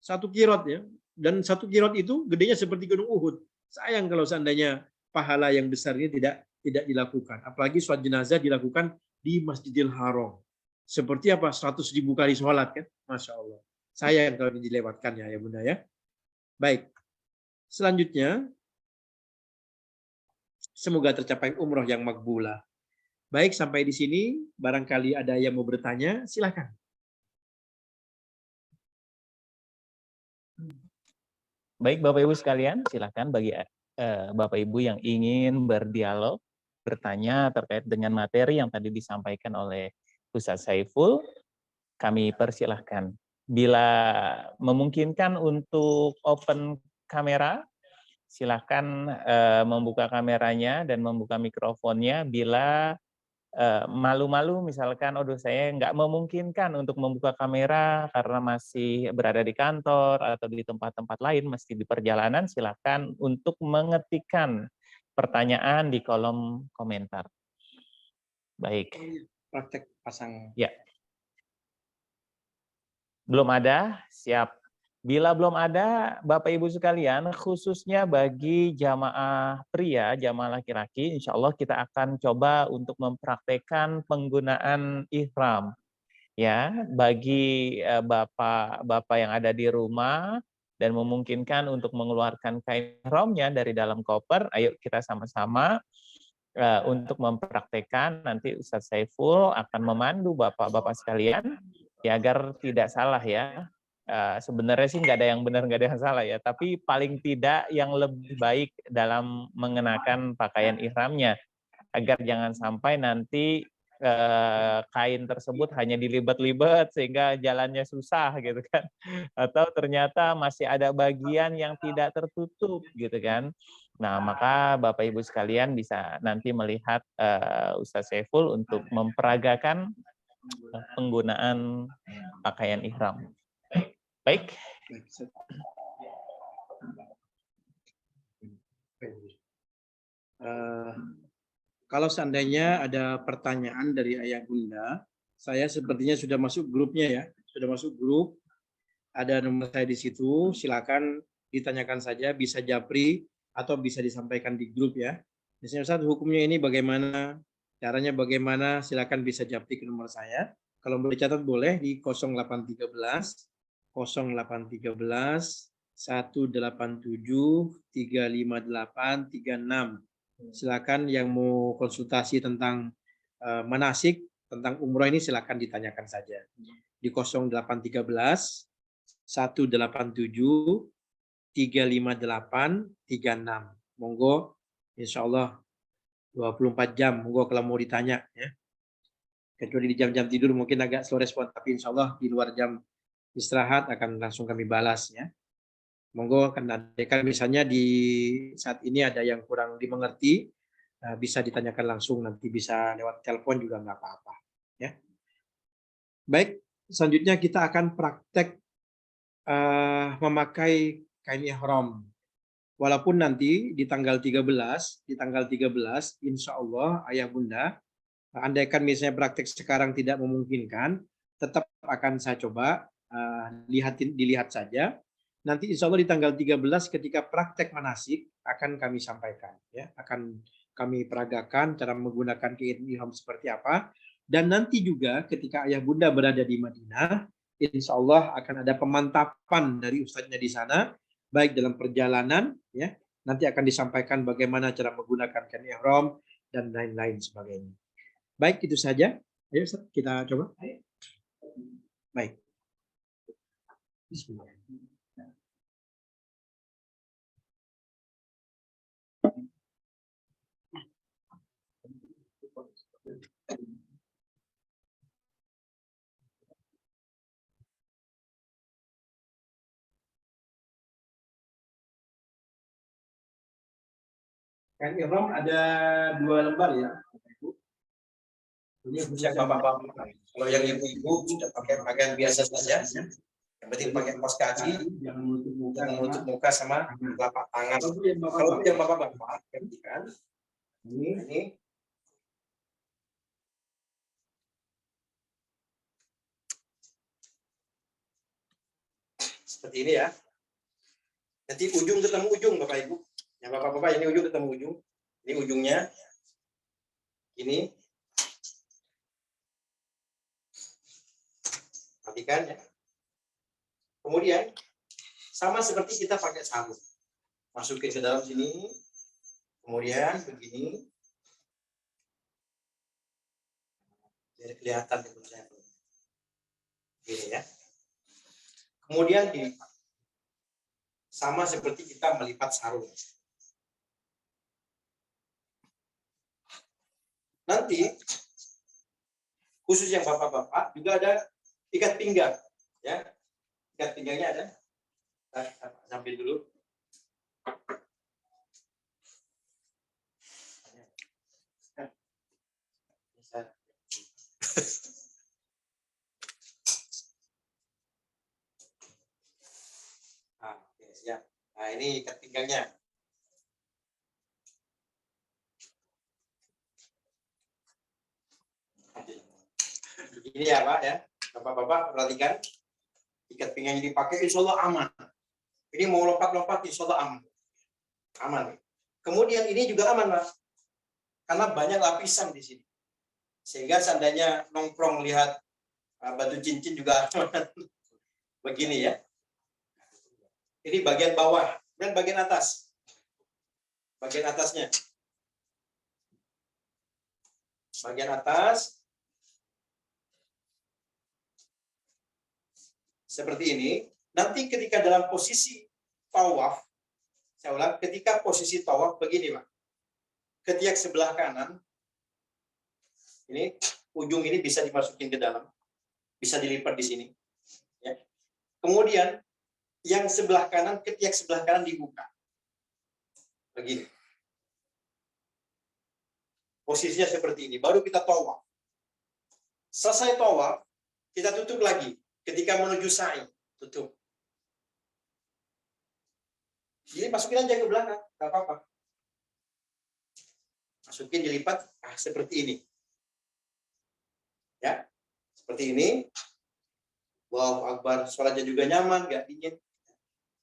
1 kirot ya. Dan 1 kirot itu gedenya seperti gunung Uhud. Sayang kalau seandainya pahala yang besar ini tidak dilakukan. Apalagi sholat jenazah dilakukan di Masjidil Haram. Seperti apa? 100.000 kali sholat kan? Masya Allah. Sayang kalau ini dilewatkan ya bunda ya. Baik. Selanjutnya, semoga tercapai umroh yang makbulah. Baik, sampai di sini. Barangkali ada yang mau bertanya, silakan. Baik Bapak Ibu sekalian, silakan bagi Bapak Ibu yang ingin berdialog, bertanya terkait dengan materi yang tadi disampaikan oleh Ustadz Saiful, kami persilahkan. Bila memungkinkan untuk open kamera, silakan membuka kameranya dan membuka mikrofonnya. Bila malu-malu misalkan, saya nggak memungkinkan untuk membuka kamera karena masih berada di kantor atau di tempat-tempat lain, meski di perjalanan, silakan untuk mengetikkan pertanyaan di kolom komentar. Baik. Praktek pasang. Ya. Belum ada? Siap. Bila belum ada, Bapak Ibu sekalian, khususnya bagi jamaah pria, jamaah laki-laki, insya Allah kita akan coba untuk mempraktekkan penggunaan ihram. Ya, bagi bapak-bapak yang ada di rumah dan memungkinkan untuk mengeluarkan kain ihramnya dari dalam koper, ayo kita sama-sama untuk mempraktekkan. Nanti Ustadz Saiful akan memandu bapak-bapak sekalian, ya agar tidak salah ya. Sebenarnya sih nggak ada yang benar, nggak ada yang salah ya, tapi paling tidak yang lebih baik dalam mengenakan pakaian ihramnya, agar jangan sampai nanti kain tersebut hanya dilibat-libat sehingga jalannya susah gitu kan, atau ternyata masih ada bagian yang tidak tertutup gitu kan. Nah, maka Bapak Ibu sekalian bisa nanti melihat Ustadz Saiful untuk memperagakan penggunaan pakaian ihram. Baik. Kalau seandainya ada pertanyaan dari ayah bunda, saya sepertinya sudah masuk grupnya ya, sudah masuk grup. Ada nomor saya di situ, silakan ditanyakan saja, bisa japri atau bisa disampaikan di grup ya. Misalnya Ustaz, hukumnya ini bagaimana, caranya bagaimana, silakan bisa japri ke nomor saya. Kalau boleh catat boleh di 0813 187 358 36. Silakan yang mau konsultasi tentang manasik, tentang umroh ini silakan ditanyakan saja. Di 0813 187 358 36. Monggo, insya Allah 24 jam. Monggo kalau mau ditanya ya. Kecuali di jam-jam tidur mungkin agak slow respon, tapi insya Allah di luar jam istirahat akan langsung kami balas ya. Monggo, karena misalnya di saat ini ada yang kurang dimengerti, bisa ditanyakan langsung, nanti bisa lewat telepon juga nggak apa-apa ya. Baik, selanjutnya kita akan praktek memakai kain ihram. Walaupun nanti di tanggal 13 insya Allah ayah bunda, andaikan misalnya praktek sekarang tidak memungkinkan, tetap akan saya coba dilihat saja. Nanti insya Allah di tanggal 13 ketika praktek manasik akan kami sampaikan ya, akan kami peragakan cara menggunakan kain ihram seperti apa. Dan nanti juga ketika ayah bunda berada di Madinah, insya Allah akan ada pemantapan dari ustadznya di sana, baik dalam perjalanan ya, nanti akan disampaikan bagaimana cara menggunakan kain ihram dan lain-lain sebagainya. Baik, itu saja. Ayo Ustaz, kita coba. Baik. Bismillah. Kain ihram ada 2 lembar ya. Ini khusus bapak-bapak. Kalau yang ibu-ibu sudah pakai pakaian biasa saja. Yang penting pakai kaos kaki, yang menutup muka sama telapak tangan. Kalau yang bapak-bapak, kan Ini. Seperti ini ya. Nanti ujung ketemu ujung Bapak Ibu. Ya Bapak-bapak, ini ujung ketemu ujung. Ini ujungnya. Ini. Perhatikan ya. Kemudian sama seperti kita pakai sabun. Masukin ke dalam sini. Kemudian begini. Biar kelihatan bentuknya. Gini ya. Kemudian dilipat. Sama seperti kita melipat sarung. Nanti khusus yang bapak-bapak juga ada ikat pinggang, ya. Ikat pinggangnya ada. Sampai dulu. Ya. Nah, ini ikat pinggangnya. Ini ya Pak ya. Bapak-bapak perhatikan. Ikat pinggangnya dipakai insya Allah aman. Ini mau lompat-lompat insya Allah aman. Aman. Kemudian ini juga aman Pak. Karena banyak lapisan di sini. Sehingga seandainya nongkrong lihat batu cincin juga aman. Begini ya. Ini bagian bawah dan bagian atas. Bagian atasnya. Bagian atas. Seperti ini. Nanti ketika dalam posisi tawaf, saya ulang, ketika posisi tawaf begini Pak. Ketiak sebelah kanan, ini ujung ini bisa dimasukin ke dalam. Bisa dilipat di sini. Ya. Kemudian, yang sebelah kanan, ketiak sebelah kanan dibuka. Begini. Posisinya seperti ini. Baru kita tawaf. Selesai tawaf, kita tutup lagi. Ketika menuju sa'i, tutup. Jadi masukin aja ke belakang, nggak apa-apa. Masukin dilipat, seperti ini. Ya, seperti ini. Allahu Akbar, sholatnya juga nyaman, nggak dingin.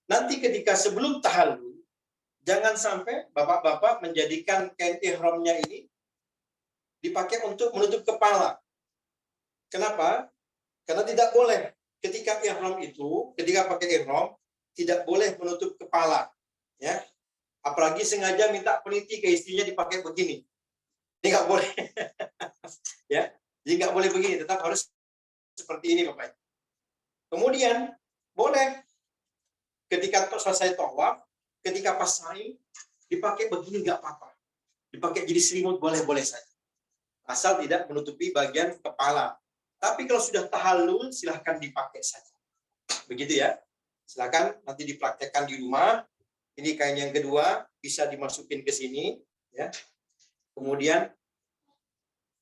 Nanti ketika sebelum tahallul, jangan sampai bapak-bapak menjadikan kain ihramnya ini dipakai untuk menutup kepala. Kenapa? Karena tidak boleh ketika ihram itu, ketika pakai ihram, tidak boleh menutup kepala. Ya, apalagi sengaja minta peniti ke istrinya dipakai begini. Ini nggak boleh. Ya, jadi nggak boleh begini, tetap harus seperti ini Bapak. Kemudian boleh ketika selesai tawaf, ketika pas sa'i dipakai begini nggak apa-apa. Dipakai jadi selimut boleh-boleh saja. Asal tidak menutupi bagian kepala. Tapi kalau sudah tahallul silahkan dipakai saja. Begitu ya. Silakan nanti dipraktekkan di rumah. Ini kain yang kedua bisa dimasukin ke sini ya. Kemudian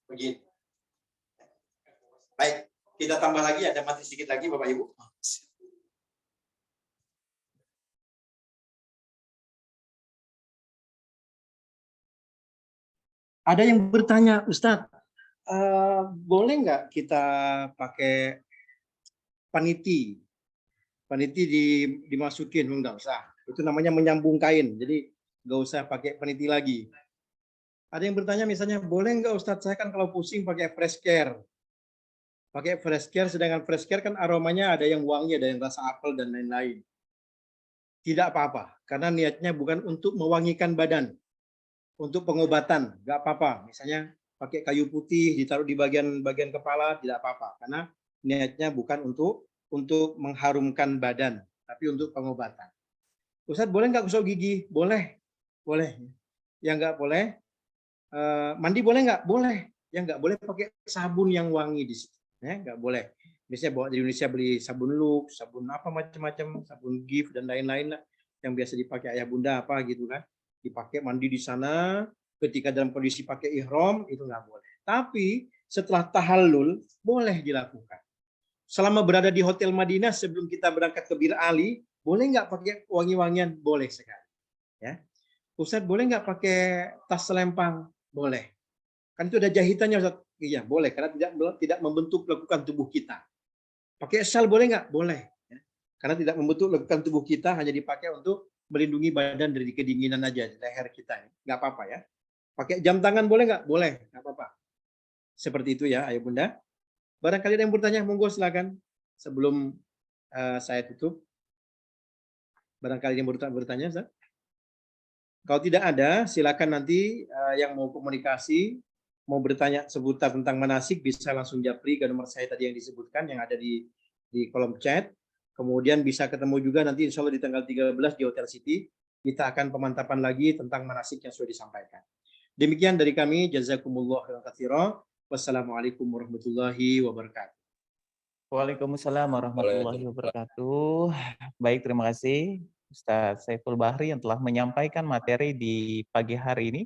begini. Baik, kita tambah lagi, ada mati sedikit lagi Bapak Ibu. Ada yang bertanya, Ustadz, boleh nggak kita pakai paniti? Paniti dimasukin, nggak usah. Itu namanya menyambung kain, jadi nggak usah pakai paniti lagi. Ada yang bertanya misalnya, boleh nggak Ustadz, saya kan kalau pusing pakai fresh care. Pakai fresh care, sedangkan fresh care kan aromanya ada yang wangi, ada yang rasa apel dan lain-lain. Tidak apa-apa, karena niatnya bukan untuk mewangikan badan. Untuk pengobatan, nggak apa-apa. Misalnya pakai kayu putih, ditaruh di bagian kepala, tidak apa-apa. Karena niatnya bukan untuk mengharumkan badan, tapi untuk pengobatan. Ustadz, boleh nggak gosok gigi? Boleh. Boleh. Yang nggak boleh, mandi boleh nggak? Boleh. Yang nggak boleh pakai sabun yang wangi di situ. Ya, nggak boleh. Biasanya bawa di Indonesia beli sabun Lux, sabun apa macam-macam, sabun Gift dan lain-lain lah. Yang biasa dipakai ayah bunda apa gitu kan. Dipakai mandi di sana, ketika dalam kondisi pakai ihram itu nggak boleh. Tapi setelah tahallul boleh dilakukan. Selama berada di Hotel Madinah sebelum kita berangkat ke Bir Ali, boleh nggak pakai wangi-wangian? Boleh sekali. Ya. Ustadz boleh nggak pakai tas selempang? Boleh. Kan itu ada jahitannya Ustadz. Iya boleh karena tidak membentuk lekukan tubuh kita. Pakai sal boleh nggak? Boleh. Ya. Karena tidak membentuk lekukan tubuh kita, hanya dipakai untuk melindungi badan dari kedinginan aja di leher kita. Nggak apa-apa ya. Pakai jam tangan boleh nggak? Boleh, nggak apa-apa. Seperti itu ya, ayah bunda. Barangkali ada yang bertanya, monggo silakan. Sebelum saya tutup, barangkali yang bertanya, Ustaz. Kalau tidak ada, silakan nanti yang mau komunikasi, mau bertanya seputar tentang manasik, bisa langsung japri ke nomor saya tadi yang disebutkan, yang ada di kolom chat. Kemudian bisa ketemu juga nanti insya Allah di tanggal 13 di Hotel City. Kita akan pemantapan lagi tentang manasik yang sudah disampaikan. Demikian dari kami. Jazakumullah khairan katsiran. Wassalamualaikum warahmatullahi wabarakatuh. Waalaikumsalam warahmatullahi wabarakatuh. Baik, terima kasih Ustadz Saiful Bahri yang telah menyampaikan materi di pagi hari ini.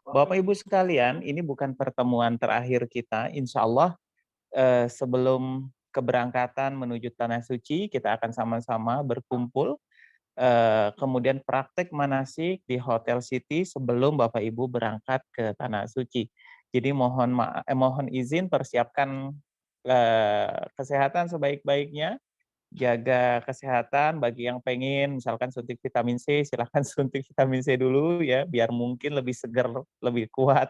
Bapak Ibu sekalian, ini bukan pertemuan terakhir kita. Insya Allah sebelum keberangkatan menuju Tanah Suci, kita akan sama-sama berkumpul. Kemudian praktek manasik di Hotel City sebelum Bapak Ibu berangkat ke Tanah Suci. Jadi mohon izin persiapkan kesehatan sebaik-baiknya, jaga kesehatan. Bagi yang pengen misalkan suntik vitamin C, silahkan suntik vitamin C dulu ya, biar mungkin lebih segar, lebih kuat,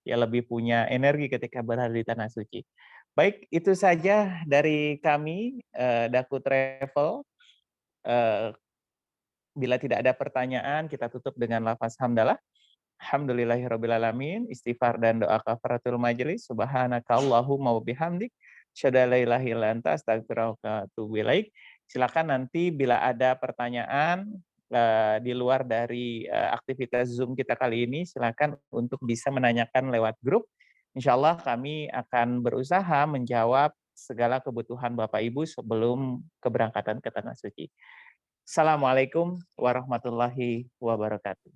ya lebih punya energi ketika berada di Tanah Suci. Baik, itu saja dari kami, Daku Travel. Bila tidak ada pertanyaan, kita tutup dengan lafaz hamdalah. Alhamdulillahirrabbilalamin, istighfar dan doa kafaratul majelis, subhanakallahumma wabihamdik, syada la ilaha illa anta astaghfiruka wa atubu ilaik. Silakan nanti bila ada pertanyaan di luar dari aktivitas Zoom kita kali ini, silakan untuk bisa menanyakan lewat grup. Insya Allah kami akan berusaha menjawab segala kebutuhan Bapak Ibu sebelum keberangkatan ke Tanah Suci. Assalamualaikum warahmatullahi wabarakatuh.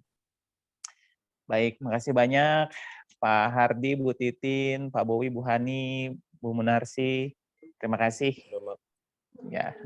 Baik, makasih banyak Pak Hardi, Bu Titin, Pak Bowi, Bu Hani, Bu Munarsi. Terima kasih. Ya.